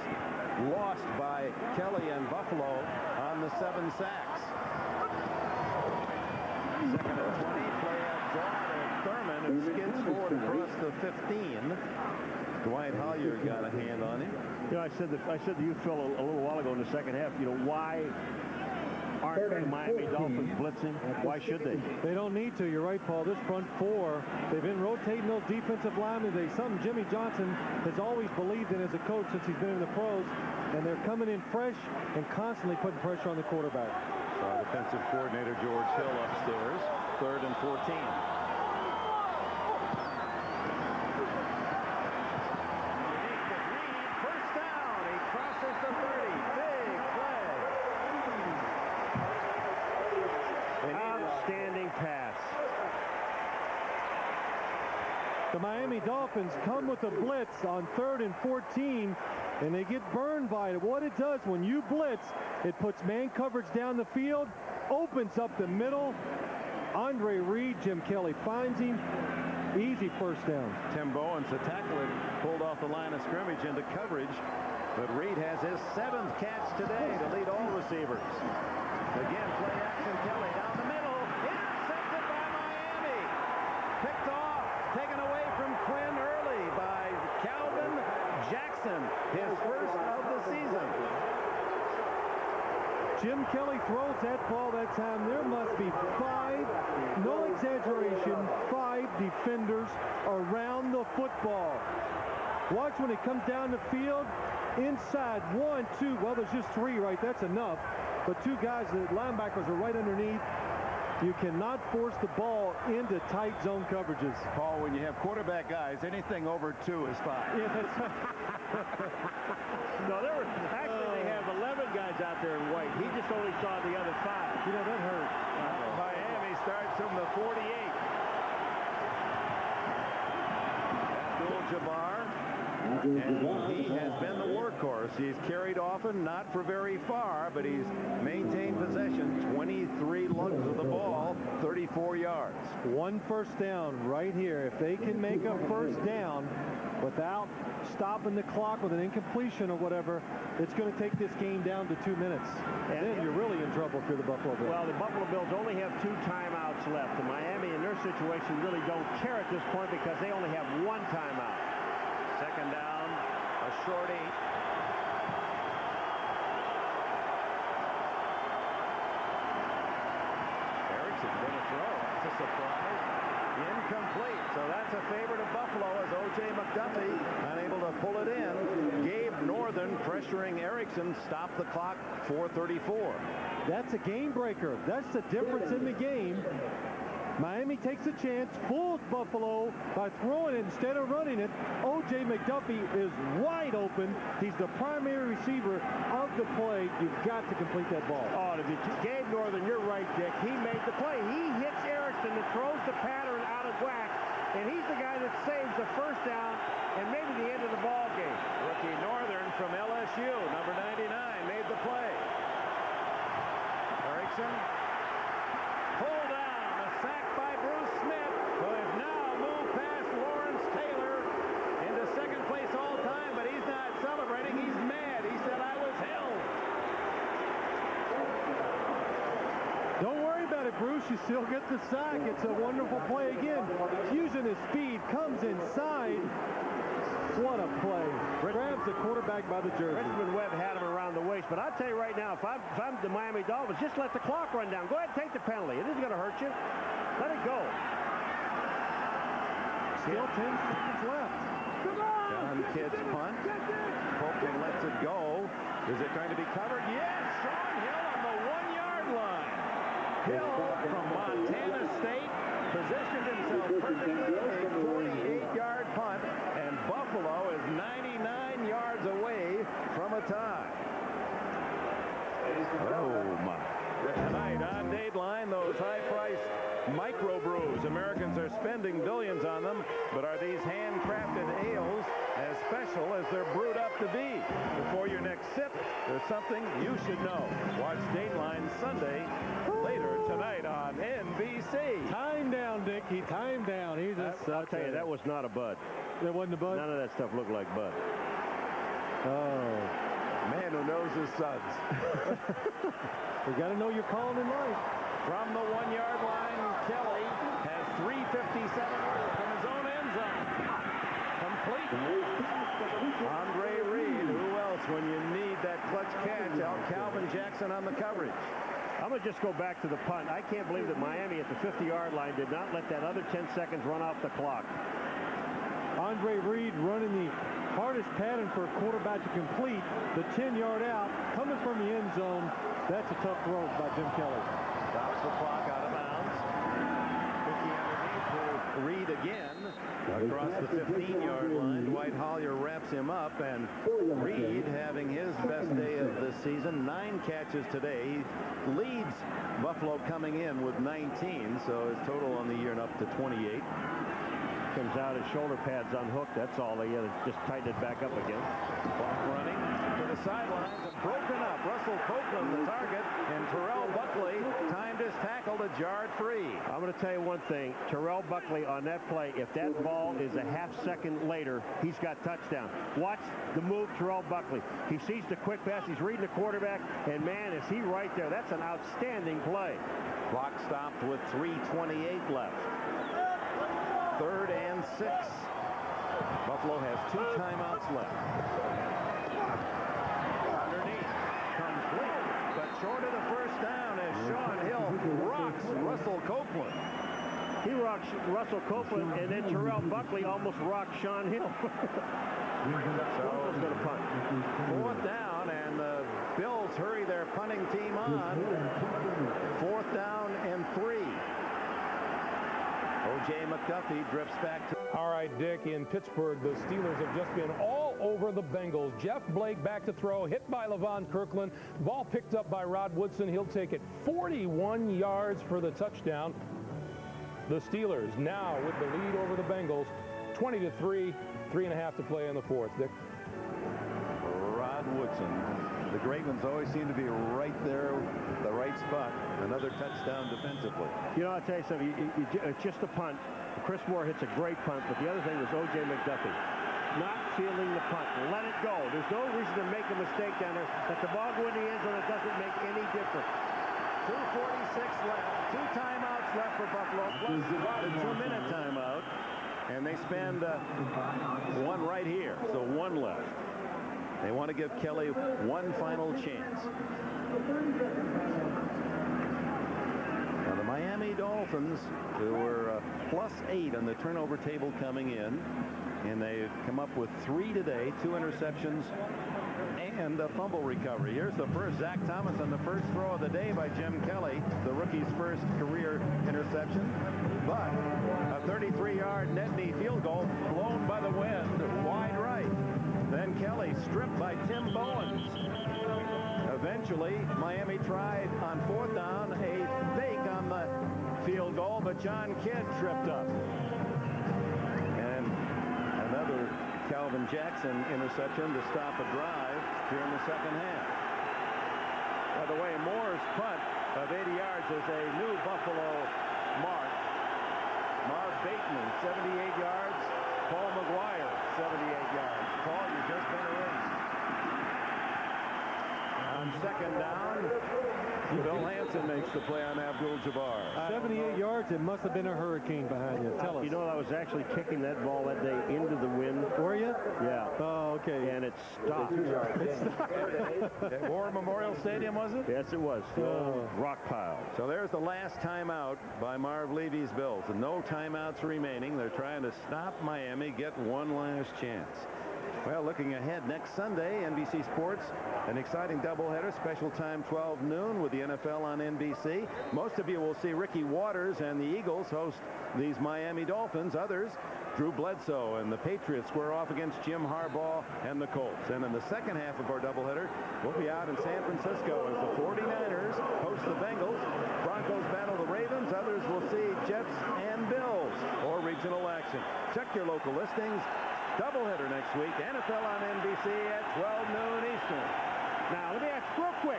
lost by Kelly and Buffalo on the 7 sacks. Second and 20, play at draw to Thurman, who skids forward across the 15. Dwight Hollier got a hand on him. You know, I said to you, Phil, a little while ago in the second half, you know, why aren't the Miami Dolphins blitzing? Why should they? They don't need to. You're right, Paul. This front four, they've been rotating those defensive linemen. Something Jimmy Johnson has always believed in as a coach since he's been in the pros, and they're coming in fresh and constantly putting pressure on the quarterback. Our defensive coordinator George Hill upstairs. 3rd and 14. First down. He crosses the 30. Big play. Outstanding pass. The Miami Dolphins come with a blitz on 3rd and 14. And they get burned by it. What it does when you blitz, it puts man coverage down the field, opens up the middle. Andre Reed, Jim Kelly finds him. Easy first down. Tim Bowens, the tackler, pulled off the line of scrimmage into coverage. But Reed has his 7th catch today to lead all receivers. Again, play action. Kelly down the middle. Intercepted by Miami. Picked off. Taken away from Quinn early by Calvin Jackson, his first of the season. Jim Kelly throws that ball that time. There must be 5, no exaggeration, 5 defenders around the football. Watch when it comes down the field, inside 1, 2, well, there's just 3 right, that's enough. But 2 guys, the linebackers are right underneath. You cannot force the ball into tight zone coverages. Paul, when you have quarterback guys, anything over 2 is fine. Yeah, that's No, actually they have 11 guys out there in white. He just only saw the other 5. You know, that hurt. Miami starts from the 48. Abdul-Jabbar. And he has been the workhorse. He's carried often, not for very far, but he's maintained possession. 23 lugs of the ball, 34 yards. 1 first down right here. If they can make a first down without stopping the clock with an incompletion or whatever, it's going to take this game down to 2 minutes. And then you're really in trouble if you're the Buffalo Bills. Well, the Buffalo Bills only have 2 timeouts left. And Miami, in their situation, really don't care at this point because they only have 1 timeout. Second down, a short 8. Erickson's going to throw. That's a surprise. Incomplete. So that's a favor to Buffalo as O.J. McDuffie unable to pull it in. Gabe Northern pressuring Erickson. Stop the clock. 4:34. That's a game breaker. That's the difference in the game. Miami takes a chance, fools Buffalo by throwing it instead of running it. O.J. McDuffie is wide open. He's the primary receiver of the play. You've got to complete that ball. Oh, Gabe Northern, you're right, Dick. He made the play. He hits Erickson and throws the pattern out of whack, and he's the guy that saves the first down and maybe the end of the ball game. Rookie Northern from LSU, number 99, made the play. Erickson pulled down. Sack by Bruce Smith, who has now moved past Lawrence Taylor into second place all time, but he's not celebrating. He's mad. He said, I was held. Don't worry about it, Bruce. You still get the sack. It's a wonderful play again. Using his speed, comes inside. What a play. Grabs the quarterback by the jersey. Richmond Webb had him around the waist, but I'll tell you right now, if I'm the Miami Dolphins, just let the clock run down. Go ahead and take the penalty. It isn't going to hurt you. Let it go. Still 10 seconds left. John Kidd's punt. Copeland lets it go. Is it going to be covered? Yes! Sean Hill on the 1-yard line. Hill from Montana State positioned himself perfectly. A 48-yard punt, and Buffalo is 99 yards away from a tie. Oh, my. Tonight on Dateline, those high-priced microbrews. Americans are spending billions on them, but are these handcrafted ales as special as they're brewed up to be? Before your next sip, there's something you should know. Watch Dateline Sunday later tonight on NBC. Time down, Dick. He timed down. He's I'll tell you, that was not a bud. That wasn't a bud? None of that stuff looked like bud. Oh. Man who knows his sons. You got to know you're calling in life. From the 1-yard line, Kelly has 3:57 from his own end zone. Complete. Andre Reed, who else when you need that clutch catch? Calvin Jackson on the coverage. I'm going to just go back to the punt. I can't believe that Miami at the 50-yard line did not let that other 10 seconds run off the clock. Andre Reed running the hardest pattern for a quarterback to complete. The 10-yard out, coming from the end zone. That's a tough throw by Jim Kelly. Stops the clock out of bounds. 50 underneath to Reed again. Across the 15-yard line, Dwight Hollier wraps him up, and Reed having his best day of the season. 9 catches today. He leads Buffalo coming in with 19, so his total on the year and up to 28. Comes out, his shoulder pads unhooked. That's all. They just tighten it back up again. Clock running to the sidelines and broken up. Russell Copeland, the target, and Terrell Buckley timed his tackle to jar free. I'm going to tell you one thing. Terrell Buckley on that play, if that ball is a half second later, he's got touchdown. Watch the move, Terrell Buckley. He sees the quick pass. He's reading the quarterback, and man, is he right there. That's an outstanding play. Clock stopped with 3:28 left. 3rd and 6. Buffalo has 2 timeouts left. Underneath, complete, but short of the first down as Sean Hill rocks Russell Copeland. Russell Copeland, and then Terrell Buckley almost rocked Sean Hill. So going to punt. 4th down, and the Bills hurry their punting team on. 4th down and 3. O.J. McDuffie drifts back to... All right, Dick, in Pittsburgh, the Steelers have just been all over the Bengals. Jeff Blake back to throw, hit by Levon Kirkland. Ball picked up by Rod Woodson. He'll take it 41 yards for the touchdown. The Steelers now with the lead over the Bengals, 20-3, 3.5 to play in the 4th. Dick. Rod Woodson. The great ones always seem to be right there, the right spot. Another touchdown defensively. You know, I'll tell you something. It's just a punt. Chris Moore hits a great punt, but the other thing was O.J. McDuffie not fielding the punt. Let it go. There's no reason to make a mistake down there. Let the ball go in the end zone. It doesn't make any difference. 2:46 left. 2 timeouts left for Buffalo, plus the 2-minute timeout. And they spend one right here, so 1 left. They want to give Kelly one final chance. Now the Miami Dolphins, who were +8 on the turnover table coming in, and they've come up with 3 today, 2 interceptions and a fumble recovery. Here's the first. Zach Thomas on the first throw of the day by Jim Kelly, the rookie's first career interception. But a 33-yard net knee field goal blown by the wind wide right. Then Kelly stripped by Tim Bowens. Eventually, Miami tried on 4th down a fake on the field goal, but John Kidd tripped up. And another Calvin Jackson interception to stop a drive here in the second half. By the way, Moore's punt of 80 yards is a new Buffalo mark. Marv Bateman, 78 yards. Paul McGuire, 78 yards. Paul, you've just been erased. On 2nd down, Bill Hansen makes the play on Abdul-Jabbar. 78 yards. It must have been a hurricane behind you. Tell us. You know, I was actually kicking that ball that day into the wind. Were you? Yeah. Oh, okay. And it stopped. At War Memorial Stadium, was it? Yes, it was. Rock pile. So there's the last timeout by Marv Levy's Bills. And no timeouts remaining. They're trying to stop Miami, get one last chance. Well, looking ahead, next Sunday, NBC Sports, an exciting doubleheader, special time 12 noon with the NFL on NBC. Most of you will see Ricky Waters and the Eagles host these Miami Dolphins. Others, Drew Bledsoe and the Patriots square off against Jim Harbaugh and the Colts. And in the second half of our doubleheader, we'll be out in San Francisco as the 49ers host the Bengals. Broncos battle the Ravens. Others will see Jets and Bills or regional action. Check your local listings. Doubleheader next week, NFL on NBC at 12 noon Eastern. Now, let me ask real quick.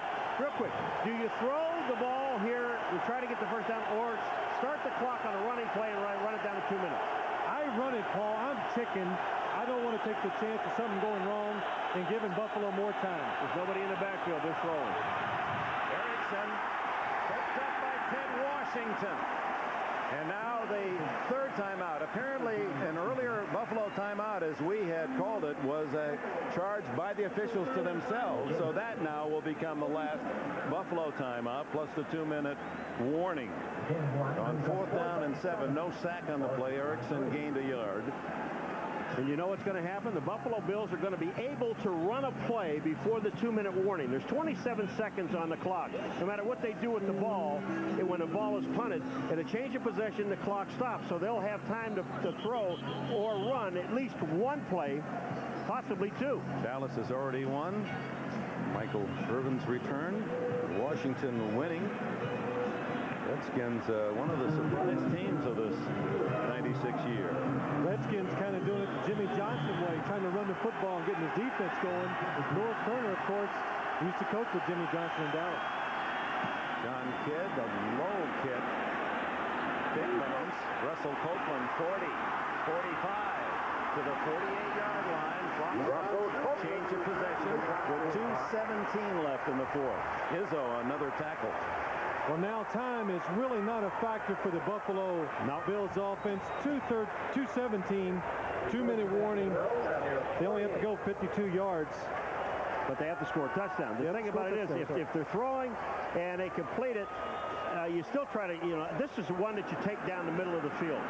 Do you throw the ball here and try to get the first down, or start the clock on a running play and run it down to 2 minutes? I run it, Paul. I'm chicken. I don't want to take the chance of something going wrong and giving Buffalo more time. There's nobody in the backfield. They're throwing. Erickson picked up by Ted Washington. And now the 3rd timeout. Apparently, an earlier Buffalo timeout, as we had called it, was a charge by the officials to themselves. So that now will become the last Buffalo timeout, plus the 2-minute warning. On 4th down and 7, no sack on the play. Erickson gained a yard. And you know what's going to happen? The Buffalo Bills are going to be able to run a play before the 2-minute warning. There's 27 seconds on the clock. No matter what they do with the ball, when the ball is punted, at a change of possession, the clock stops. So they'll have time to throw or run at least one play, possibly 2. Dallas has already won. Michael Irvin's return. Washington winning. Redskins, one of the surprise teams of this 96 year. Redskins kind of doing it the Jimmy Johnson way, trying to run the football and getting his defense going. North Turner, of course, used to coach with Jimmy Johnson in Dallas. John Kidd, the low kick. Big bounce. Russell Copeland, 40, 45 to the 48-yard line. Change of possession with 2:17 left in the 4th. Izzo, another tackle. Well, now time is really not a factor for the Buffalo Bills offense. 2:17, 2-minute warning. They only have to go 52 yards. But they have to score a touchdown. The thing about it is, if they're throwing and they complete it, you still try to, this is one that you take down the middle of the field.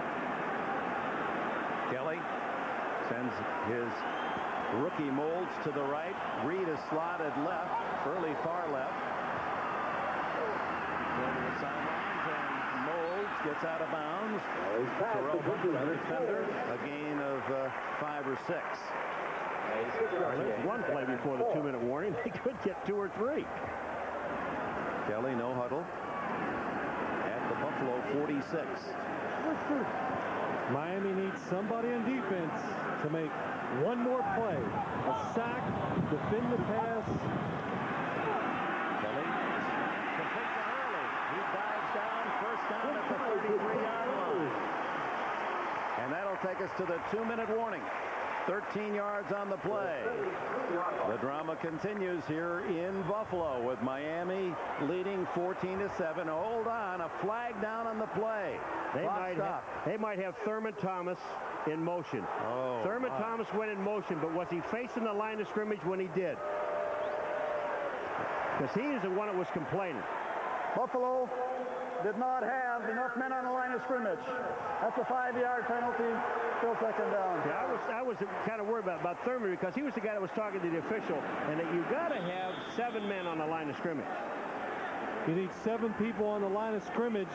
Kelly sends his rookie Molds to the right. Reed is slotted left, early far left. Go to the sidelines, and Molds gets out of bounds. Terrell Hunt, the defender, a gain of 5 or 6. There's one play before the 2-minute warning. They could get 2 or 3. Kelly, no huddle at the Buffalo 46. Miami needs somebody on defense to make one more play. A sack, defend the pass. Kelly completes it early. He dives down, first down at the 33-yard line. And that'll take us to the 2-minute warning. 13 yards on the play. The drama continues here in Buffalo with Miami leading 14-7. Hold on, a flag down on the play. They might have Thurman Thomas in motion. Thurman Thomas went in motion, but was he facing the line of scrimmage when he did? Because he is the one that was complaining. Buffalo did not have enough men on the line of scrimmage. That's a 5-yard penalty. Still second down. Yeah, I was kind of worried about Thurman because he was the guy that was talking to the official, and that you got to have 7 men on the line of scrimmage. You need 7 people on the line of scrimmage.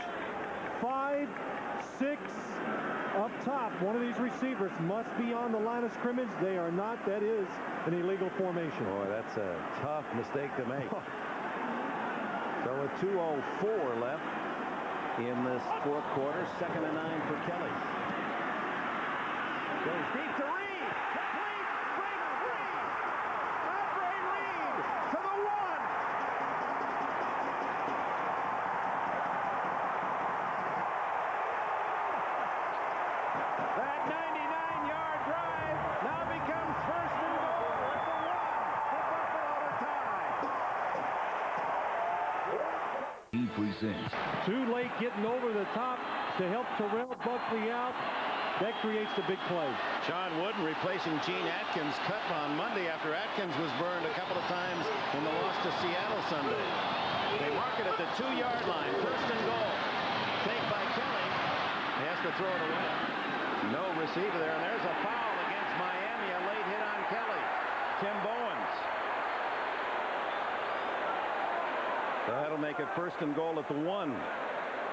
5, 6 up top. One of these receivers must be on the line of scrimmage. They are not. That is an illegal formation. Boy, that's a tough mistake to make. So with 2:04 left in this fourth quarter, 2nd and 9 for Kelly. Goes deep to Reed. Complete. Brandon Reed. Andre Reed to the 1. That 99-yard drive now becomes 1st and goal at the 1 for Buffalo to tie. He presents. Too late getting over the top to help Terrell Buckley out. That creates the big play. Sean Wooden replacing Gene Atkins, cut on Monday after Atkins was burned a couple of times in the loss to Seattle Sunday. They mark it at the 2-yard line. 1st and goal. Take by Kelly. He has to throw it away. No receiver there, and there's a foul against Miami. A late hit on Kelly. Tim Bowens. So that'll make it 1st and goal at the 1.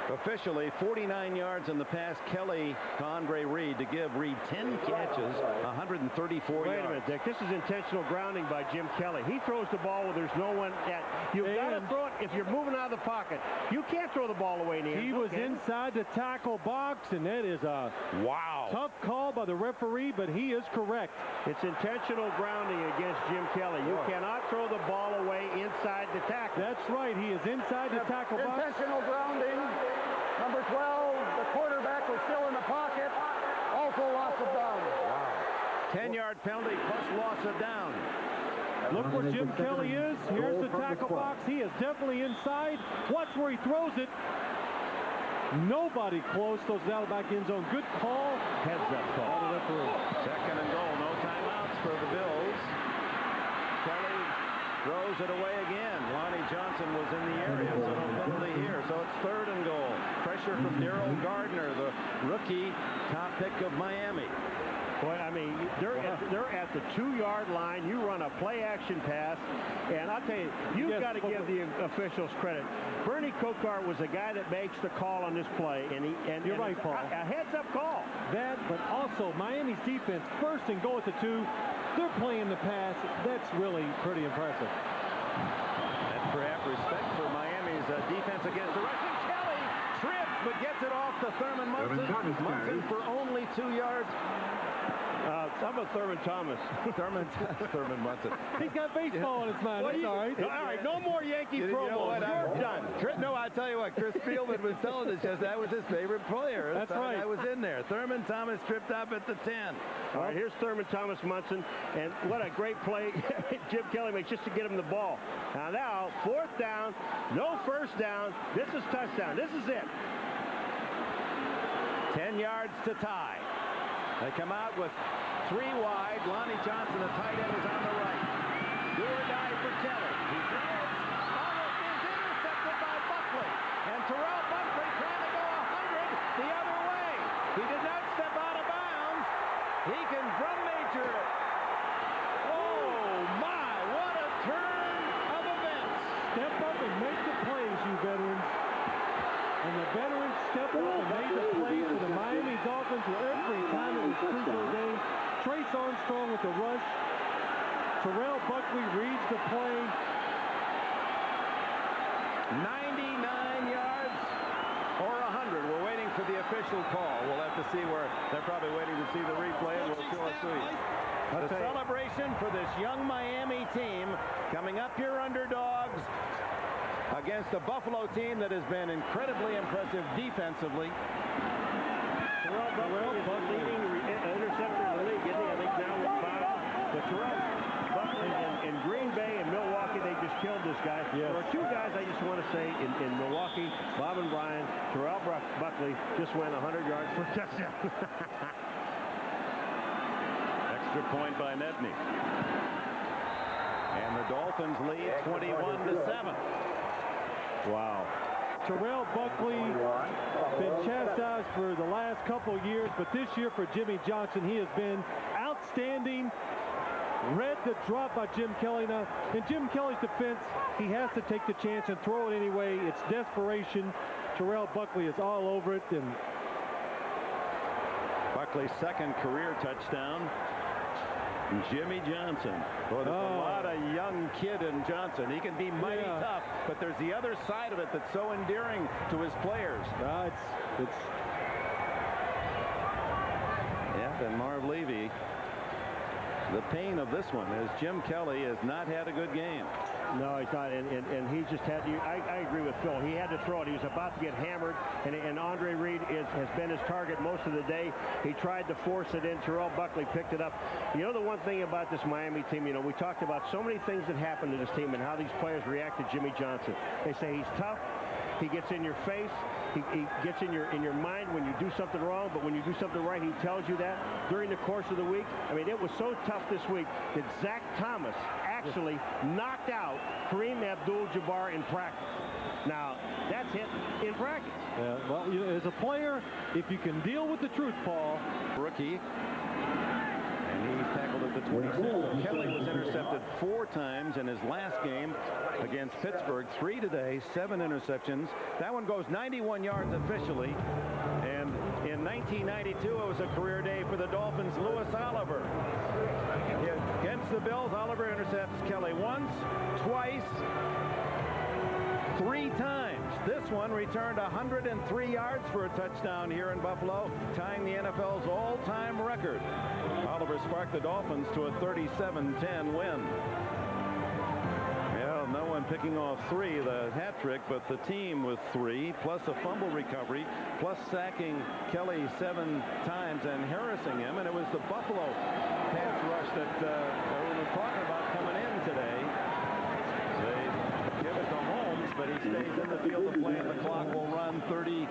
Officially, 49 yards in the pass, Kelly to Andre Reed to give Reed 10 catches, 134 yards. Wait a minute, Dick. This is intentional grounding by Jim Kelly. He throws the ball where there's no one at. You've got to throw it if you're moving out of the pocket. You can't throw the ball away in the end. He was inside the tackle box, and that is a tough call by the referee, but he is correct. It's intentional grounding against Jim Kelly. You cannot throw the ball away inside the tackle. That's right. He is inside the tackle box. Intentional grounding. Number 12, the quarterback was still in the pocket. Also loss of down. Wow. 10-yard penalty plus loss of down. Look where Jim Kelly is. Here's the tackle box. He is definitely inside. Watch where he throws it. Nobody close. Those out back end zone. Good call. Heads up call. 2nd and goal. No timeouts for the Bills. Kelly throws it away again. Lonnie Johnson was in the area, so no penalty here. So it's 3rd and goal. Pressure from Daryl Gardner, the rookie top pick of Miami. Boy, I mean, they're at the 2-yard line. You run a play-action pass, and I'll tell you, you've got to give the officials credit. Bernie Kokar was the guy that makes the call on this play, and you're right, Paul. A heads-up call. That, but also Miami's defense, 1st and goal at the 2. They're playing the pass. That's really pretty impressive. That's perhaps respect for Miami's defense against the rush. Kelly trips, but gets it off to Thurman Munson. Munson for only 2 yards. How about Thurman Thomas? Thurman Munson. He's got baseball in his mind. That's all right. All right, no more Yankee promos. You're done. No, I tell you what, Chris Spielman was telling us just that was his favorite player. That's right. I was in there. Thurman Thomas tripped up at the 10. All right, here's Thurman Thomas Munson, and what a great play Jim Kelly makes just to get him the ball. Now, 4th down, no 1st down. This is touchdown. This is it. 10 yards to tie. They come out with 3 wide. Lonnie Johnson, the tight end, is on the right. Do or die for Kelly. He throws. Almost is intercepted by Buckley. And Terrell And the veterans stepped up and made the play for the Miami Dolphins every time it was crucial game. Trace Armstrong with the rush. Terrell Buckley reads the play. 99 yards or 100. We're waiting for the official call. We'll have to see where they're probably waiting to see the replay, and we'll show it to you. The celebration for this young Miami team coming up here underdogs against a Buffalo team that has been incredibly impressive defensively. Terrell Buckley leading interceptor in the league, isn't he? I think now with 5. But Terrell Buckley in Green Bay and Milwaukee, they just killed this guy. Yes. There are two guys I just want to say in Milwaukee, Bob and Brian. Terrell Buckley just went 100 yards for a touchdown. Extra point by Nedney. And the Dolphins lead 21-7. Wow. Terrell Buckley been chastised for the last couple years, but this year for Jimmy Johnson, he has been outstanding. Read the drop by Jim Kelly. Now, in Jim Kelly's defense, he has to take the chance and throw it anyway. It's desperation. Terrell Buckley is all over it. And Buckley's second career touchdown. Jimmy Johnson. Well, there's a lot of young kid in Johnson. He can be mighty tough, but there's the other side of it that's so endearing to his players. And Marv Levy, the pain of this one is Jim Kelly has not had a good game. No, he's not, and he just had to. I agree with Phil. He had to throw it. He was about to get hammered, and Andre Reed has been his target most of the day. He tried to force it in. Terrell Buckley picked it up. You know, the one thing about this Miami team, you know, we talked about so many things that happened to this team and how these players react to Jimmy Johnson. They say he's tough. He gets in your face. He gets in your mind when you do something wrong, but when you do something right, he tells you that during the course of the week. I mean, it was so tough this week that Zach Thomas actually knocked out Kareem Abdul-Jabbar in practice. Now, that's it in practice. Well, you know, as a player, if you can deal with the truth, Paul. Rookie. And he's tackled at the 26. Kelly was intercepted 4 times in his last game against Pittsburgh. 3 today, 7 interceptions. That one goes 91 yards officially. And in 1992, it was a career day for the Dolphins. Louis Oliver. Against the Bills, Oliver intercepts Kelly once, twice, 3 times. This one returned 103 yards for a touchdown here in Buffalo, tying the NFL's all-time record. Oliver sparked the Dolphins to a 37-10 win. Yeah, no one picking off 3, the hat trick, but the team with 3, plus a fumble recovery, plus sacking Kelly 7 times and harassing him. And it was the Buffalo pass rush that we were talking about coming in today. They give it to Holmes, but he stays in the field of play, and the clock will run 30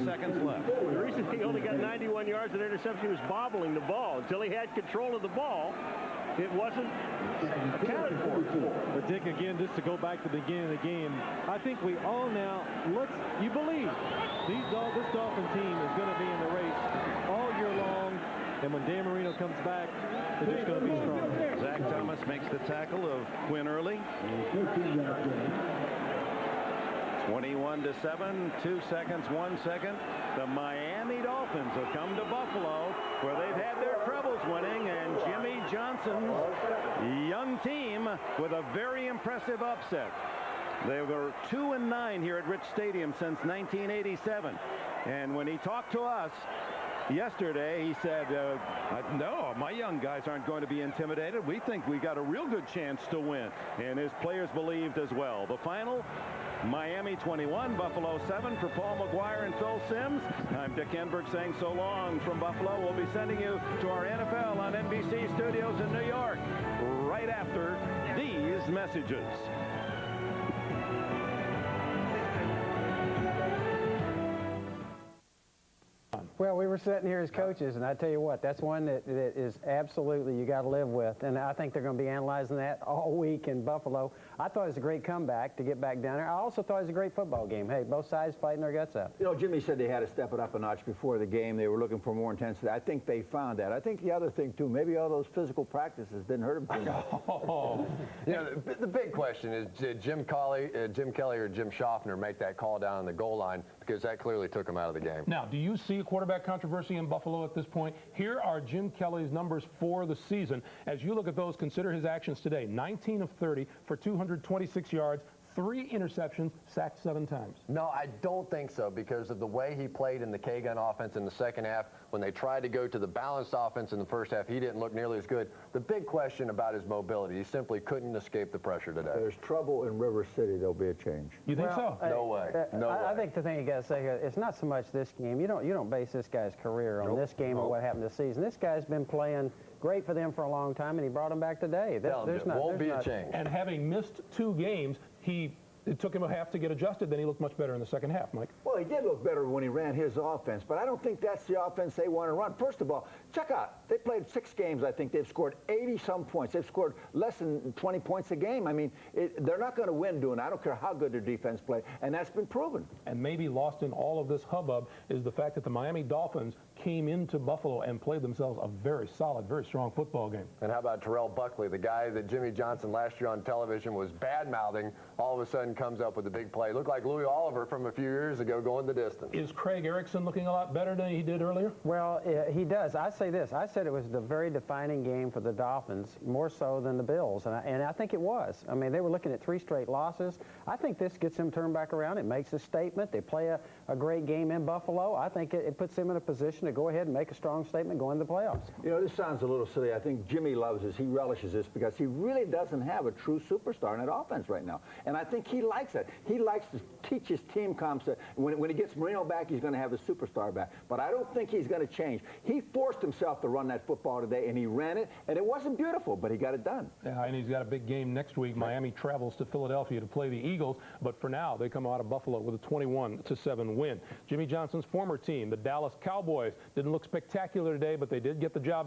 seconds left. The reason he only got 91 yards of interception, he was bobbling the ball. Until he had control of the ball, it wasn't accounted for. But Dick, again, just to go back to the beginning of the game, I think we all now, you believe this Dolphin team is going to be in the race all year long, and when Dan Marino comes back, they're just going to be strong. Zach Thomas makes the tackle of Quinn Early. 21-7, 2 seconds, 1 second. The Miami Dolphins have come to Buffalo, where they've had their troubles winning, and Jimmy Johnson's young team with a very impressive upset. They were 2-9 here at Rich Stadium since 1987. And when he talked to us yesterday, he said, no, my young guys aren't going to be intimidated. We think we got a real good chance to win. And his players believed as well. The final, Miami 21, Buffalo 7. For Paul McGuire and Phil Simms, I'm Dick Enberg saying so long from Buffalo. We'll be sending you to our NFL on NBC studios in New York right after these messages. Well, we were sitting here as coaches, and I tell you what, that's one that is absolutely you got to live with. And I think they're going to be analyzing that all week in Buffalo. I thought it was a great comeback to get back down there. I also thought it was a great football game. Hey, both sides fighting their guts out. You know, Jimmy said they had to step it up a notch before the game. They were looking for more intensity. I think they found that. I think the other thing, too, maybe all those physical practices didn't hurt them too much. You know, the big question is, did Jim Kelly or Jim Schaffner make that call down on the goal line? Because that clearly took him out of the game. Now, do you see a quarterback controversy in Buffalo at this point? Here are Jim Kelly's numbers for the season. As you look at those, consider his actions today. 19 of 30 for 226 yards, 3 interceptions, sacked 7 times. No, I don't think so because of the way he played in the K-gun offense in the second half. When they tried to go to the balanced offense in the first half, he didn't look nearly as good. The big question about his mobility, he simply couldn't escape the pressure today. There's trouble in River City. There'll be a change. You think so? No way. No way. I think the thing you got to say here, it's not so much this game. You don't base this guy's career on this game or what happened this season. This guy's been playing great for them for a long time, and he brought them back today. Won't be a change. And having missed 2 games, it took him a half to get adjusted. Then he looked much better in the second half, Mike. Well, he did look better when he ran his offense, but I don't think that's the offense they want to run. First of all, check out. They played 6 games, I think. They've scored 80-some points. They've scored less than 20 points a game. I mean, they're not going to win doing it. I don't care how good their defense plays, and that's been proven. And maybe lost in all of this hubbub is the fact that the Miami Dolphins came into Buffalo and played themselves a very solid, very strong football game. And how about Terrell Buckley, the guy that Jimmy Johnson last year on television was bad-mouthing, all of a sudden comes up with a big play. Looked like Louis Oliver from a few years ago going the distance. Is Craig Erickson looking a lot better than he did earlier? Well, he does. I say this. I said it was the very defining game for the Dolphins, more so than the Bills, and I think it was. I mean, they were looking at 3 straight losses. I think this gets them turned back around. It makes a statement. They play a great game in Buffalo. I think it puts them in a position to go ahead and make a strong statement going to the playoffs. You know, this sounds a little silly. I think Jimmy loves this. He relishes this because he really doesn't have a true superstar in that offense right now. And I think he likes it. He likes to teach his team concept. When he gets Marino back, he's going to have a superstar back. But I don't think he's going to change. He forced himself to run that football today, and he ran it, and it wasn't beautiful, but he got it done. Yeah, and he's got a big game next week. Miami travels to Philadelphia to play the Eagles, but for now, they come out of Buffalo with a 21-7 win. Jimmy Johnson's former team, the Dallas Cowboys, didn't look spectacular today, but they did get the job